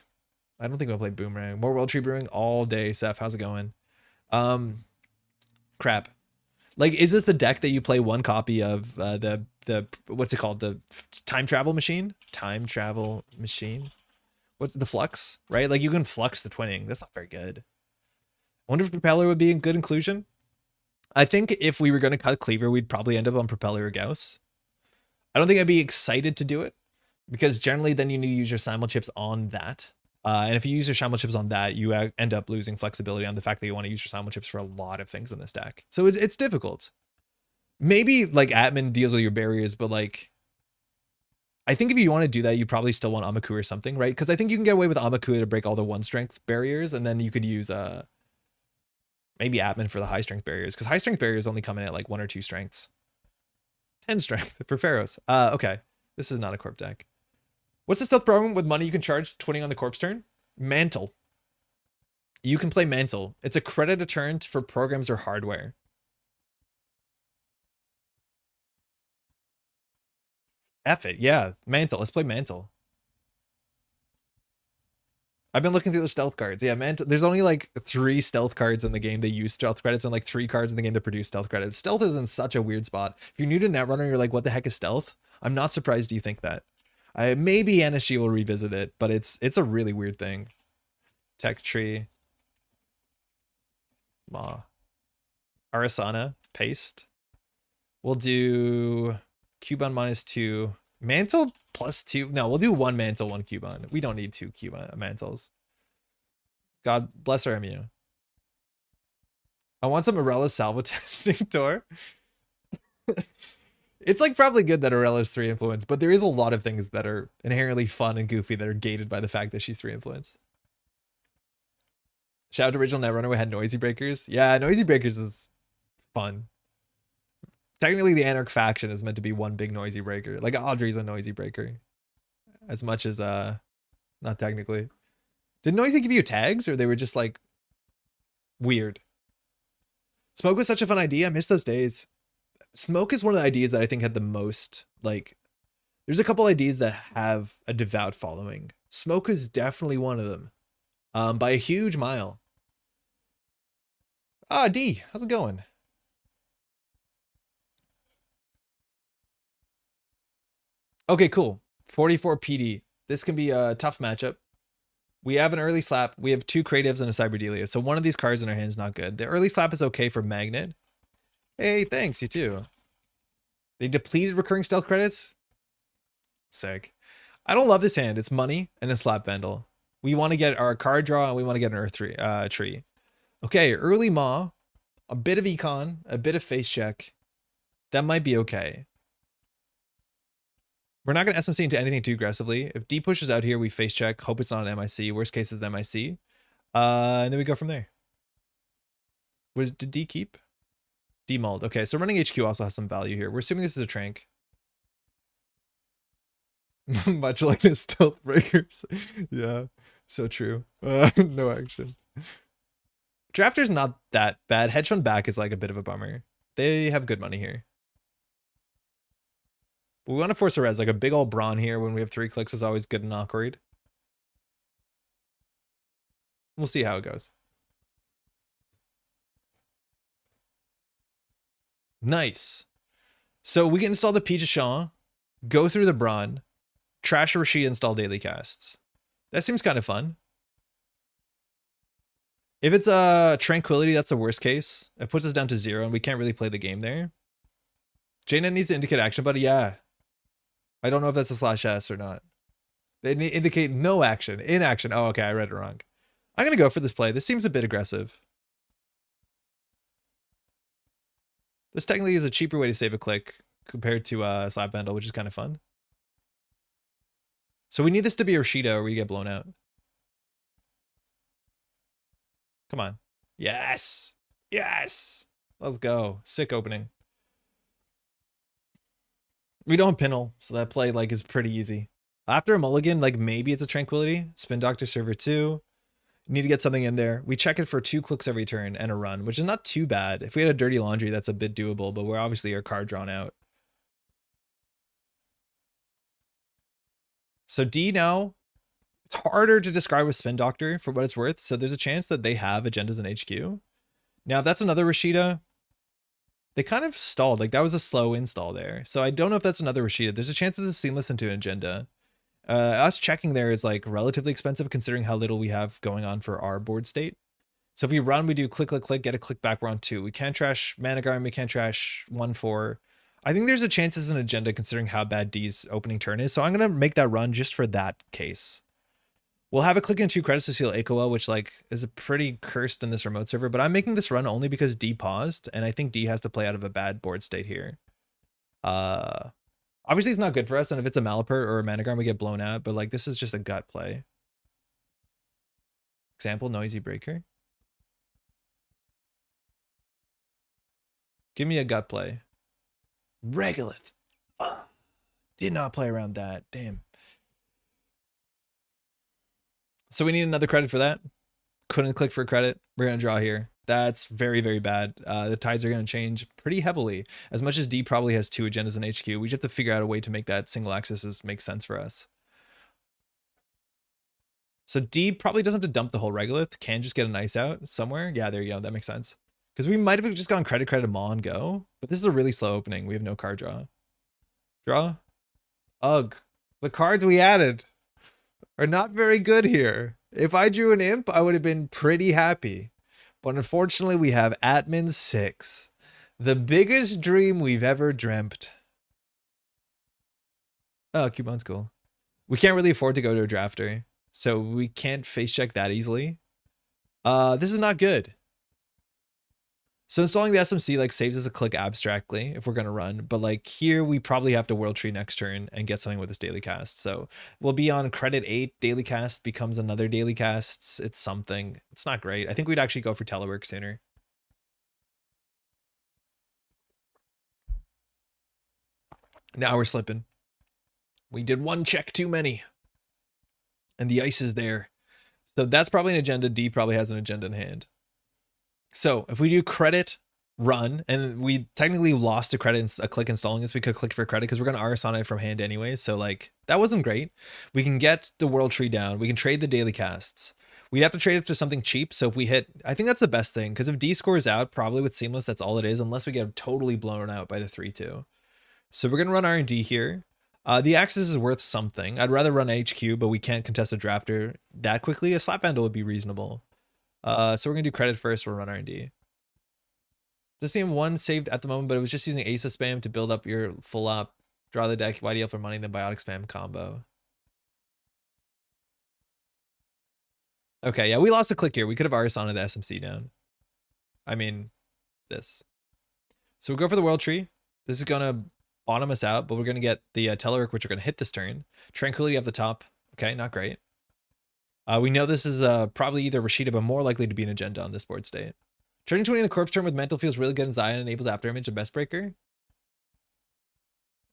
I don't think I'll play Boomerang. More World Tree Brewing all day. Seth, how's it going? Crap. Like, is this the deck that you play one copy of the what's it called? The time travel machine? Time travel machine? What's the flux? Right? Like you can flux the twinning. That's not very good. I wonder if Propeller would be a good inclusion. I think if we were going to cut Cleaver, we'd probably end up on Propeller or Gauss. I don't think I'd be excited to do it because generally then you need to use your simul chips on that. And if you use your simul chips on that, you end up losing flexibility on the fact that you want to use your simul chips for a lot of things in this deck. So it's difficult. Maybe like Atman deals with your barriers, but like, I think if you want to do that, you probably still want Amaku or something, right? Because I think you can get away with Amaku to break all the 1 strength barriers, and then you could use maybe Atman for the high strength barriers, because high strength barriers only come in at like 1 or 2 strengths. 10 strength for Pharaohs. Okay, this is not a corp deck. What's the stealth program with money you can charge 20 on the corpse turn? Mantle. You can play Mantle. It's a credit a turn for programs or hardware. F it. Yeah, Mantle. Let's play Mantle. I've been looking through the stealth cards. Yeah, Mantle. There's only like 3 stealth cards in the game that use stealth credits and like 3 cards in the game that produce stealth credits. Stealth is in such a weird spot. If you're new to Netrunner, you're like, what the heck is stealth? I'm not surprised you think that. Maybe NSG will revisit it, but it's a really weird thing. Tech tree. Maw. Arissana. Paste. We'll do Cubon -2. Mantle +2. No, we'll do 1 Mantle, 1 Cubon. We don't need 2 Cubon mantles. God bless our MU. I want some Arella salvo testing tour. It's like probably good that Arella's 3 influence, but there is a lot of things that are inherently fun and goofy that are gated by the fact that she's 3 influence. Shout out to original Netrunner, we had Noisy Breakers. Yeah, Noisy Breakers is fun. Technically, the Anarch faction is meant to be one big noisy breaker. Like Audrey's a noisy breaker. As much as not technically. Did Noisy give you tags, or they were just like weird? Smoke was such a fun idea. I miss those days. Smoke is one of the ideas that I think had the most, like, there's a couple ideas that have a devout following. Smoke is definitely one of them. By a huge mile. Ah, D, how's it going? Okay, cool. 44 PD. This can be a tough matchup. We have an early slap. We have 2 creatives and a Cyberdelia. So one of these cards in our hand is not good. The early slap is okay for Magnet. Hey, thanks. You too. They depleted recurring stealth credits. Sick. I don't love this hand. It's money and a slap vandal. We want to get our card draw and we want to get an earth tree. Okay, early Maw, a bit of econ, a bit of face check. That might be okay. We're not going to SMC into anything too aggressively. If D pushes out here, we face check. Hope it's not an MIC. Worst case is MIC. And then we go from there. Did D keep? D mulled. Okay, so running HQ also has some value here. We're assuming this is a trank. Much like the stealth breakers. Yeah, so true. No action. Drafter's not that bad. Hedge fund back is like a bit of a bummer. They have good money here. But we want to force a res. Like a big old brawn here when we have 3 clicks is always good and awkward. We'll see how it goes. Nice. So we can install the Peach Shaw, go through the brawn, trash Rashid, install daily casts. That seems kind of fun. If it's a Tranquility, that's the worst case. It puts us down to 0 and we can't really play the game there. JNet needs to indicate action, but yeah. I don't know if that's a /S or not. They indicate no action, inaction. Oh, okay, I read it wrong. I'm going to go for this play. This seems a bit aggressive. This technically is a cheaper way to save a click compared to Slap Vandal, which is kind of fun. So we need this to be Rashida or we get blown out. Come on. Yes. Yes. Let's go. Sick opening. We don't pinel, so that play like is pretty easy. After a mulligan, like maybe it's a Tranquility. Spin Doctor Server 2. Need to get something in there. We check it for 2 clicks every turn and a run, which is not too bad. If we had a Dirty Laundry, that's a bit doable, but we're obviously our card drawn out. So D now, it's harder to describe with Spin Doctor for what it's worth. So there's a chance that they have agendas in HQ. Now, if that's another Rashida, they kind of stalled. Like that was a slow install there. So I don't know if that's another Rashida. There's a chance this is seamless into an agenda. Us checking there is like relatively expensive considering how little we have going on for our board state. So if we run, we do click, click, click, get a click back, we're on 2. We can't trash Managarm, we can't trash 1/4. I think there's a chance it's an agenda considering how bad D's opening turn is. So I'm going to make that run just for that case. We'll have a click and 2 credits to seal ACOL, which like is a pretty cursed in this remote server, but I'm making this run only because D paused and I think D has to play out of a bad board state here. Obviously it's not good for us, and if it's a Malapert or a Managarm, we get blown out, but like this is just a gut play. Example, Noisy Breaker. Give me a gut play. Regolith. Did not play around that. Damn. So we need another credit for that. Couldn't click for a credit. We're going to draw here. That's very, very bad. The tides are going to change pretty heavily. As much as D probably has 2 agendas in HQ, we just have to figure out a way to make that single axis make sense for us. So D probably doesn't have to dump the whole Regolith. Can just get a nice out somewhere. Yeah, there you go. That makes sense. Because we might have just gone credit, Maw and go. But this is a really slow opening. We have no card draw. Draw. Ugh. The cards we added are not very good here. If I drew an imp, I would have been pretty happy. But unfortunately, we have Atman 6. The biggest dream we've ever dreamt. Oh, Cubon's cool. We can't really afford to go to a drafter, so we can't face check that easily. This is not good. So installing the SMC like saves us a click abstractly if we're going to run. But like here, we probably have to World Tree next turn and get something with this daily cast. So we'll be on credit 8. Daily cast becomes another daily cast. It's something. It's not great. I think we'd actually go for telework sooner. Now we're slipping. We did 1 check too many. And the ice is there. So that's probably an agenda. D probably has an agenda in hand. So if we do credit run, and we technically lost a credit, a click installing this, we could click for credit because we're going to Arissana it from hand anyway. So like that wasn't great. We can get the World Tree down. We can trade the daily casts. We'd have to trade it for something cheap. So if we hit, I think that's the best thing, because if D scores out, probably with Seamless, that's all it is, unless we get totally blown out by the 3-2. So we're going to run R&D here. The axis is worth something. I'd rather run HQ, but we can't contest a drafter that quickly. A slap handle would be reasonable. So we're going to do credit first. We'll run R&D. This team one saved at the moment, but it was just using Ace of spam to build up your full up, draw the deck, YDL for money, then biotic spam combo. Okay, yeah, we lost a click here. We could have Arissana the SMC down. I mean, this. So we'll go for the World Tree. This is going to bottom us out, but we're going to get the Telework, which are going to hit this turn. Tranquility up the top. Okay, not great. We know this is probably either Rashida, but more likely to be an agenda on this board state. Turning 20 in the corpse turn with mental feels really good, and Zion enables After Image and Best Breaker.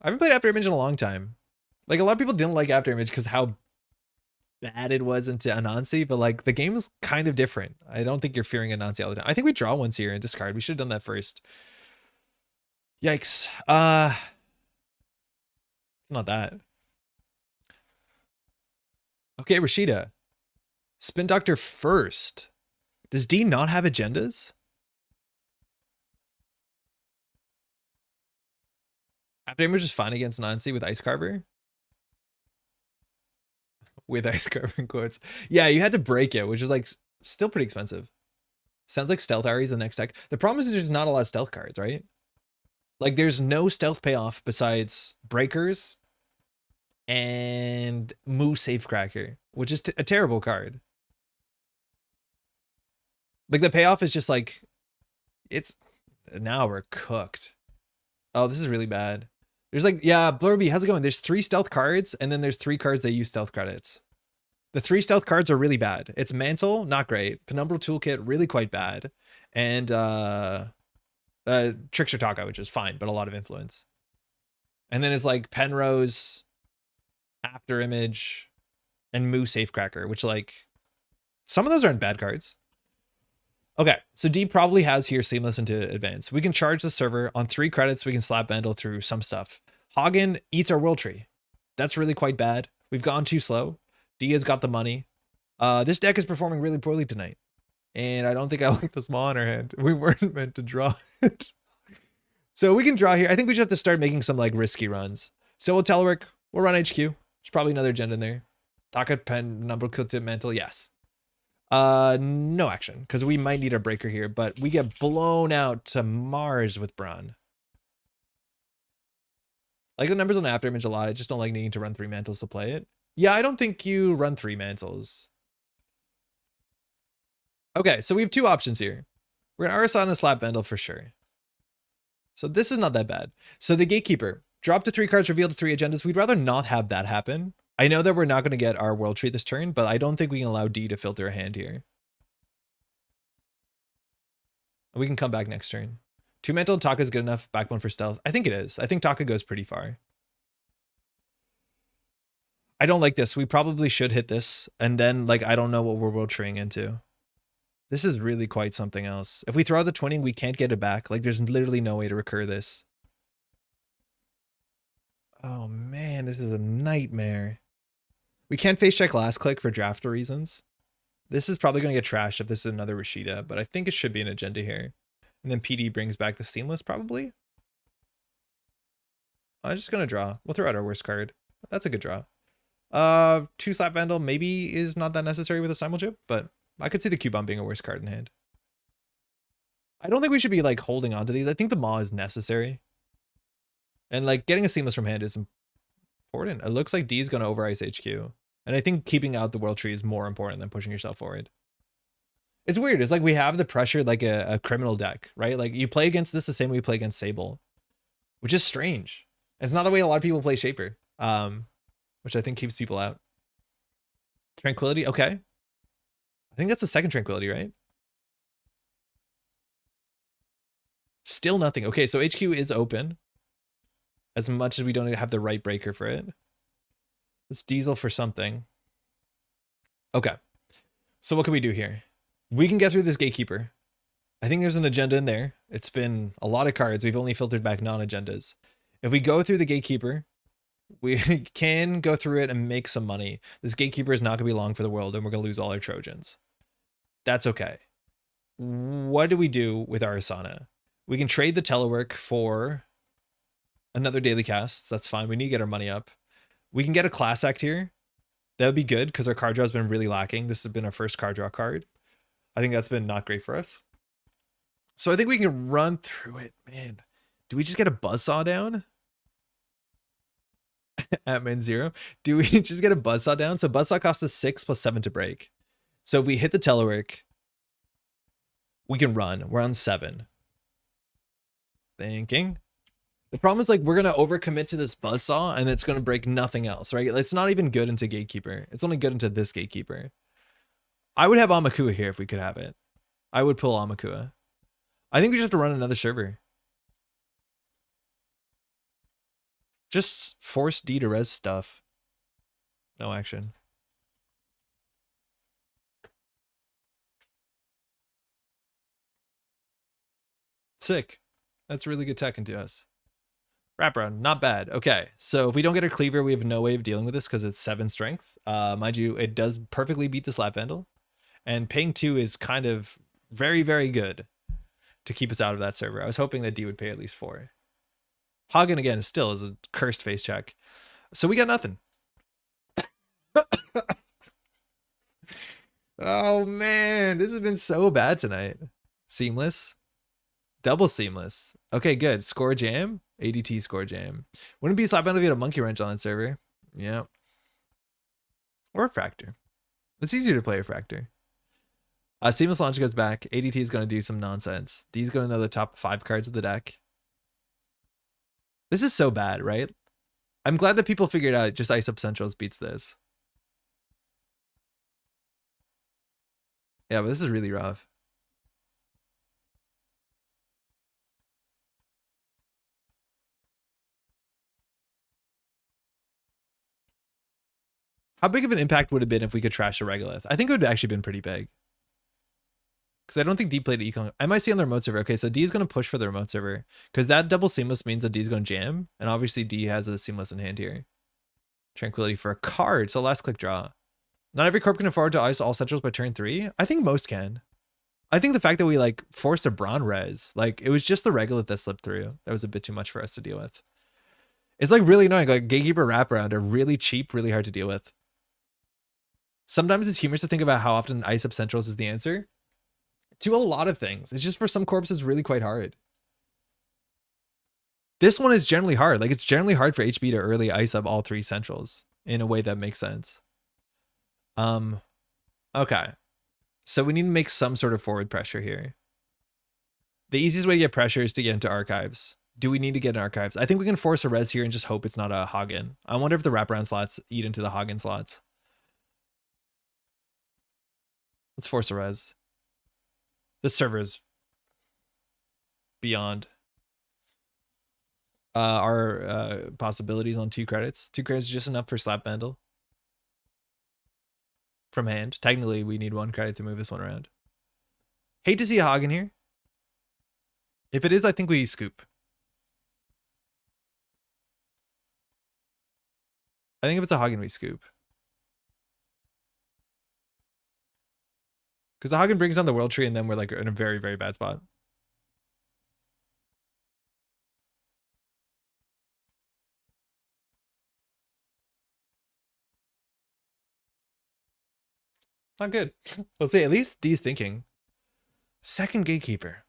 I haven't played After Image in a long time. Like, a lot of people didn't like After Image because how bad it was into Anansi, but like the game is kind of different. I don't think you're fearing Anansi all the time. I think we draw once here and discard. We should have done that first. Yikes. Not that. Okay, Rashida. Spin Doctor first. Does D not have agendas? After Image is fine against Nancy with Ice Carver. With Ice Carver in quotes. Yeah, you had to break it, which is like still pretty expensive. Sounds like Stealth Ari is the next deck. The problem is there's not a lot of stealth cards, right? Like there's no stealth payoff besides Breakers and Moo Safecracker, which is a terrible card. Like the payoff is just like, it's, now we're cooked. Oh, this is really bad. There's like, yeah, Blurby, how's it going? There's 3 stealth cards, and then there's 3 cards that use stealth credits. The 3 stealth cards are really bad. It's Mantle, not great. Penumbral Toolkit, really quite bad. And Trickster Taka, which is fine, but a lot of influence. And then it's like Penrose, After Image, and Moo Safecracker, which like, some of those aren't bad cards. Okay, so D probably has here Seamless into advance. We can charge the server on 3 credits. We can slap Vandal through some stuff. Hagen eats our World Tree. That's really quite bad. We've gone too slow. D has got the money. This deck is performing really poorly tonight. And I don't think I like this Maw in our hand. We weren't meant to draw it. So we can draw here. I think we just have to start making some like risky runs. So we'll Telework. We'll run HQ. There's probably another agenda in there. Taka, Pen, Number, Tip, Mantle. Yes. No action, because we might need a breaker here, but we get blown out to Mars with Braun. I like the numbers on After Image a lot. I just don't like needing to run 3 mantles to play it. Yeah, I don't think you run 3 mantles. Okay, so we have 2 options here. We're gonna Arissana and slap Vandal for sure. So this is not that bad. So the Gatekeeper, drop to 3 cards, reveal to 3 agendas. We'd rather not have that happen. I know that we're not going to get our World Tree this turn, but I don't think we can allow D to filter a hand here. We can come back next turn. 2 mental Taka is good enough. Backbone for stealth. I think it is. I think Taka goes pretty far. I don't like this. We probably should hit this. And then, like, I don't know what we're World Treeing into. This is really quite something else. If we throw out the twinning, we can't get it back. Like, there's literally no way to recur this. Oh, man, this is a nightmare. We can't face check last click for drafter reasons. This is probably going to get trashed if this is another Rashida, but I think it should be an agenda here. And then PD brings back the Seamless, probably. I'm just going to draw. We'll throw out our worst card. That's a good draw. 2 Slap Vandal maybe is not that necessary with a Simulchip, but I could see the Q-Bomb being a worse card in hand. I don't think we should be like holding on to these. I think the Maw is necessary. And like getting a Seamless from hand is important. It looks like D is going to over-ice HQ. And I think keeping out the World Tree is more important than pushing yourself forward. It's weird. It's like we have the pressure like a criminal deck, right? Like you play against this the same way you play against Sable, which is strange. It's not the way a lot of people play Shaper, which I think keeps people out. Tranquility, okay. I think that's the second Tranquility, right? Still nothing. Okay, so HQ is open. As much as we don't have the right breaker for it. Let's Diesel for something. Okay. So what can we do here? We can get through this Gatekeeper. I think there's an agenda in there. It's been a lot of cards. We've only filtered back non-agendas. If we go through the Gatekeeper, we can go through it and make some money. This Gatekeeper is not going to be long for the world, and we're going to lose all our Trojans. That's okay. What do we do with Arissana? We can trade the Telework for another daily cast. That's fine. We need to get our money up. We can get a Class Act here. That would be good because our card draw has been really lacking. This has been our first card draw card. I think that's been not great for us. So I think we can run through it, man. Do we just get a buzzsaw down? At min 0. Do we just get a buzzsaw down? So buzzsaw costs us 6 plus 7 to break. So if we hit the telework, we can run. We're on 7. Thinking. The problem is like we're gonna overcommit to this buzzsaw and it's gonna break nothing else, right? It's not even good into gatekeeper. It's only good into this gatekeeper. I would have Amakua here if we could have it. I would pull Amakua. I think we just have to run another server. Just force D to res stuff. No action. Sick. That's really good tech into us. Wraparound, not bad. Okay, so if we don't get a cleaver, we have no way of dealing with this because it's 7 strength. Mind you, it does perfectly beat the Slap Vandal. And paying 2 is kind of very, very good to keep us out of that server. I was hoping that D would pay at least 4. Hagen, again, still is a cursed face check. So we got nothing. Oh, man. This has been so bad tonight. Seamless. Double seamless. Okay, good. Score jam. ADT score jam. Wouldn't be a slap if you had a monkey wrench on that server. Yeah. Or a fractor. It's easier to play a fractor. Seamless launch goes back. ADT is going to do some nonsense. D's going to know the top 5 cards of the deck. This is so bad, right? I'm glad that people figured out just Ice Up Centrals beats this. Yeah, but this is really rough. How big of an impact would it have been if we could trash a Regolith? I think it would have actually been pretty big. Because I don't think D played Econ. I might see on the remote server. Okay, so D is going to push for the remote server. Because that double seamless means that D is going to jam. And obviously D has a seamless in hand here. Tranquility for a card. So last click draw. Not every corp can afford to ice all centrals by turn 3. I think most can. I think the fact that we like forced a Brawn res. Like it was just the Regolith that slipped through. That was a bit too much for us to deal with. It's like really annoying. Like Gatekeeper wraparound are really cheap, really hard to deal with. Sometimes it's humorous to think about how often Ice Up Centrals is the answer to a lot of things. It's just for some corps it's really quite hard. This one is generally hard. Like it's generally hard for HB to early ice up all 3 centrals in a way that makes sense. Okay. So we need to make some sort of forward pressure here. The easiest way to get pressure is to get into archives. Do we need to get in archives? I think we can force a res here and just hope it's not a Hagen. I wonder if the wraparound slots eat into the Hagen slots. Let's force a res. This server is beyond our possibilities on 2 credits. 2 credits is just enough for Slap Vandal. From hand. Technically, we need 1 credit to move this one around. Hate to see a Hagen here. If it is, I think we scoop. I think if it's a Hagen, we scoop. Because the Hagen brings on the World Tree and then we're like in a very, very bad spot. Not good. We'll see. At least D's thinking. Second Gatekeeper.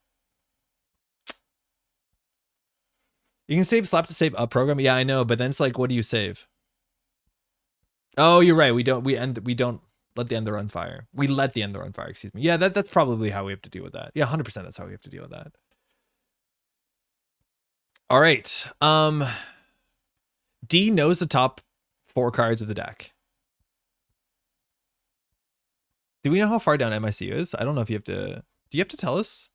You can save slap to save up program. Yeah, I know, but then it's like, what do you save? Oh, you're right. We don't let the Ender run fire. We let the Ender run fire, excuse me. Yeah, that's probably how we have to deal with that. Yeah, 100% that's how we have to deal with that. All right. D knows the top 4 cards of the deck. Do we know how far down MIC is? I don't know if you have to... Do you have to tell us?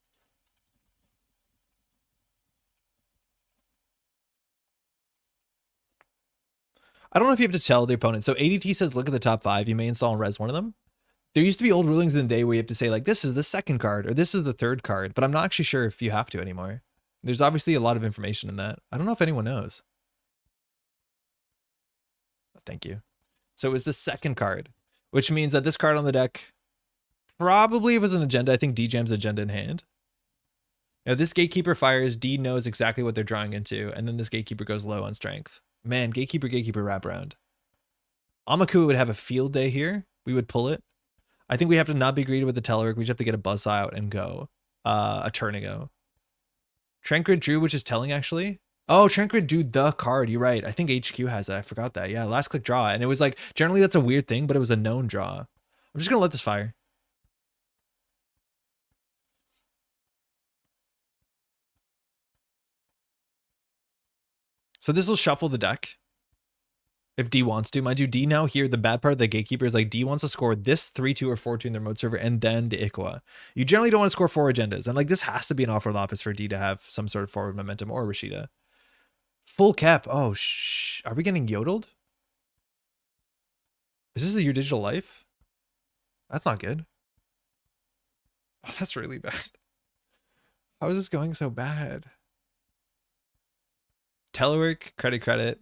I don't know if you have to tell the opponent. So ADT says, look at the top 5. You may install and res one of them. There used to be old rulings in the day where you have to say, like, this is the 2nd card or this is the 3rd card. But I'm not actually sure if you have to anymore. There's obviously a lot of information in that. I don't know if anyone knows. Thank you. So it was the 2nd card, which means that this card on the deck probably was an agenda. I think D jams agenda in hand. Now this Gatekeeper fires, D knows exactly what they're drawing into, and then this Gatekeeper goes low on strength. Man, Gatekeeper wraparound. Amakua would have a field day here. We would pull it. I think we have to not be greedy with the telework. We just have to get a buzz out and go. a turn ago. Trent Grid drew, which is telling actually. Oh, Trent Grid drew the card. You're right. I think HQ has it. I forgot that. Yeah, last click draw. And it was like, generally that's a weird thing, but it was a known draw. I'm just going to let this fire. So this will shuffle the deck. If D wants to. Mind you, D now here, the bad part of the gatekeeper is like D wants to score this 3-2 or 4-2 in their mode server and then the Ikwa. You generally don't want to score 4 agendas. And like this has to be an off-world office for D to have some sort of forward momentum or Rashida. Full cap. Oh, are we getting yodeled? Is this your digital life? That's not good. Oh, that's really bad. How is this going so bad? Telework, credit.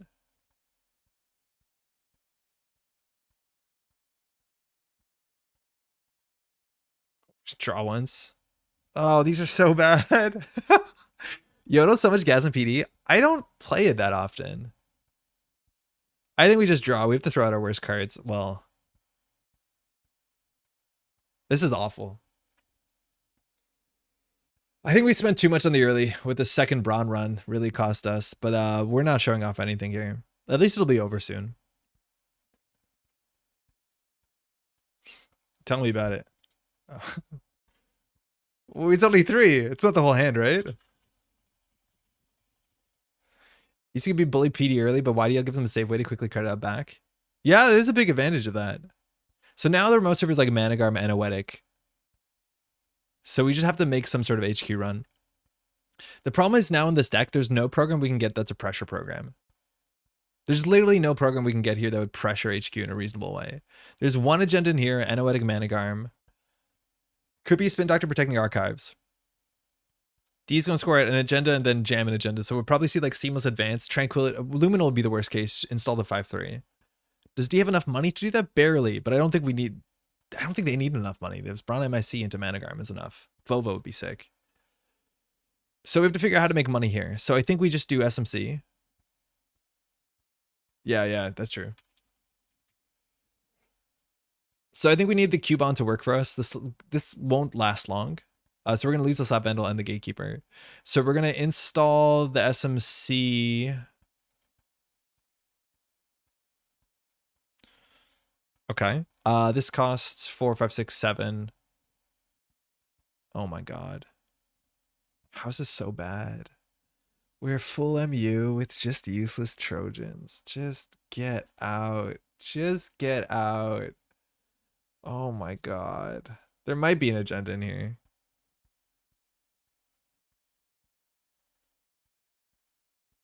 Just draw once. Oh, these are so bad. Yodel so much gas and PD. I don't play it that often. I think we just draw. We have to throw out our worst cards. Well, this is awful. I think we spent too much on the early with the second Braun run. Really cost us. But we're not showing off anything here. At least it'll be over soon. Tell me about it. Well, it's only 3. It's not the whole hand, right? You see, could be bully PD early, but why do you give them a safe way to quickly credit out back? Yeah, there's a big advantage of that. So now their most servers like Managarm and Oetic. So we just have to make some sort of HQ run. The problem is now in this deck, there's no program we can get that's a pressure program. There's literally no program we can get here that would pressure HQ in a reasonable way. There's one agenda in here, Anoetic Managarm. Could be Spin Doctor protecting archives. D's going to score an agenda and then jam an agenda. So we'll probably see like Seamless Advance, Tranquility. Lumina will be the worst case. Install the 5-3. Does D have enough money to do that? Barely, but I don't think they need enough money. There's Braun MIC into Managarm is enough. Vovo would be sick. So we have to figure out how to make money here. So I think we just do SMC. Yeah, that's true. So I think we need the Cubon to work for us. This won't last long. So we're going to lose the Slap Vandal and the Gatekeeper. So we're going to install the SMC. Okay. This costs 4, 5, 6, 7. Oh my god. How's this so bad? We're full MU with just useless Trojans. Just get out. Just get out. Oh my god. There might be an agenda in here.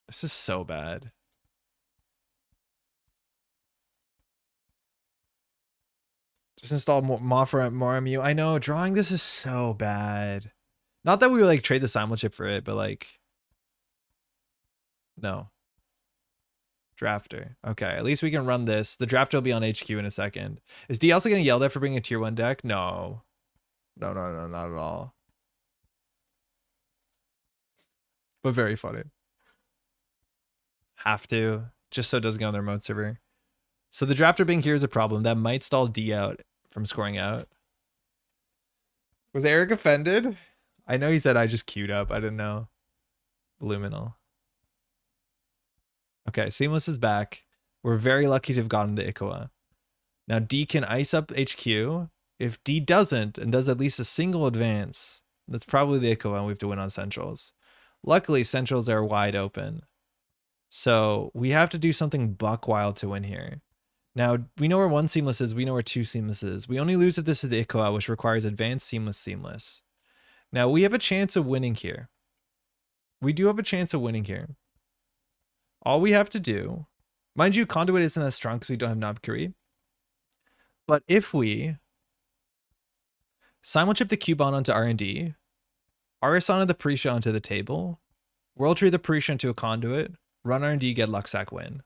This is so bad. Just install Maw for more MU. I know, drawing this is so bad. Not that we would like trade the Simul chip for it, but like... No. Drafter. Okay, at least we can run this. The drafter will be on HQ in a second. Is D also getting yelled at for bringing a tier 1 deck? No. No, not at all. But very funny. Have to, just so it doesn't get on their mode server. So the drafter being here is a problem. That might stall D out from scoring out. Was Eric offended? I know he said I just queued up. I didn't know. Luminal. Okay, Seamless is back. We're very lucky to have gotten the Ikoa. Now D can ice up HQ. If D doesn't and does at least a single advance, that's probably the Ikoa and we have to win on Centrals. Luckily, Centrals are wide open. So we have to do something buck wild to win here. Now, we know where 1 Seamless is. We know where 2 Seamless is. We only lose if this is the Ikoa, which requires advanced Seamless. Now, we have a chance of winning here. We do have a chance of winning here. All we have to do... Mind you, Conduit isn't as strong because we don't have Nabkiri. But if we... Simulchip the Cubon onto R&D, Arissana the Prisha onto the table, World Tree the Prisha into a Conduit, run R&D, get Luxac, win.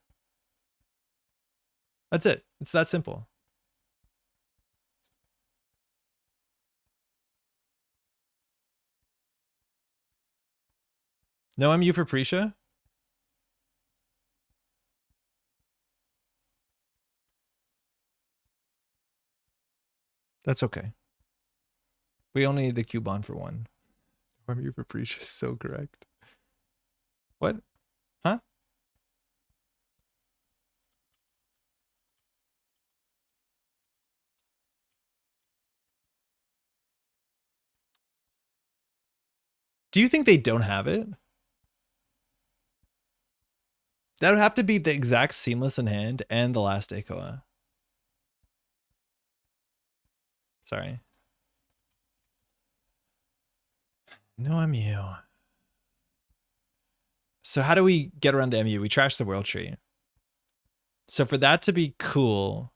That's it. It's that simple. No MU for Prisha? That's okay. We only need the Cubon for 1. MU for preacher is so correct. What? Huh? Do you think they don't have it? That would have to be the exact seamless in hand and the last Eikoa. Sorry. No MU. So how do we get around the MU? We trash the World Tree. So for that to be cool...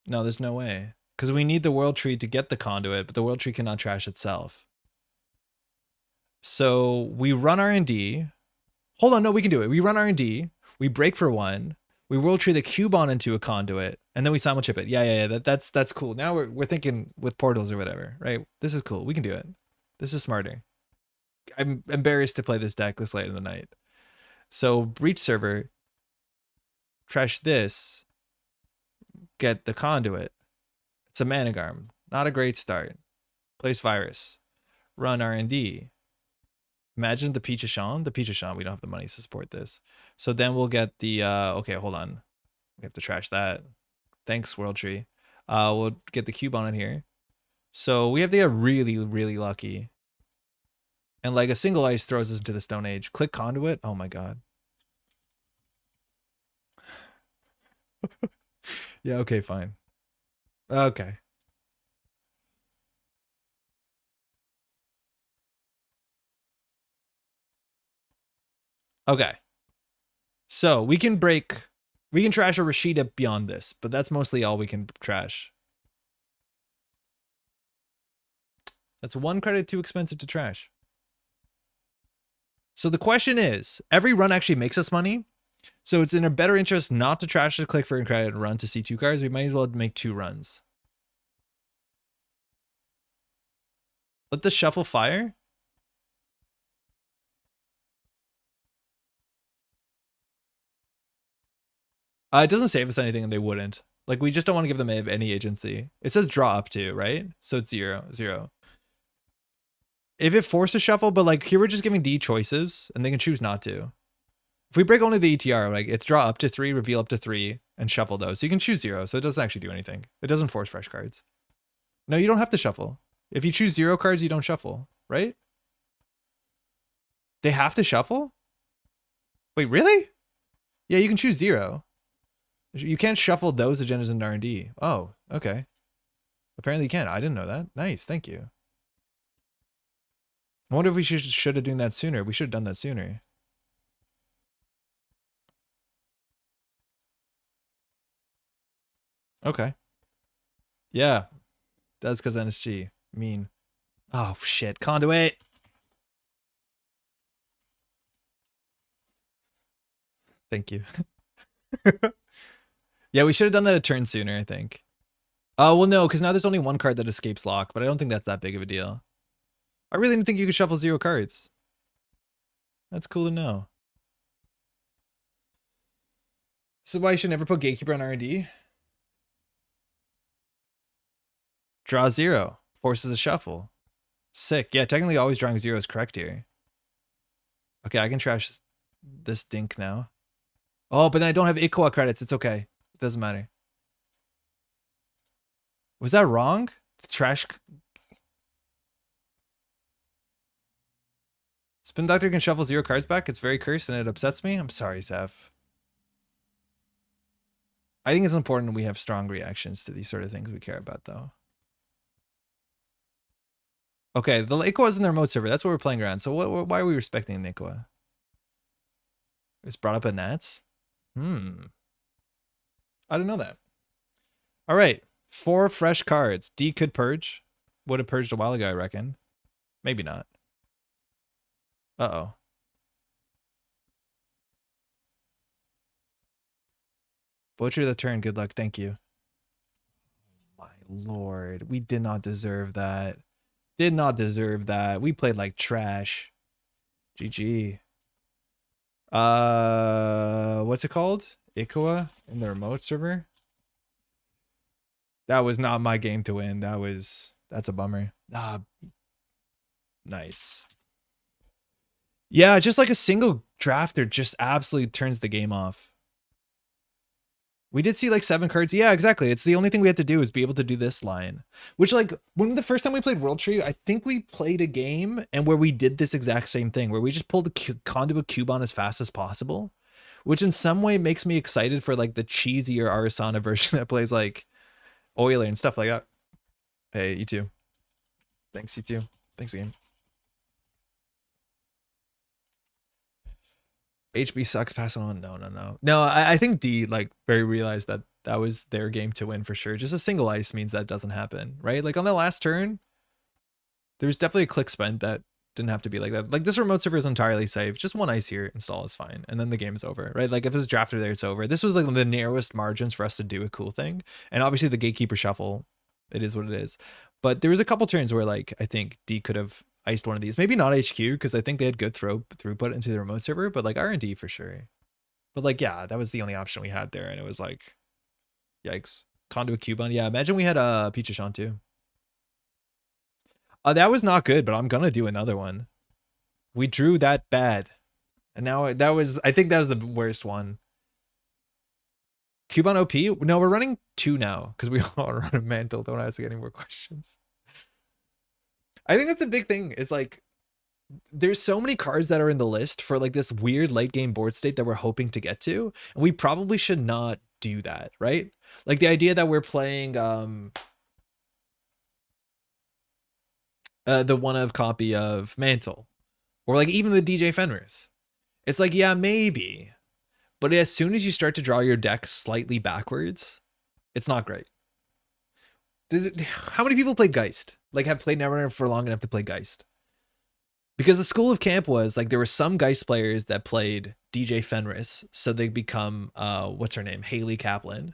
No, there's no way. Because we need the World Tree to get the conduit, but the World Tree cannot trash itself. So we run R&D. Hold on, no, we can do it. We run R&D. We break for one. We World Tree the Cubon into a conduit, and then we simul chip it. Yeah. That's cool. Now we're thinking with portals or whatever, right? This is cool. We can do it. This is smarter. I'm embarrassed to play this deck this late in the night. So breach server, trash this, get the conduit. It's a Managarm. Not a great start. Place virus. Run R&D. Imagine the Peachashan. The Peachashan, we don't have the money to support this. So then we'll get the, okay, hold on. We have to trash that. Thanks, World Tree. We'll get the Cubon in here. So we have to get really, really lucky. And like a single ice throws us into the Stone Age. Click conduit. Oh my god. Yeah, okay, fine. Okay. Okay. So we can trash a Rashida beyond this, but that's mostly all we can trash. That's one credit too expensive to trash. So the question is, every run actually makes us money. So it's in our better interest not to trash the click for a credit and run to see 2 cards. We might as well make 2 runs. Let the shuffle fire. It doesn't save us anything and they wouldn't. Like, we just don't want to give them any agency. It says draw up to, right? So it's 0. If it forces shuffle, but like here we're just giving D choices and they can choose not to. If we break only the ETR, like it's draw up to 3, reveal up to 3, and shuffle those. So you can choose 0, so it doesn't actually do anything. It doesn't force fresh cards. No, you don't have to shuffle. If you choose 0 cards, you don't shuffle, right? They have to shuffle? Wait, really? Yeah, you can choose 0. You can't shuffle those agendas in R&D. Oh, okay. Apparently you can. I didn't know that. Nice, thank you. I wonder if we should have done that sooner. We should have done that sooner. Okay. Yeah. That's because NSG. Mean. Oh, shit. Conduit. Thank you. Yeah, we should have done that a turn sooner, I think. Oh, well, no, because now there's only 1 card that escapes lock, but I don't think that's that big of a deal. I really didn't think you could shuffle 0 cards. That's cool to know. So why you should never put Gatekeeper on R&D? Draw 0. Forces a shuffle. Sick. Yeah, technically always drawing 0 is correct here. Okay, I can trash this dink now. Oh, but then I don't have Ikoa credits. It's okay. It doesn't matter. Was that wrong? Trash... Spin Doctor can shuffle 0 cards back. It's very cursed and it upsets me. I'm sorry, Zeph. I think it's important we have strong reactions to these sort of things we care about, though. Okay, the Ikoa is in the remote server. That's what we're playing around. So why are we respecting the Ikoa? It's brought up at Nats? I didn't know that. All right, 4 fresh cards. D could purge. Would have purged a while ago, I reckon. Maybe not. Uh-oh. Butcher the turn. Good luck. Thank you. My lord. We did not deserve that. Did not deserve that. We played like trash. GG. What's it called? Ikoa in the remote server? That was not my game to win. That's a bummer. Nice. Yeah, just like a single drafter just absolutely turns the game off. We did see like 7 cards. Yeah, exactly. It's the only thing we had to do is be able to do this line. Which, like, when the first time we played World Tree, I think we played a game and where we did this exact same thing, where we just pulled the conduit Cubon as fast as possible, which in some way makes me excited for like the cheesier Arissana version that plays like Oiler and stuff like that. Hey, you too. Thanks, you too. Thanks again. HB sucks, pass it on. No, I think D like very realized that that was their game to win for sure. Just a single ice means that doesn't happen, right? Like on the last turn, there's definitely a click spent that didn't have to be like that. Like this remote server is entirely safe. Just one ice here, install is fine. And then the game's over, right? Like if there's drafter there, it's over. This was like the narrowest margins for us to do a cool thing. And obviously the gatekeeper shuffle, it is what it is. But there was a couple turns where like, I think D could have iced one of these. Maybe not HQ because I think they had good throughput into the remote server, but like R&D for sure. But like, yeah, that was the only option we had there. And it was like, yikes. Conduit Cubon. Yeah, imagine we had a Pichashon too. That was not good, but I'm going to do another one. We drew that bad. And now that was, I think that was the worst one. Cubon OP? No, we're running 2 now because we all run a mantle. Don't ask any more questions. I think that's a big thing is like, there's so many cards that are in the list for like this weird late game board state that we're hoping to get to. And we probably should not do that, right? Like the idea that we're playing the one of copy of Mantle or like even the DJ Fenris. It's like, yeah, maybe. But as soon as you start to draw your deck slightly backwards, it's not great. How many people play Geist? Like have played Netrunner for long enough to play Geist? Because the school of camp was like there were some Geist players that played DJ Fenris, so they become what's her name? Haley Kaplan.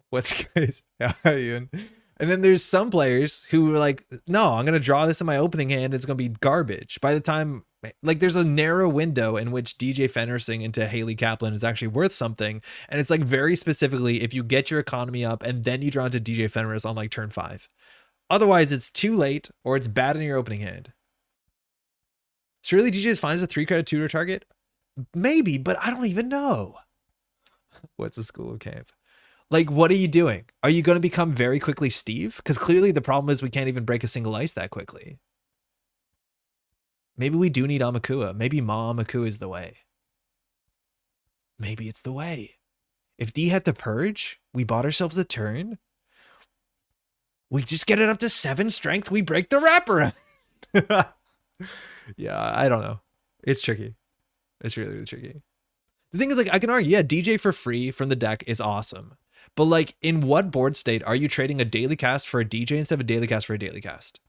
What's Geist? Yeah, Ian. And then there's some players who were like, no, I'm gonna draw this in my opening hand, it's gonna be garbage. By the time like there's a narrow window in which DJ Fenrising into Haley Kaplan is actually worth something. And it's like very specifically if you get your economy up and then you draw into DJ Fenris on like turn 5. Otherwise it's too late or it's bad in your opening hand. So really DJ is fine as a 3-card tutor target? Maybe, but I don't even know. What's a school of camp? Like, what are you doing? Are you going to become very quickly Steve? Because clearly the problem is we can't even break a single ice that quickly. Maybe we do need Amakua. Maybe Maw Amakua is the way. Maybe it's the way. If D had to purge, we bought ourselves a turn. We just get it up to 7 strength. We break the wrapper. Yeah, I don't know. It's tricky. It's really, really tricky. The thing is, like, I can argue, yeah, DJ for free from the deck is awesome. But, like, in what board state are you trading a daily cast for a DJ instead of a daily cast for a daily cast?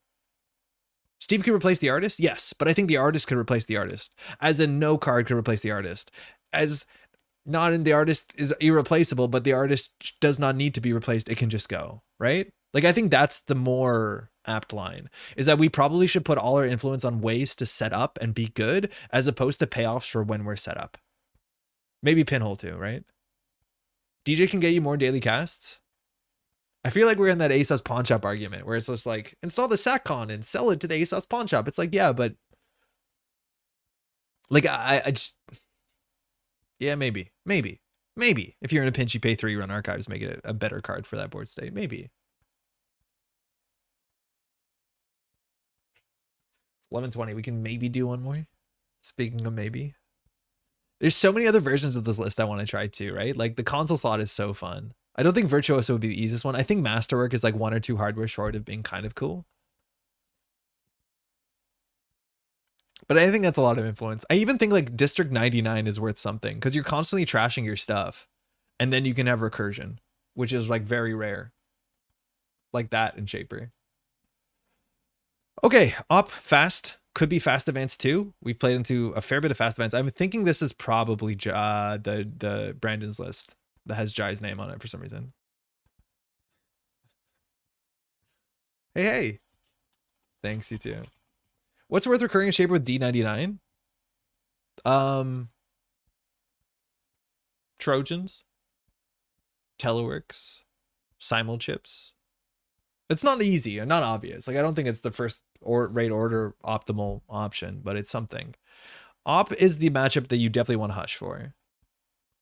Steve could replace the artist? Yes, but I think the artist could replace the artist. As in, no card could replace the artist. As not in the artist is irreplaceable, but the artist does not need to be replaced. It can just go, right? Like, I think that's the more apt line, is that we probably should put all our influence on ways to set up and be good, as opposed to payoffs for when we're set up. Maybe Pinhole too, right? DJ can get you more daily casts. I feel like we're in that ASOS pawn shop argument where it's just like, install the SACCON and sell it to the ASOS pawn shop. It's like, yeah, but like, I just, yeah, maybe. If you're in a pinch, you pay 3, run archives, make it a better card for that board state. Maybe. It's 11:20. We can maybe do one more. Speaking of maybe. There's so many other versions of this list I want to try too, right? Like the console slot is so fun. I don't think Virtuoso would be the easiest one. I think Masterwork is like 1 or 2 hardware short of being kind of cool. But I think that's a lot of influence. I even think like District 99 is worth something because you're constantly trashing your stuff. And then you can have recursion, which is like very rare. Like that in Shaper. Okay, op fast. Could be fast events too. We've played into a fair bit of fast events. I'm thinking this is probably the Brandon's list that has Jai's name on it for some reason. Hey. Thanks, you too. What's worth recurring in Shaper with D99? Trojans, Teleworks, Simulchips, It's not easy and not obvious. Like, I don't think it's the first or rate order optimal option, but it's something. Op is the matchup that you definitely want to hush for.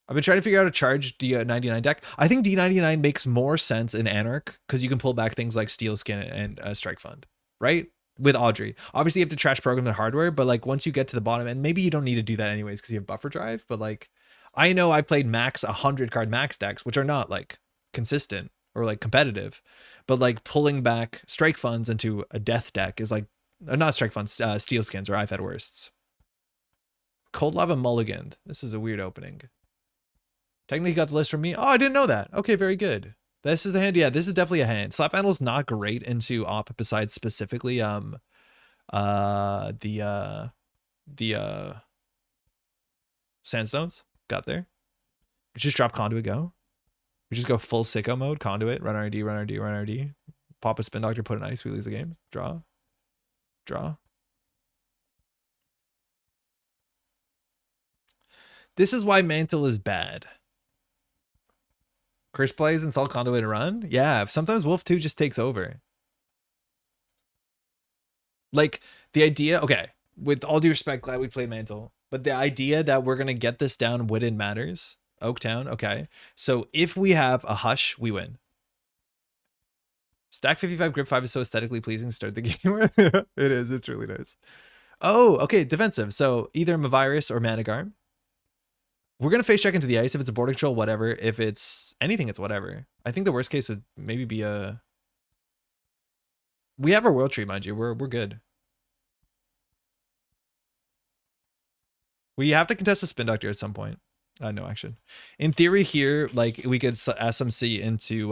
I've been trying to figure out a charge D99 deck. I think D99 makes more sense in Anarch because you can pull back things like Steel Skin and Strike Fund, right? With Audrey. Obviously, you have to trash program the hardware, but like once you get to the bottom, and maybe you don't need to do that anyways because you have buffer drive, but like I know I've played max 100 card max decks, which are not like consistent or like competitive, but like pulling back Strike Funds into a death deck is like, not Strike Funds, Steel Skins or I've had worsts. Cold Lava Mulliganed. This is a weird opening. Technically got the list from me. Oh, I didn't know that. Okay, very good. This is a hand. Yeah, this is definitely a hand. Slap Handle's not great into op besides specifically the Sandstones. Got there. We just drop Conduit, go. We just go full sicko mode, Conduit, run RD, run RD, run RD. Pop a Spin Doctor, put an ice, we lose the game. Draw. Draw. This is why Mantle is bad. Chris plays install Conduit and run. Yeah, sometimes Wolf 2 just takes over. Like the idea, okay, with all due respect, glad we played Mantle, but the idea that we're gonna get this down Wooden matters. Oaktown, okay. So if we have a hush, we win. Stack 55 grip 5 is so aesthetically pleasing. Start the game. It is, it's really nice. Oh, okay, defensive. So either Mavirus or Managarm. We're going to face check into the ice. If it's a board control, whatever. If it's anything, it's whatever. I think the worst case would maybe be a... We have our World Tree, mind you. We're good. We have to contest the Spin Doctor at some point. No action. In theory here, like, we could SMC into...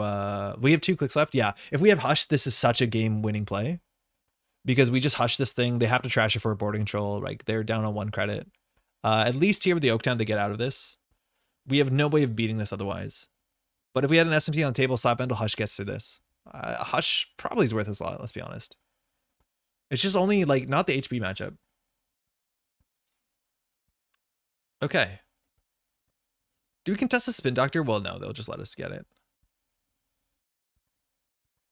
we have 2 clicks left. Yeah. If we have Hush, this is such a game-winning play. Because we just Hush this thing. They have to trash it for a board control. Like, they're down on 1 credit. At least here with the Oaktown, they get out of this. We have no way of beating this otherwise. But if we had an SMT on the table, Slap Handle, Hush gets through this. Hush probably is worth us a lot, let's be honest. It's just only, like, not the HP matchup. Okay. Do we contest the Spin Doctor? Well, no, they'll just let us get it.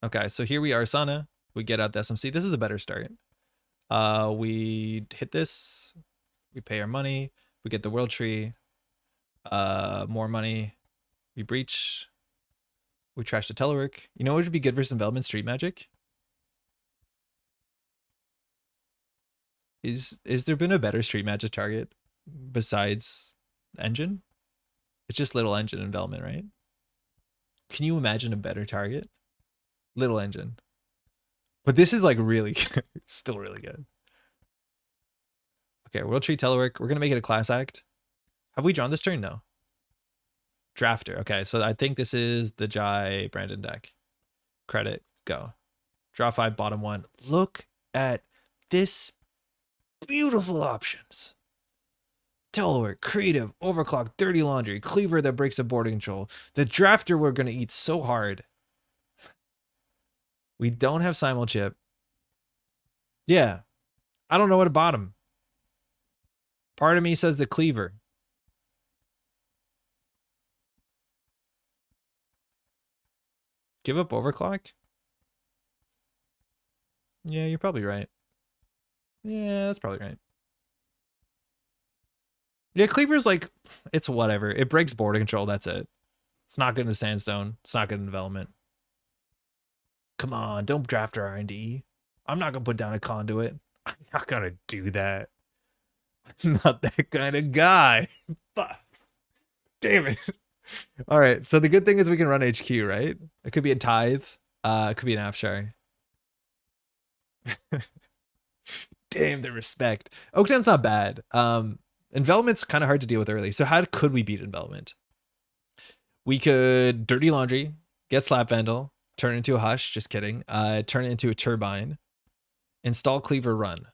Okay, so here we are, Arissana. We get out the SMC. This is a better start. We hit this. We pay our money. We get the World Tree. More money. We breach. We trash the telework. You know what would be good for some Velvet Street Magic? Is there been a better Street Magic target besides Engine? It's just Little Engine and Velvet, right? Can you imagine a better target? Little Engine. But this is like really good. It's still really good. Okay, World Tree Telework. We're going to make it a class act. Have we drawn this turn? No. Drafter. Okay, so I think this is the Jai Brandon deck. Credit, go. Draw 5, bottom 1. Look at this beautiful options. Telework, Creative, Overclock, Dirty Laundry, Cleaver that breaks a board control. The Drafter we're going to eat so hard. We don't have Simulchip. Yeah. I don't know what to bottom. Part of me says the Cleaver. Give up Overclock? Yeah, you're probably right. Yeah, that's probably right. Yeah, Cleaver's like, it's whatever. It breaks board control, that's it. It's not good in the Sandstone. It's not good in development. Come on, don't draft our R&D. I'm not going to put down a Conduit. I'm not going to do that. I'm not that kind of guy. Damn it. All right, so the good thing is we can run HQ, right? It could be a Tithe. It could be an Afshar. Damn the respect. Oaktown's not bad. Envelopment's kind of hard to deal with early. So how could we beat Envelopment? We could Dirty Laundry, get Slap Vandal, turn it into a Hush, just kidding. Turn it into a Turbine, install Cleaver, run.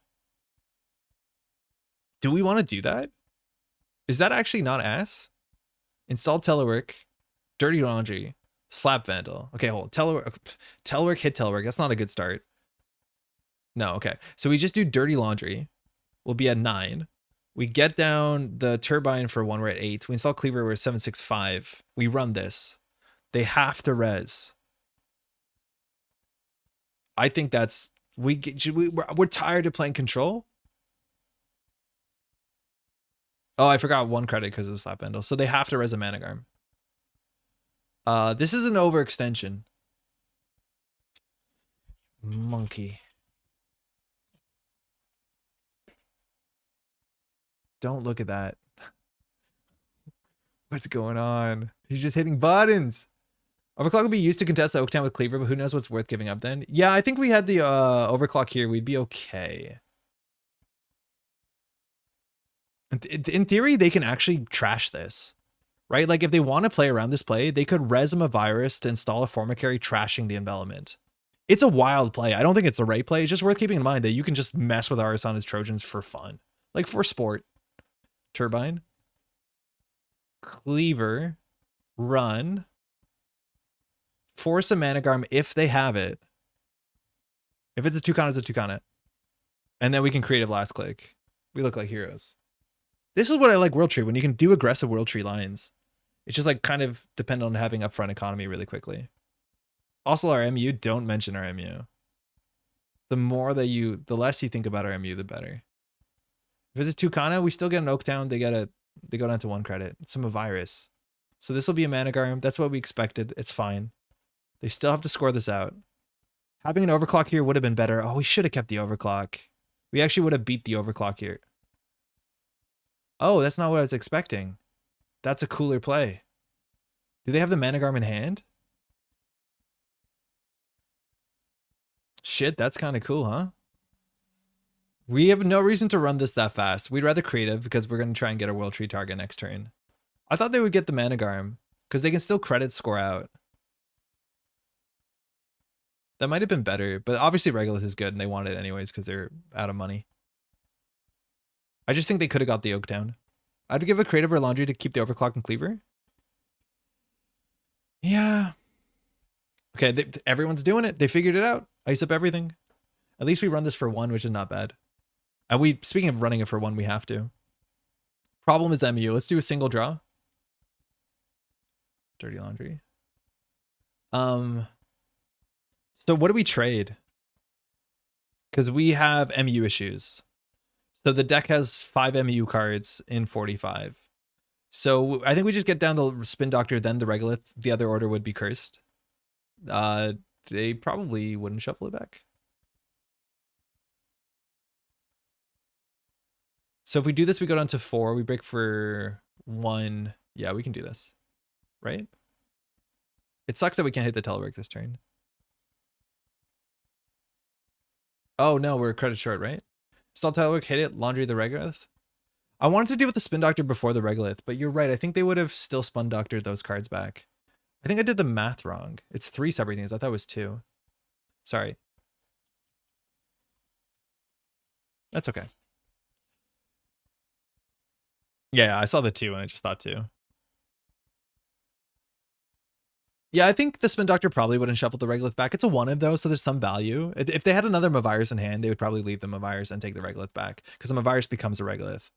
Do we want to do that? Is that actually not ass? Install Telework, Dirty Laundry, Slap Vandal. Okay, hold. Telework, hit Telework. That's not a good start. No, okay. So we just do Dirty Laundry. We'll be at 9. We get down the Turbine for 1. We're at 8. We install Cleaver. We're at 765. We run this. They have to res. I think that's we're tired of playing control. Oh, I forgot 1 credit because of the slap bundle. So they have to res a Managarm. This is an overextension. Monkey. Don't look at that. What's going on? He's just hitting buttons. Overclock will be used to contest the Oaktown with Cleaver, but who knows what's worth giving up then? Yeah, I think we had the overclock here. We'd be okay. In theory, they can actually trash this, right? Like if they want to play around this play, they could res him a virus to install a Formicary trashing the envelopment. It's a wild play. I don't think it's the right play. It's just worth keeping in mind that you can just mess with Arissana's Trojans for fun. Like for sport. Turbine. Cleaver. Run. Force a Managarm if they have it. If it's a Tucana, it's a Tucana. And then we can creative last click. We look like heroes. This is what I like World Tree, when you can do aggressive World Tree lines. It's just like kind of dependent on having upfront economy really quickly. Also our MU, don't mention our MU. The less you think about our MU, the better. If it's a Tucana, we still get an Oaktown. They go down to 1 credit. It's a virus. So this will be a Managarm. That's what we expected. It's fine. They still have to score this out. Having an overclock here would have been better. Oh, we should have kept the overclock. We actually would have beat the overclock here. Oh, that's not what I was expecting. That's a cooler play. Do they have the Managarm in hand? Shit, that's kind of cool, huh? We have no reason to run this that fast. We'd rather creative because we're going to try and get a World Tree target next turn. I thought they would get the Managarm because they can still credit score out. That might have been better, but obviously Regolith is good and they want it anyways because they're out of money. I just think they could have got the Oaktown. I'd give a creative or laundry to keep the overclock and cleaver. Yeah. Okay, everyone's doing it. They figured it out. Ice up everything. At least we run this for 1, which is not bad. And speaking of running it for 1, we have to. Problem is MU. Let's do a single draw. Dirty laundry. So what do we trade? Because we have MU issues. So the deck has 5 MU cards in 45. So I think we just get down the Spin Doctor, then the Regolith. The other order would be cursed. They probably wouldn't shuffle it back. So if we do this, we go down to 4. We break for 1. Yeah, we can do this. Right? It sucks that we can't hit the telework this turn. Oh no, we're credit short, right? Stall telework, hit it, laundry the Regolith. I wanted to deal with the Spin Doctor before the Regolith, but you're right. I think they would have still Spun Doctored those cards back. I think I did the math wrong. It's 3 separate things. I thought it was 2. Sorry. That's okay. Yeah, I saw the 2 and I just thought 2. Yeah, I think the Spin Doctor probably wouldn't shuffle the Regolith back. It's a 1 of those, so there's some value. If they had another Mavirus in hand, they would probably leave the Mavirus and take the Regolith back, because the Mavirus becomes a Regolith.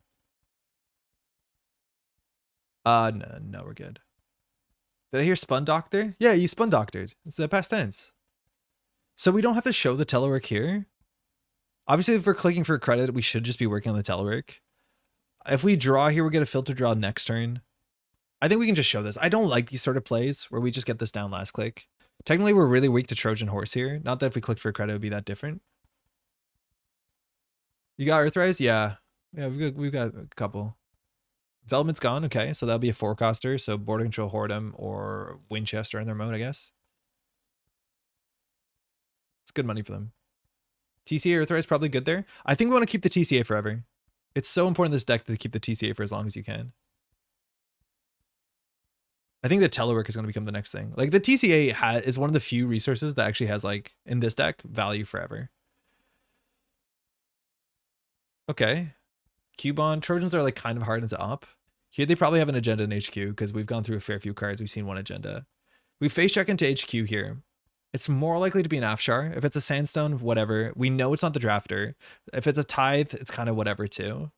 No, we're good. Did I hear Spun Doctor? Yeah, you Spun Doctored. It's the past tense. So we don't have to show the telework here. Obviously, if we're clicking for credit, we should just be working on the telework. If we draw here, we'll get a filter draw next turn. I think we can just show this. I don't like these sort of plays where we just get this down last click. Technically, we're really weak to Trojan Horse here. Not that if we click for credit, it would be that different. You got Earthrise? Yeah. Yeah, we've got a couple. Velvet's gone. Okay, so that'll be a 4-coster. So Border Control Hordem or Winchester in their mode, I guess. It's good money for them. TCA Earthrise probably good there. I think we want to keep the TCA forever. It's so important in this deck to keep the TCA for as long as you can. I think the telework is going to become the next thing. Like the TCA is one of the few resources that actually has, like, in this deck, value forever. Okay. Cubon. Trojans are like kind of hard into op. Here they probably have an agenda in HQ because we've gone through a fair few cards. We've seen 1 agenda. We face check into HQ here. It's more likely to be an Afshar. If it's a Sandstone, whatever. We know it's not the Drafter. If it's a Tithe, it's kind of whatever too.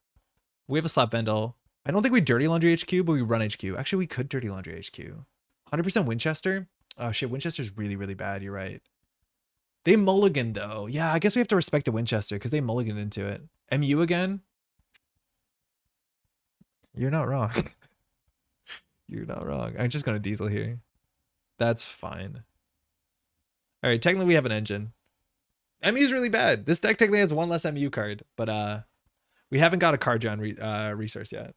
We have a Slap Vendel. I don't think we Dirty Laundry HQ, but we run HQ. Actually, we could Dirty Laundry HQ. 100% Winchester? Oh shit, Winchester's really, really bad. You're right. They mulliganed though. Yeah, I guess we have to respect the Winchester because they mulliganed into it. MU again? You're not wrong. You're not wrong. I'm just going to diesel here. That's fine. All right, technically we have an engine. MU is really bad. This deck technically has one less MU card, but we haven't got a card drawn resource yet.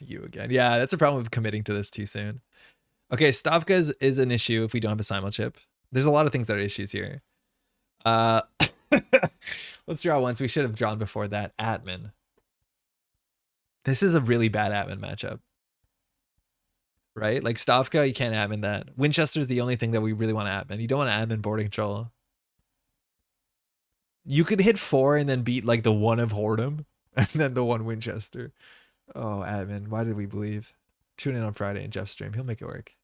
You again. Yeah, that's a problem with committing to this too soon. Okay, Stavka is an issue if we don't have a simul chip. There's a lot of things that are issues here. Let's draw once. We should have drawn before that. Admin. This is a really bad admin matchup. Right? Like Stavka, you can't admin that. Winchester's the only thing that we really want to admin. You don't want to admin boarding control. You could hit 4 and then beat like the 1 of Whoredom and then the 1 Winchester. Oh, admin. Why did we believe? Tune in on Friday in Jeff's stream. He'll make it work.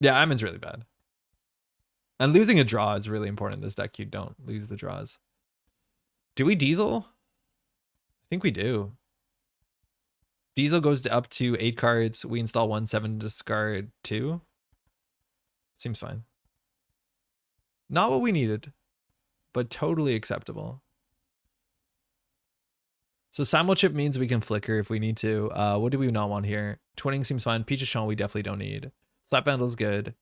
Yeah, admin's really bad. And losing a draw is really important in this deck. You don't lose the draws. Do we diesel? I think we do. Diesel goes to up to 8 cards. We install 1, 7, discard 2. Seems fine. Not what we needed, but totally acceptable. So simul chip means we can flicker if we need to. What do we not want here? Twinning seems fine. Peach of Sean we definitely don't need. Slap Vandal's good.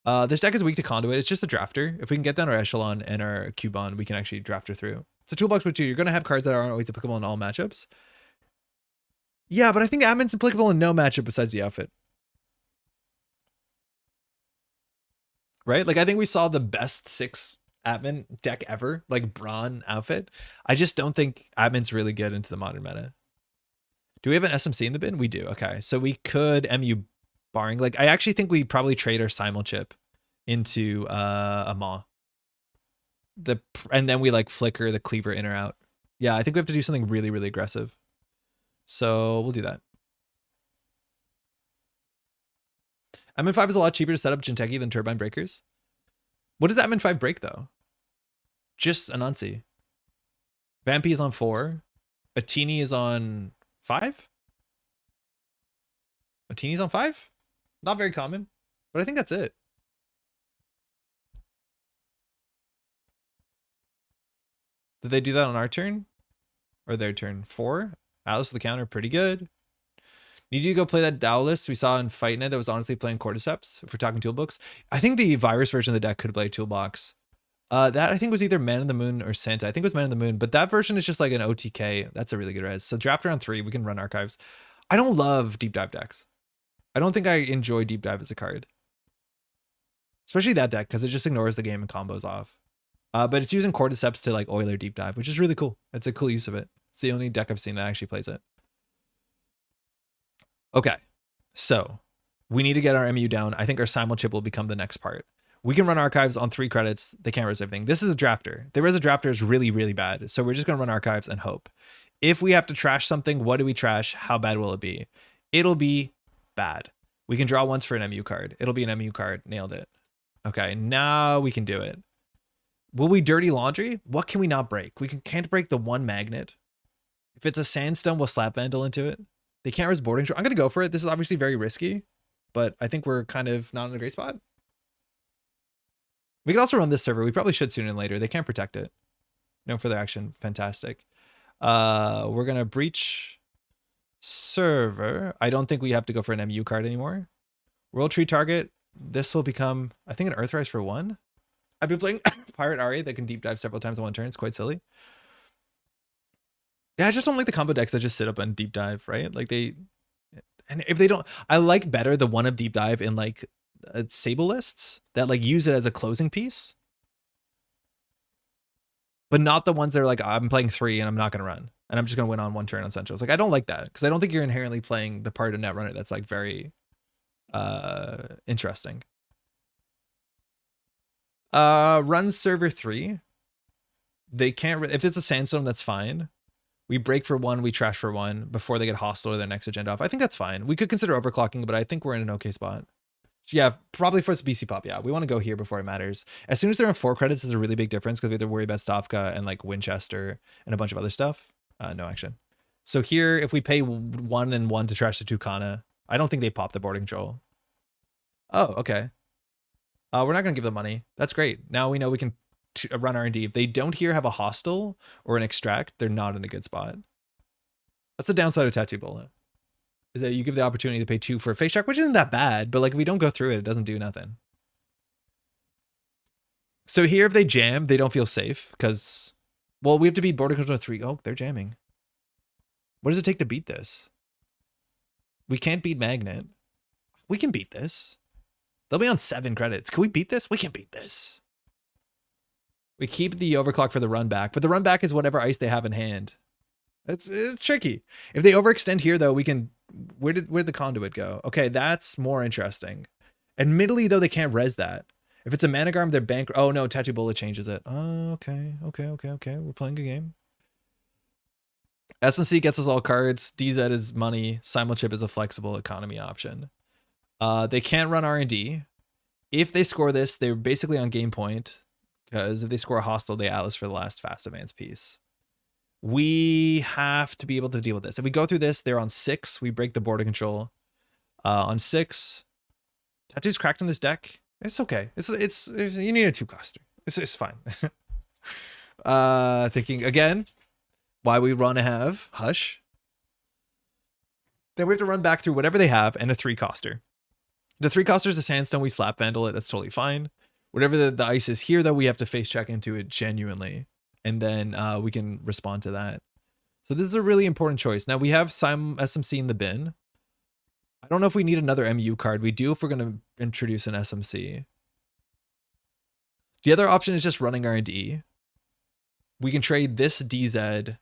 This deck is weak to Conduit. It's just a drafter. If we can get down our Echelon and our Cubon, we can actually draft her through. It's a toolbox with 2. You're going to have cards that aren't always applicable in all matchups. Yeah, but I think admin's applicable in no matchup besides the outfit. Right? Like, I think we saw the best 6 admin deck ever, like Brawn outfit. I just don't think admin's really good into the modern meta. Do we have an SMC in the bin? We do. Okay. So we could MU barring. Like, I actually think we probably trade our simul chip into a Maw. And then we like flicker the cleaver in or out. Yeah, I think we have to do something really, really aggressive. So we'll do that. Admin 5 is a lot cheaper to set up Jinteki than Turbine Breakers. What does Admin 5 break though? Just Anansi. Vampy is on 4. Atini is on 5? Atini's on 5? Not very common, but I think that's it. Did they do that on our turn? Or their turn? 4? Atlas to the counter, pretty good. Need you to go play that Decklist we saw in Fight Night that was honestly playing Cordyceps, if we're talking toolbooks. I think the virus version of the deck could play Toolbox. That I think was either Man in the Moon or Santa. I think it was Man in the Moon, but that version is just like an OTK. That's a really good res. So draft around 3, we can run archives. I don't love deep dive decks. I don't think I enjoy deep dive as a card. Especially that deck, because it just ignores the game and combos off. But it's using Cordyceps to like Euler deep dive, which is really cool. It's a cool use of it. It's the only deck I've seen that actually plays it. Okay, so we need to get our MU down. I think our simul chip will become the next part. We can run archives on 3 credits. They can't res everything. This is a drafter. The res a drafter is really, really bad. So we're just going to run archives and hope. If we have to trash something, what do we trash? How bad will it be? It'll be bad. We can draw once for an MU card. It'll be an MU card. Nailed it. Okay, now we can do it. Will we dirty laundry? What can we not break? We can't break the 1 magnet. If it's a sandstone, we'll slap Vandal into it. They can't res boarding. I'm going to go for it. This is obviously very risky, but I think we're kind of not in a great spot. We can also run this server. We probably should sooner than later. They can't protect it. No further action. Fantastic. We're going to breach server. I don't think we have to go for an MU card anymore. World Tree target. This will become, I think, an Earthrise for 1. I've been playing Pirate Ari that can deep dive several times in 1 turn. It's quite silly. Yeah, I just don't like the combo decks that just sit up and deep dive, right? Like and if they don't, I like better the 1 of deep dive in like Sable lists that like use it as a closing piece, but not the ones that are like, I'm playing 3 and I'm not going to run and I'm just going to win on 1 turn on Centrals. Like, I don't like that because I don't think you're inherently playing the part of Netrunner that's like very interesting. Run server 3. They can't, if it's a sandstone, that's fine. We break for 1, we trash for 1 before they get hostile to their next agenda off. I think that's fine. We could consider overclocking, but I think we're in an okay spot. Yeah, probably first BC pop. Yeah, we want to go here before it matters. As soon as they're in 4 credits, is a really big difference because we have to worry about Stavka and like Winchester and a bunch of other stuff. No action. So here, if we pay 1 and 1 to trash the Tucana, I don't think they pop the boarding control. Oh, okay. We're not going to give them money. That's great. Now we know we can run R&D. If they don't here have a hostile or an extract, they're not in a good spot. That's the downside of Tattoo Bola. Is that you give the opportunity to pay 2 for a face check, which isn't that bad, but like if we don't go through it, it doesn't do nothing. So here, if they jam, they don't feel safe because, well, we have to beat boarding control 3. Oh, they're jamming. What does it take to beat this? We can't beat Magnet. We can beat this. They'll be on 7 credits. Can we beat this? We can beat this. We keep the overclock for the run back, but the run back is whatever ice they have in hand. It's tricky. If they overextend here, though, we can. Where'd the conduit go? Okay, that's more interesting. Admittedly, though, they can't res that. If it's a Managarm, they're bank. Oh no, Tattoo Bola changes it. Oh, okay. We're playing a game. SMC gets us all cards. DZ is money. Simulchip is a flexible economy option. They can't run R&D. If they score this, they're basically on game point. Because if they score a hostile, they Atlas for the last fast advance piece. We have to be able to deal with this. If we go through this, they're on 6. We break the border control. On 6. Tattoo's cracked in this deck. It's okay. It's you need a 2-coster. It's fine. Thinking again, why we run a have Hush. Then we have to run back through whatever they have and a 3-coster. The 3-coster is a Sandstone. We slap Vandal it. That's totally fine. Whatever the ice is here, though, we have to face check into it genuinely. And then we can respond to that. So this is a really important choice. Now we have SMC in the bin. I don't know if we need another MU card. We do if we're going to introduce an SMC. The other option is just running R&D. We can trade this DZ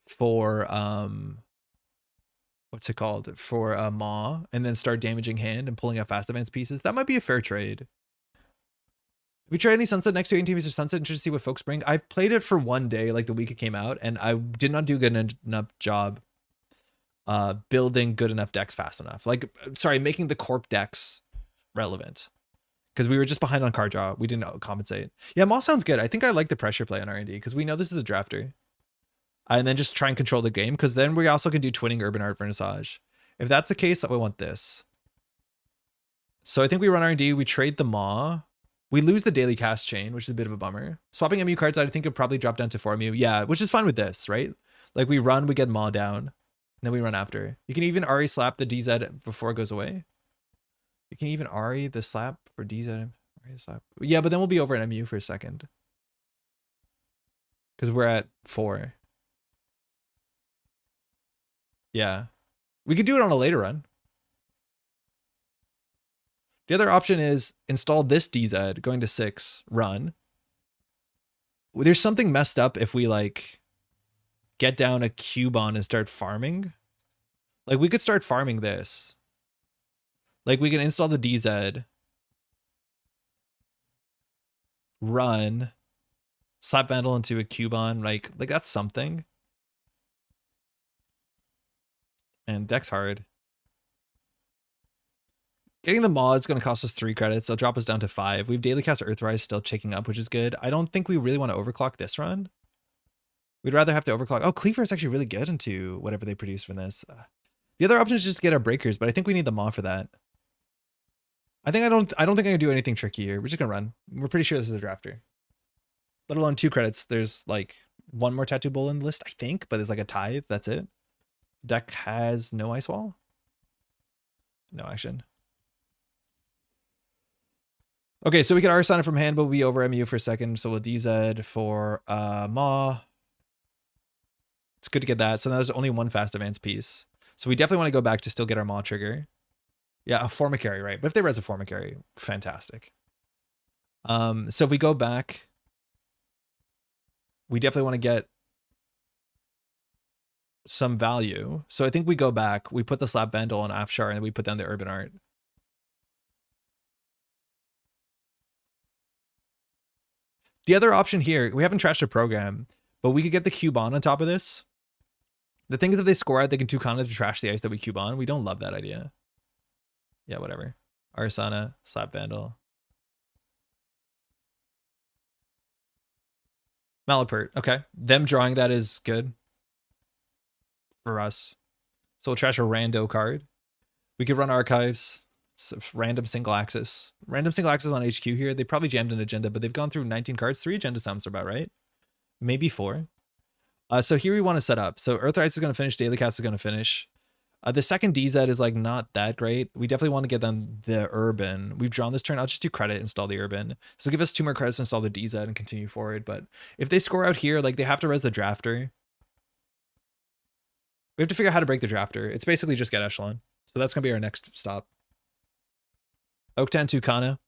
for, what's it called? For Maw, and then start damaging hand and pulling out fast advance pieces. That might be a fair trade. We tried any Sunset next to 18 pieces of Sunset, interested to see what folks bring. I've played it for 1 day, like the week it came out, and I did not do a good enough job building good enough decks fast enough. Like, sorry, making the corp decks relevant. Because we were just behind on card draw. We didn't compensate. Yeah, Maw sounds good. I think I like the pressure play on R&D because we know this is a drafter. And then just try and control the game, because then we also can do twinning Urban Art Vernissage. If that's the case, I want this. So I think we run R&D, we trade the Maw. We lose the daily cast chain, which is a bit of a bummer. Swapping MU cards, I think it'll probably drop down to 4 MU. Yeah, which is fine with this, right? Like we run, we get Maw down, and then we run after. You can even Ari slap the DZ before it goes away. You can even Ari the slap for DZ. Slap. Yeah, but then we'll be over at MU for a second. Because we're at 4. Yeah. We could do it on a later run. The other option is install this DZ, going to 6, run. There's something messed up if we like get down a Cubon and start farming. Like we could start farming this. Like we can install the DZ, run, slap Vandal into a Cubon, like that's something. And deck's hard. Getting the Maw is going to cost us 3 credits. They'll drop us down to 5. We have Daily Cast Earthrise still ticking up, which is good. I don't think we really want to overclock this run. We'd rather have to overclock. Oh, Cleaver is actually really good into whatever they produce from this. The other option is just to get our breakers, but I think we need the Maw for that. I don't think I can do anything tricky here. We're just gonna run. We're pretty sure this is a drafter. Let alone 2 credits. There's like 1 more Tattoo Bola in the list, I think, but there's like a tithe. That's it. Deck has no ice wall. No action. Okay, so we get Arissana from hand, but we'll be over MU for a second. So we'll DZ for Maw. It's good to get that. So now there's only 1 fast advance piece. So we definitely want to go back to still get our Maw trigger. Yeah, a Formicary, right? But if they res a Formicary, fantastic. So if we go back, we definitely want to get some value. So I think we go back, we put the Slap Vandal on Afshar, and then we put down the Urban Art. The other option here, we haven't trashed a program, but we could get the Cubon on top of this. The thing is, if they score out, they can Tucana to trash the ice that we Cubon. We don't love that idea. Yeah, whatever. Arissana, Slap Vandal. Malapert. Okay. Them drawing that is good for us. So we'll trash a rando card. We could run archives. Random single axis. Random single axis on HQ here. They probably jammed an agenda, but they've gone through 19 cards. 3 agenda sounds about right. Maybe 4. So here we want to set up. So Earthrise is going to finish. Daily Cast is going to finish. The second DZ is like not that great. We definitely want to get them the Urban. We've drawn this turn. I'll just do credit, install the Urban. So give us 2 more credits, install the DZ, and continue forward. But if they score out here, like they have to res the Drafter. We have to figure out how to break the Drafter. It's basically just get Echelon. So that's going to be our next stop. Oaktown Tucana.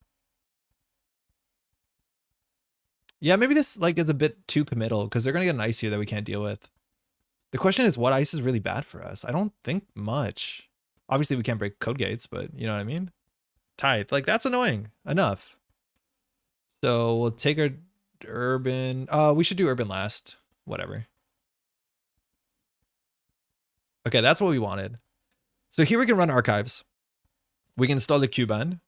Yeah, maybe this like is a bit too committal because they're going to get an ice here that we can't deal with. The question is, what ice is really bad for us? I don't think much. Obviously, we can't break code gates, but you know what I mean? Tithe. Like, that's annoying enough. So we'll take our Urban. We should do Urban last. Whatever. Okay, that's what we wanted. So here we can run archives. We can install the Cuban.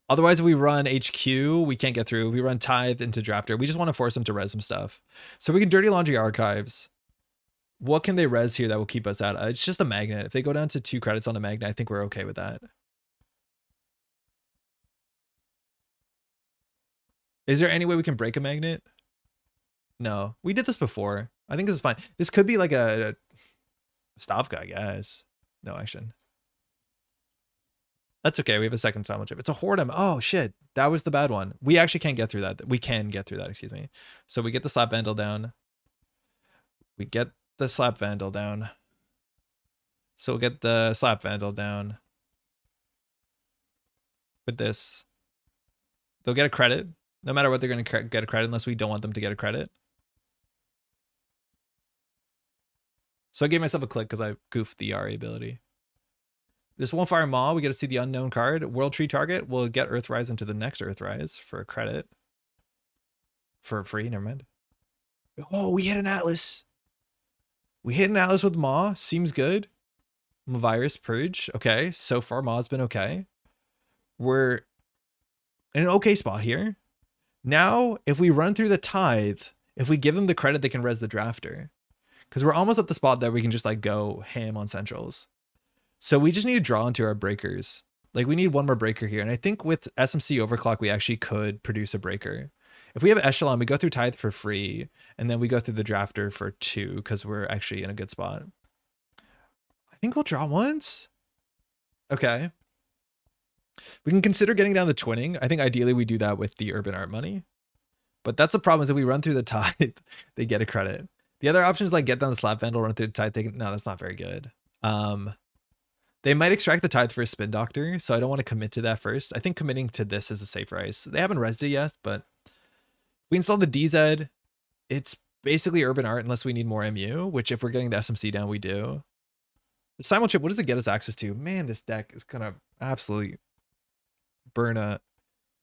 Otherwise, if we run HQ, we can't get through. If we run Tithe into Drafter, we just want to force them to res some stuff. So we can Dirty Laundry archives. What can they res here that will keep us out? It's just a magnet. If they go down to 2 credits on a magnet, I think we're okay with that. Is there any way we can break a magnet? No, we did this before. I think this is fine. This could be like a Stavka, I guess. No action. That's okay. We have a second Simul chip. It's a Whoredom. Oh, shit. That was the bad one. We actually can't get through that. We can get through that, excuse me. So we get the Slap Vandal down. We get the Slap Vandal down. So we'll get the Slap Vandal down. With this. They'll get a credit. No matter what, they're going to get a credit unless we don't want them to get a credit. So I gave myself a click because I goofed the RA ability. This won't fire Maw. We get to see the unknown card. World Tree target. We'll get Earthrise into the next Earthrise for a credit. For free, never mind. Oh, we hit an Atlas. We hit an Atlas with Maw. Seems good. Virus Purge. Okay, so far Maw's been okay. We're in an okay spot here. Now, if we run through the Tithe, if we give them the credit, they can res the Drafter. Because we're almost at the spot that we can just like go ham on centrals. So we just need to draw into our breakers. Like we need 1 more breaker here. And I think with SMC Overclock, we actually could produce a breaker. If we have Echelon, we go through Tithe for free. And then we go through the Drafter for 2 because we're actually in a good spot. I think we'll draw once. Okay. We can consider getting down the twinning. I think ideally we do that with the Urban Art money. But that's the problem is if we run through the Tithe, they get a credit. The other option is like get down the Slap Vandal, run through the Tithe. No, that's not very good. They might extract the Tithe for a Spin Doctor, so I don't want to commit to that first. I think committing to this is a safer ice. They haven't resed it yet, but we installed the DZ. It's basically Urban Art unless we need more MU, which if we're getting the SMC down, we do. The Simul chip, what does it get us access to? Man, this deck is gonna absolutely burn a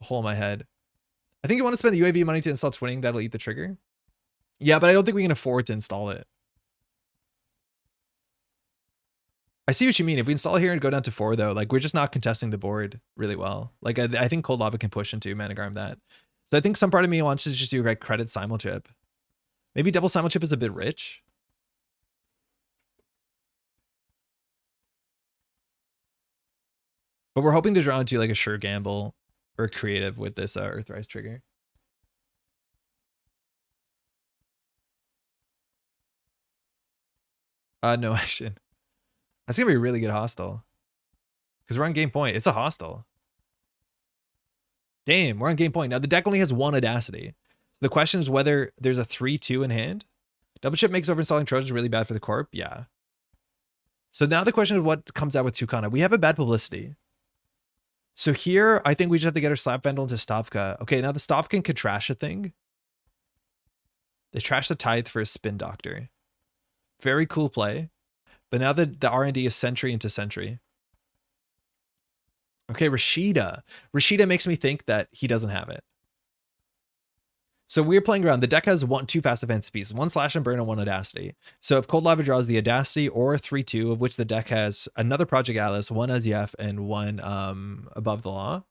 hole in my head. I think you want to spend the UAV money to install twinning. That'll eat the trigger. Yeah, but I don't think we can afford to install it. I see what you mean. If we install here and go down to 4, though, like we're just not contesting the board really well. Like I think Cold Lava can push into Managarm that. So I think some part of me wants to just do like credit Simul chip. Maybe double Simul chip is a bit rich. But we're hoping to draw into like a sure gamble or creative with this Earthrise trigger. No action. That's going to be a really good hostile. Because we're on game point. It's a hostile. Damn, we're on game point. Now, the deck only has 1 Audacity. So the question is whether there's a 3-2 in hand. Double chip makes overinstalling Trojans really bad for the corp. Yeah. So now the question is what comes out with Tucana. We have a bad publicity. So here, I think we just have to get our Slap Vandal into Stavka. Okay, now the Stavka can trash a thing. They trash the Tithe for a Spin Doctor. Very cool play. But now the R&D is Sentry into Sentry. Okay, Rashida. Rashida makes me think that he doesn't have it. So we're playing around. The deck has two fast defense pieces, one slash and burn and one audacity. So if Cold Lava draws the audacity or 3/2, of which the deck has another Project Atlas, one SEF, and one above the law,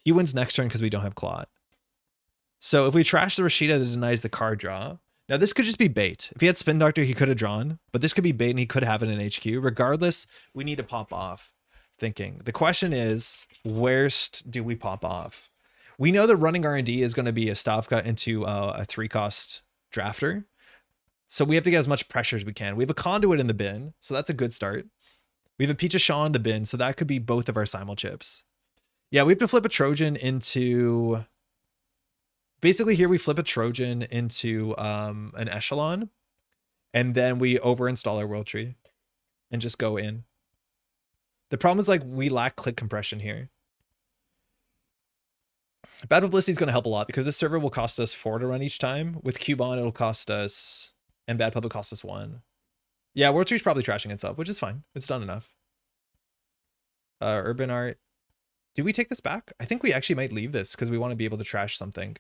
he wins next turn because we don't have Clot. So if we trash the Rashida that denies the card draw, now this could just be bait. If he had Spin Doctor, he could have drawn, but this could be bait and he could have it in HQ. Regardless, we need to pop off thinking. The question is, where'st do we pop off? We know that running R&D is going to be a Stavka into a 3-cost drafter. So we have to get as much pressure as we can. We have a Conduit in the bin, so that's a good start. We have a Peach of Shaw in the bin, so that could be both of our simul chips. Yeah, we have to flip a Trojan into... Basically here we flip a Trojan into an Echelon, and then we over-install our World Tree and just go in. The problem is like we lack click compression here. Bad Publicity is going to help a lot because this server will cost us 4 to run each time. With Cubon, it'll cost us, and Bad Public cost us 1. Yeah, World Tree's probably trashing itself, which is fine. It's done enough. Urban Art. Do we take this back? I think we actually might leave this because we want to be able to trash something.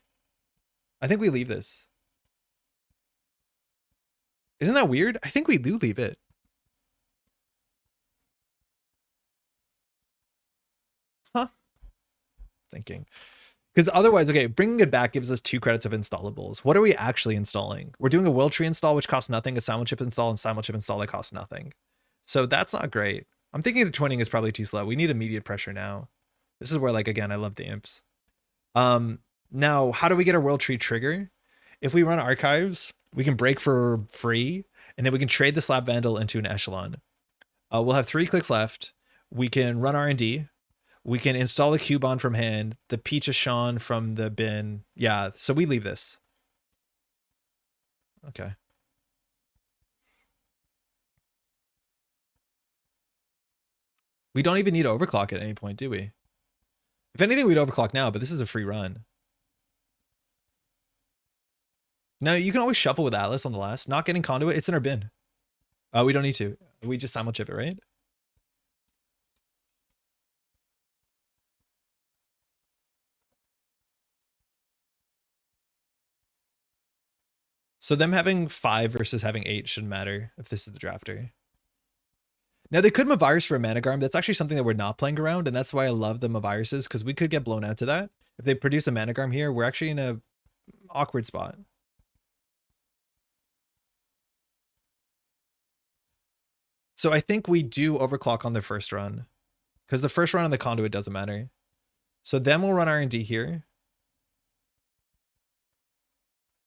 I think we leave this. Isn't that weird? I think we do leave it. Huh? Thinking. Because otherwise, okay, bringing it back gives us 2 credits of installables. What are we actually installing? We're doing a World Tree install, which costs nothing, a simul chip install, and simul chip install that costs nothing. So that's not great. I'm thinking the twinning is probably too slow. We need immediate pressure now. This is where, like, again, I love the imps. Now, how do we get a World Tree trigger? If we run archives, we can break for free, and then we can trade the Slap Vandal into an Echelon. We'll have 3 clicks left. We can run R&D. We can install the Cubon from hand, the Peach of Sean from the bin. Yeah, so we leave this. Okay. We don't even need to overclock at any point, do we? If anything, we'd overclock now, but this is a free run. Now, you can always shuffle with Atlas on the last. Not getting Conduit, it's in our bin. We don't need to. We just simul chip it, right? So them having 5 versus having 8 shouldn't matter if this is the drafter. Now they could Mavirus for a Managarm. That's actually something that we're not playing around, and that's why I love the Maviruses, because we could get blown out to that. If they produce a Managarm here, we're actually in a awkward spot. So I think we do overclock on the first run, because the first run on the Conduit doesn't matter. So then we'll run R&D here.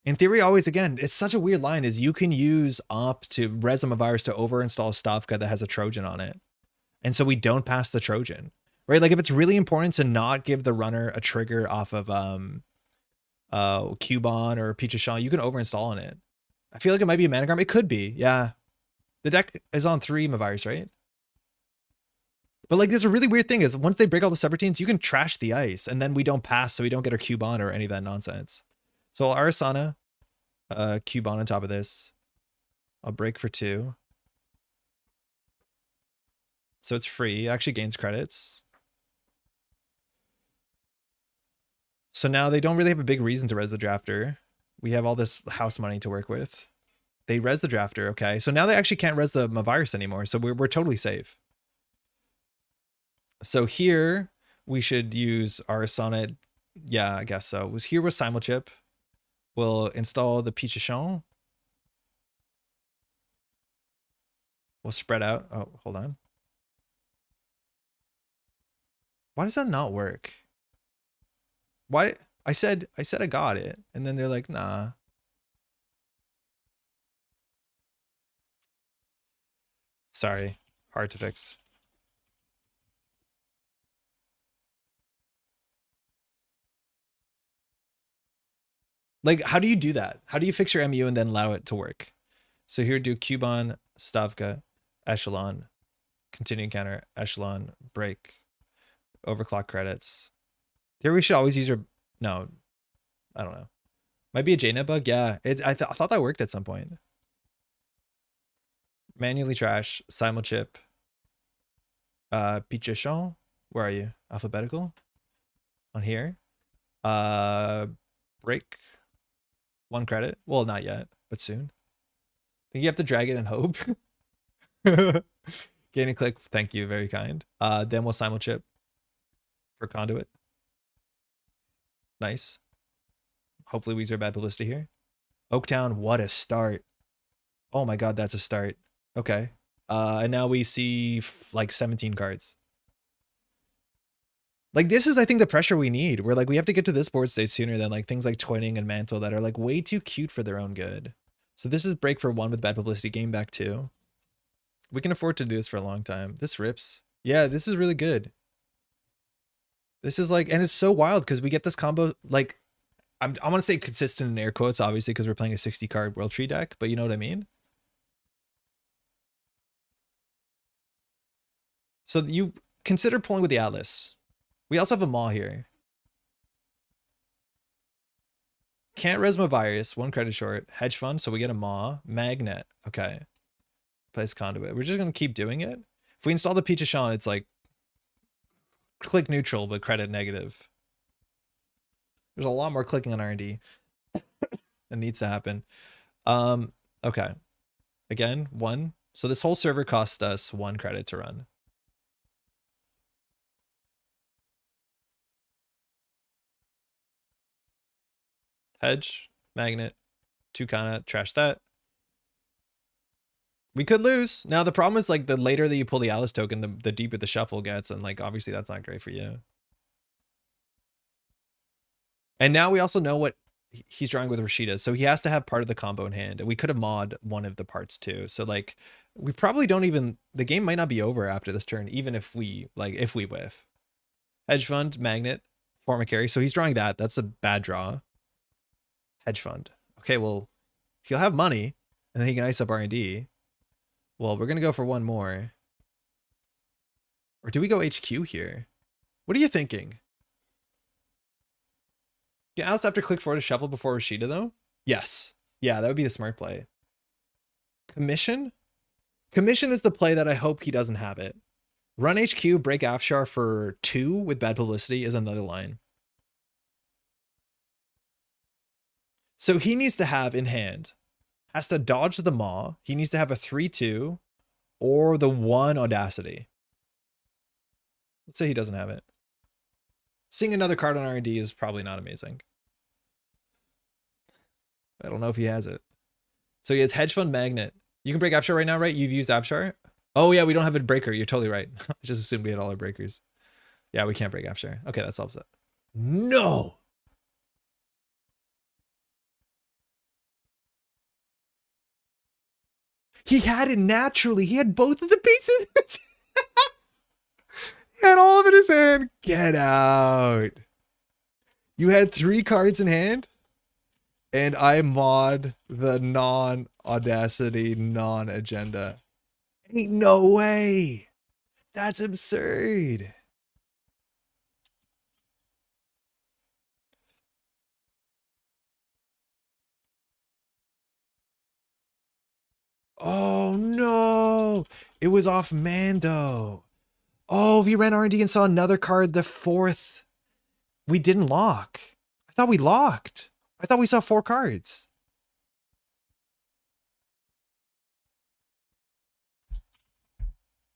In theory, always, again, it's such a weird line, is you can use op to res a virus to over-install Stavka that has a Trojan on it. And so we don't pass the Trojan, right? Like if it's really important to not give the runner a trigger off of Cubon or Peach of Shaw, you can over-install on it. I feel like it might be a Managram. It could be, yeah. The deck is on 3 Mavirus, right? But like there's a really weird thing is once they break all the subroutines, you can trash the ice and then we don't pass, so we don't get our Cubon or any of that nonsense. So I'll Arissana, Cubon on top of this. I'll break for 2. So it's free. It actually gains credits. So now they don't really have a big reason to res the drafter. We have all this house money to work with. They res the drafter, okay. So now they actually can't res the Mavirus anymore, so we're totally safe. So here we should use Arissana. Yeah, I guess so. Here was simul chip. We'll install the Peach of Shaw. We'll spread out. Oh, hold on. Why does that not work? Why? I said I got it, and then they're like, nah. Sorry, hard to fix. Like, how do you do that? How do you fix your MU and then allow it to work? So here, do Cubon, Stavka, Echelon, continue counter, Echelon, break, overclock credits. There we should always use your... No, I don't know. Might be a JNet bug. Yeah, I thought that worked at some point. Manually trash, simul chip, Pichachon. Where are you? Alphabetical? On here. Break. 1 credit. Well, not yet, but soon. I think you have to drag it and hope. Gain and click. Thank you. Very kind. Then we'll simulchip for conduit. Nice. Hopefully we use bad publicity here. Oaktown, what a start. Oh my god, that's a start. Okay. And now we see like 17 cards. Like, this is, I think, the pressure we need. We're like, we have to get to this board state sooner than like things like Twinning and Mantle that are like way too cute for their own good. So this is break for 1 with bad publicity, game back 2. We can afford to do this for a long time. This rips. Yeah, this is really good. This is like, and it's so wild because we get this combo, like, I'm gonna say consistent in air quotes, obviously, because we're playing a 60 card World Tree deck, but you know what I mean? So you consider pulling with the Atlas. We also have a Maw here. Can't Resma Virus, 1 credit short. Hedge Fund, so we get a Maw. Magnet, okay. Place Conduit. We're just gonna keep doing it. If we install the Peach of Sean, it's like click neutral, but credit negative. There's a lot more clicking on R&D that needs to happen. Okay. Again, 1. So this whole server cost us 1 credit to run. Hedge, Magnet, 2 kana, trash that. We could lose. Now the problem is like the later that you pull the Alice token, the deeper the shuffle gets, and like obviously that's not great for you. And now we also know what he's drawing with Rashida, so he has to have part of the combo in hand, and we could have mod one of the parts too. So like we probably don't even, the game might not be over after this turn, even if we whiff. Hedge Fund, Magnet, form a carry. So he's drawing that. That's a bad draw. Hedge Fund. Okay, well, he'll have money, and then he can ice up R&D. Well, we're gonna go for 1 more. Or do we go HQ here? What are you thinking? Yeah, Alice after click 4 to shuffle before Rashida though? Yes. Yeah, that would be the smart play. Commission? Commission is the play that I hope he doesn't have it. Run HQ, break Afshar for 2 with bad publicity is another line. So he needs to have in hand, has to dodge the Maw. He needs to have a 3-2 or the 1 Audacity. Let's say he doesn't have it. Seeing another card on R&D is probably not amazing. I don't know if he has it. So he has Hedge Fund, Magnet. You can break Afshar right now, right? You've used Afshar? Oh yeah, we don't have a breaker. You're totally right. I just assumed we had all our breakers. Yeah, we can't break Afshar. Okay, that solves it. No! He had it naturally. He had both of the pieces. He had all of it in his hand. Get out. You had 3 cards in hand, and I mod the non-Audacity, non-agenda. Ain't no way. That's absurd. Oh no. It was off Mando. Oh, we ran R&D and saw another card, the 4th. We didn't lock. I thought we locked. I thought we saw 4 cards.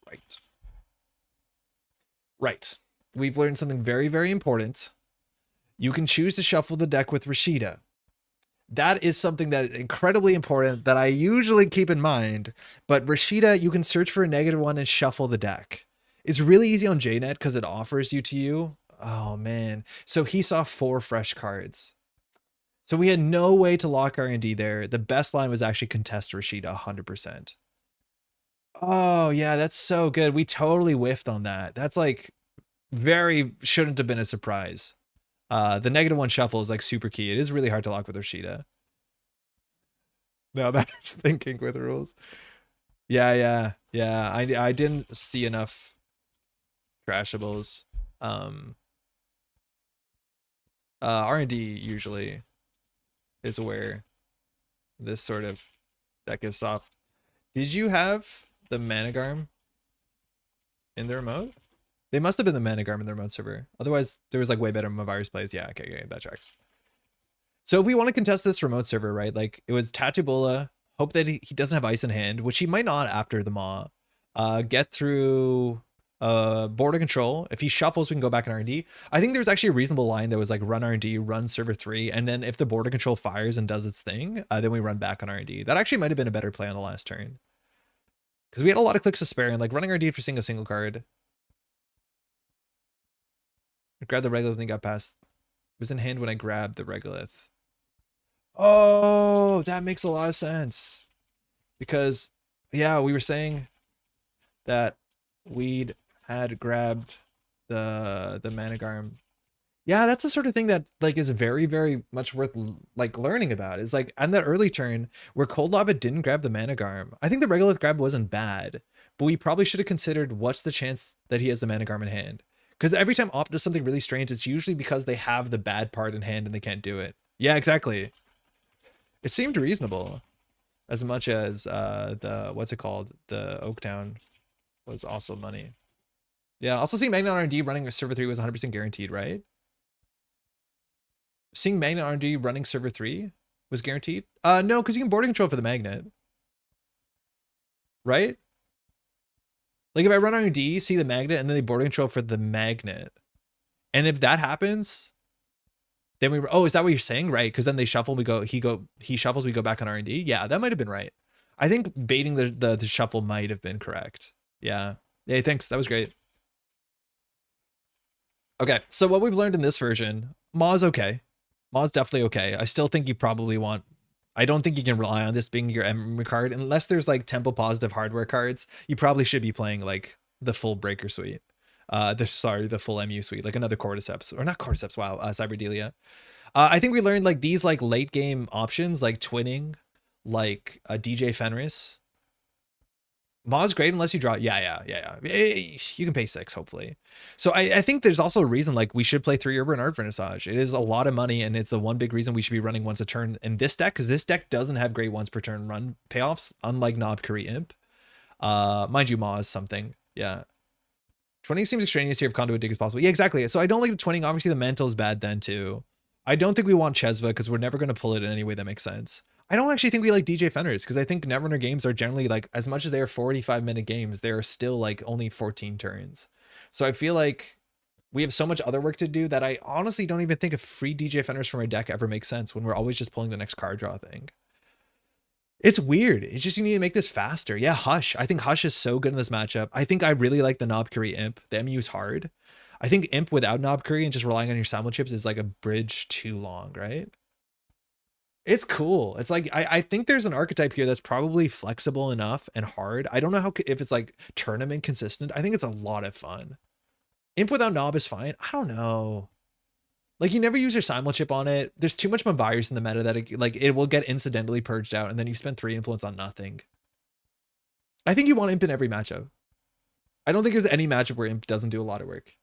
Right. Right. We've learned something very, very important. You can choose to shuffle the deck with Rashida. That is something that is incredibly important that I usually keep in mind. But Rashida, you can search for a -1 and shuffle the deck. It's really easy on JNet because it offers you to you. Oh, man. So he saw 4 fresh cards. So we had no way to lock R&D there. The best line was actually contest Rashida 100%. Oh, yeah, that's so good. We totally whiffed on that. That's like very shouldn't have been a surprise. The -1 shuffle is like super key. It is really hard to lock with Rashida. No, that's thinking with rules. Yeah. I didn't see enough crashables. R&D usually is where this sort of deck is soft. Did you have the Managarm in the remote? They must have been the Managarm in the remote server. Otherwise, there was like way better Mavirus plays. Yeah, okay, that tracks. So if we want to contest this remote server, right? Like it was Tatubola, hope that he doesn't have ice in hand, which he might not after the Maw. Get through border control. If he shuffles, we can go back in R&D. I think there was actually a reasonable line that was like run R&D, run server 3, and then if the border control fires and does its thing, then we run back on R&D. That actually might have been a better play on the last turn. Because we had a lot of clicks to spare, and like running R&D for single card. Grab the Regolith and he got past. It was in hand when I grabbed the Regolith. Oh, that makes a lot of sense. Because, yeah, we were saying that we'd had grabbed the Managarm. Yeah, that's the sort of thing that like is very, very much worth like learning about. Is like on that early turn where Cold Lava didn't grab the Managarm. I think the Regolith grab wasn't bad, but we probably should have considered what's the chance that he has the Managarm in hand. Because every time Op does something really strange, it's usually because they have the bad part in hand and they can't do it. Yeah, exactly. It seemed reasonable. As much as the, what's it called? The Oaktown was also money. Yeah, also seeing Magnet R&D running server 3 was 100% guaranteed, right? Seeing Magnet R&D running server 3 was guaranteed? No, because you can border control for the Magnet. Right? Like if I run R&D, see the Magnet, and then they border control for the Magnet. And if that happens, then we, oh, is that what you're saying? Right, because then they shuffle, he shuffles, we go back on R&D? Yeah, that might have been right. I think baiting the shuffle might have been correct. Yeah. Hey, thanks, that was great. Okay, so what we've learned in this version, Maw's okay. Maw's definitely okay. I still think you probably want, I don't think you can rely on this being your MU card unless there's like tempo positive hardware cards. You probably should be playing like the full breaker suite. The full MU suite, like another Cordyceps, or not Cordyceps, wow, Cyberdelia. I think we learned like these like late game options like twinning, like DJ Fenris. Maw's great unless you draw. Yeah. You can pay 6, hopefully. So I think there's also a reason like we should play 3 Urban Art Vernissage. It is a lot of money, and it's the one big reason we should be running once a turn in this deck, because this deck doesn't have great once per turn run payoffs, unlike Knobkerry Imp. Mind you, Maw is something. Yeah. 20 seems extraneous here if Conduit Dig is possible. Yeah, exactly. So I don't like the twinning. Obviously, the Mantle is bad then too. I don't think we want Chesva because we're never going to pull it in any way that makes sense. I don't actually think we like DJ Fenders because I think Netrunner games are generally like, as much as they are 45-minute games, they are still like only 14 turns. So I feel like we have so much other work to do that I honestly don't even think a free DJ Fenders from our deck ever makes sense when we're always just pulling the next card draw thing. It's weird. It's just you need to make this faster. Yeah, Hush. I think Hush is so good in this matchup. I think I really like the Knobkerry Imp. The MU is hard. I think Imp without Knobkerry and just relying on your Simul chips is like a bridge too long, right? It's cool. It's like, I think there's an archetype here that's probably flexible enough and hard. I don't know how, if it's like tournament consistent. I think it's a lot of fun. Imp without Knob is fine. I don't know. Like you never use your Simul chip on it. There's too much virus in the meta that it will get incidentally purged out and then you spend 3 influence on nothing. I think you want Imp in every matchup. I don't think there's any matchup where Imp doesn't do a lot of work.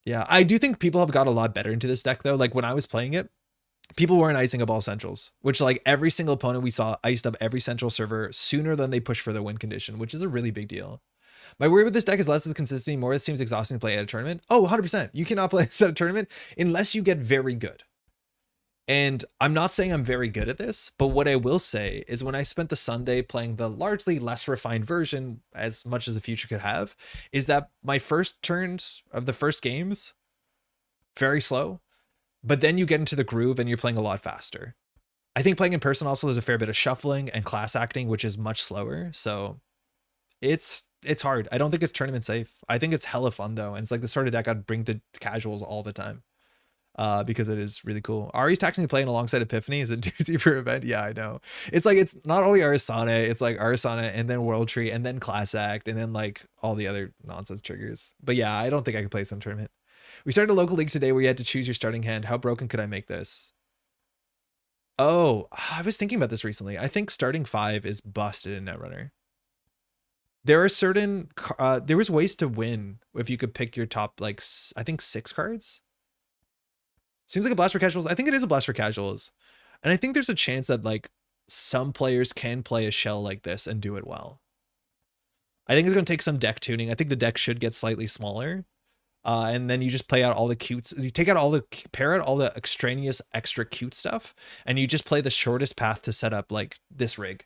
Yeah, I do think people have got a lot better into this deck though. Like when I was playing it, people weren't icing up all centrals, which like every single opponent we saw iced up every central server sooner than they push for the win condition, which is a really big deal. My worry with this deck is less of the consistency, more it seems exhausting to play at a tournament. Oh, 100%. You cannot play this at a tournament unless you get very good. And I'm not saying I'm very good at this, but what I will say is when I spent the Sunday playing the largely less refined version, as much as the future could have, is that my first turns of the first games, very slow, but then you get into the groove and you're playing a lot faster. I think playing in person also there's a fair bit of shuffling and class acting, which is much slower. So it's hard. I don't think it's tournament safe. I think it's hella fun though. And it's like the sort of deck I'd bring to casuals all the time. Because it is really cool. Ari's taxing playing alongside Epiphany is a doozy for event. Yeah, I know. It's like, it's not only Arissana, it's like Arissana and then World Tree and then Class Act and then like all the other nonsense triggers. But yeah, I don't think I could play some tournament. We started a local league today where you had to choose your starting hand. How broken could I make this? Oh, I was thinking about this recently. I think starting 5 is busted in Netrunner. There are certain, there was ways to win if you could pick your top, like, I think 6 cards. Seems like a blast for casuals. I think it is a blast for casuals. And I think there's a chance that like some players can play a shell like this and do it well. I think it's going to take some deck tuning. I think the deck should get slightly smaller. And then you just play out all the cute, you take out all the, pair out all the extraneous extra cute stuff, and you just play the shortest path to set up like this rig.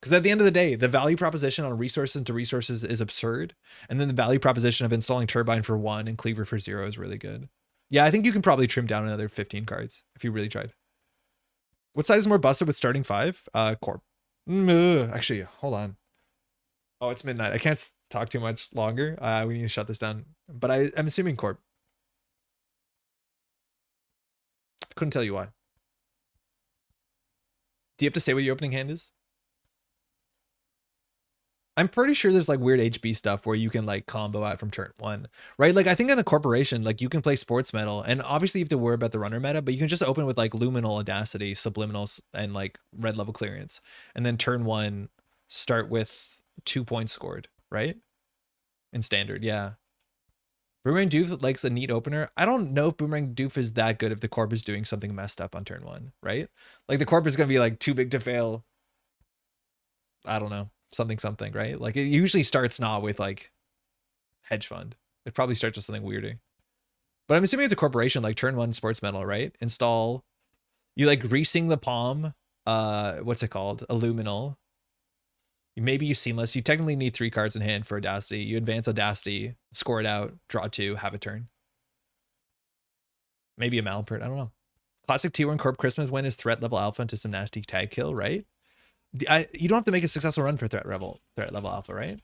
Because at the end of the day, the value proposition on resources to resources is absurd. And then the value proposition of installing Turbine for 1 and Cleaver for 0 is really good. Yeah, I think you can probably trim down another 15 cards if you really tried. What side is more busted with starting 5? Corp. Actually, hold on. Oh, it's midnight. I can't talk too much longer. We need to shut this down. But I'm assuming Corp. Couldn't tell you why. Do you have to say what your opening hand is? I'm pretty sure there's like weird HB stuff where you can like combo out from turn 1, right? Like I think in a corporation, like you can play sports metal, and obviously you have to worry about the runner meta, but you can just open with like luminal audacity, subliminals, and like red level clearance. And then turn 1, start with 2 points scored, right? In standard, yeah. Boomerang Doof likes a neat opener. I don't know if Boomerang Doof is that good if the corp is doing something messed up on turn 1, right? Like the corp is going to be like too big to fail. I don't know. Something, right? Like it usually starts not with like hedge fund. It probably starts with something weirder. But I'm assuming it's a corporation, like turn 1 sports metal, right? Install, you like re-sing the palm, what's it called? A luminal. Maybe you seamless. You technically need 3 cards in hand for Audacity. You advance Audacity, score it out, draw 2, have a turn. Maybe a Malapert, I don't know. Classic T1 Corp Christmas win is threat level alpha into some nasty tag kill, right? You don't have to make a successful run for threat level alpha, right?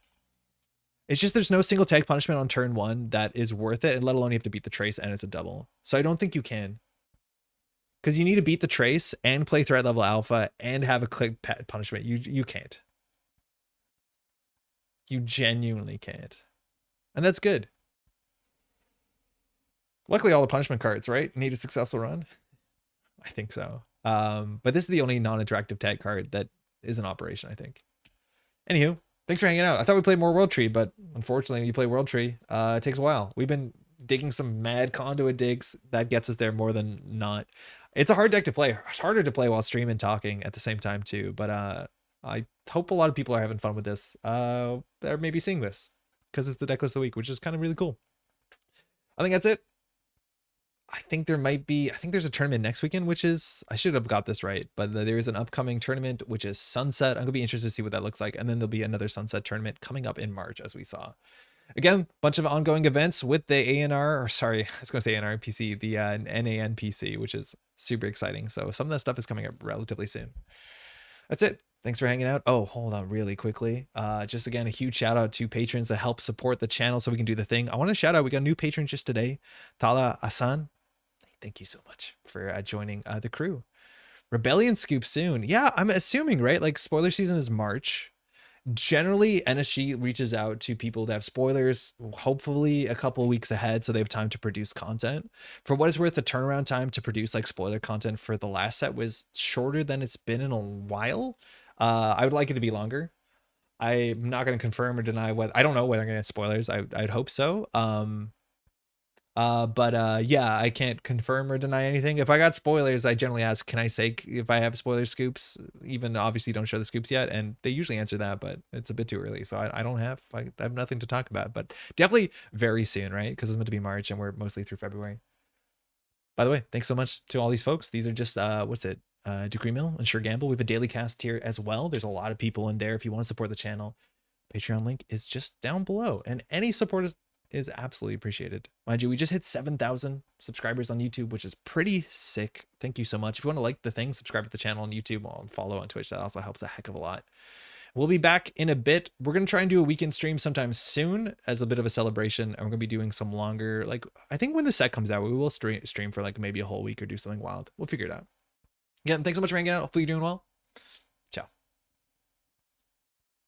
It's just there's no single tag punishment on turn 1 that is worth it, and let alone you have to beat the trace and it's a double. So I don't think you can. Because you need to beat the trace and play threat level alpha and have a click punishment. You can't. You genuinely can't. And that's good. Luckily, all the punishment cards, right? Need a successful run? I think so. But this is the only non-interactive tag card that is an operation, I think. Anywho, thanks for hanging out. I thought we played more World Tree, but unfortunately, when you play World Tree, it takes a while. We've been digging some mad conduit digs. That gets us there more than not. It's a hard deck to play. It's harder to play while streaming and talking at the same time, too. But I hope a lot of people are having fun with this. They're maybe seeing this because it's the deck list of the week, which is kind of really cool. I think that's it. I think there's a tournament next weekend, which is, I should have got this right, but there is an upcoming tournament, which is Sunset. I'm going to be interested to see what that looks like. And then there'll be another Sunset tournament coming up in March, as we saw. Again, bunch of ongoing events with the ANR, or sorry, I was going to say NRPC, the NANPC, which is super exciting. So some of that stuff is coming up relatively soon. That's it. Thanks for hanging out. Oh, hold on really quickly. Just again, a huge shout out to patrons that help support the channel so we can do the thing. I want to shout out, we got a new patron just today, Tala Asan. Thank you so much for joining the crew. Rebellion scoop soon. Yeah, I'm assuming, right? Like spoiler season is March. Generally, NSG reaches out to people that have spoilers, hopefully a couple of weeks ahead, so they have time to produce content. For what it's worth, the turnaround time to produce like spoiler content for the last set was shorter than it's been in a while. I would like it to be longer. I'm not going to confirm or deny what, I don't know whether I'm going to get spoilers. I'd hope so. Yeah, I can't confirm or deny anything. If I got spoilers, I generally ask, can I say if I have spoiler scoops? Even obviously don't show the scoops yet, and they usually answer that, but it's a bit too early, so I have nothing to talk about. But definitely very soon, right? Because it's meant to be March, and we're mostly through February. By the way, thanks so much to all these folks. These are just Decree Mill and Sure Gamble. We have a daily cast here as well. There's a lot of people in there. If you want to support the channel, Patreon link is just down below, and any support is absolutely appreciated. Mind you, we just hit 7,000 subscribers on YouTube, which is pretty sick. Thank you so much. If you want to like the thing, subscribe to the channel on YouTube or follow on Twitch. That also helps a heck of a lot. We'll be back in a bit. We're going to try and do a weekend stream sometime soon as a bit of a celebration. And we're going to be doing some longer, like, I think when the set comes out, we will stream for like maybe a whole week or do something wild. We'll figure it out. Again, thanks so much for hanging out. Hopefully you're doing well.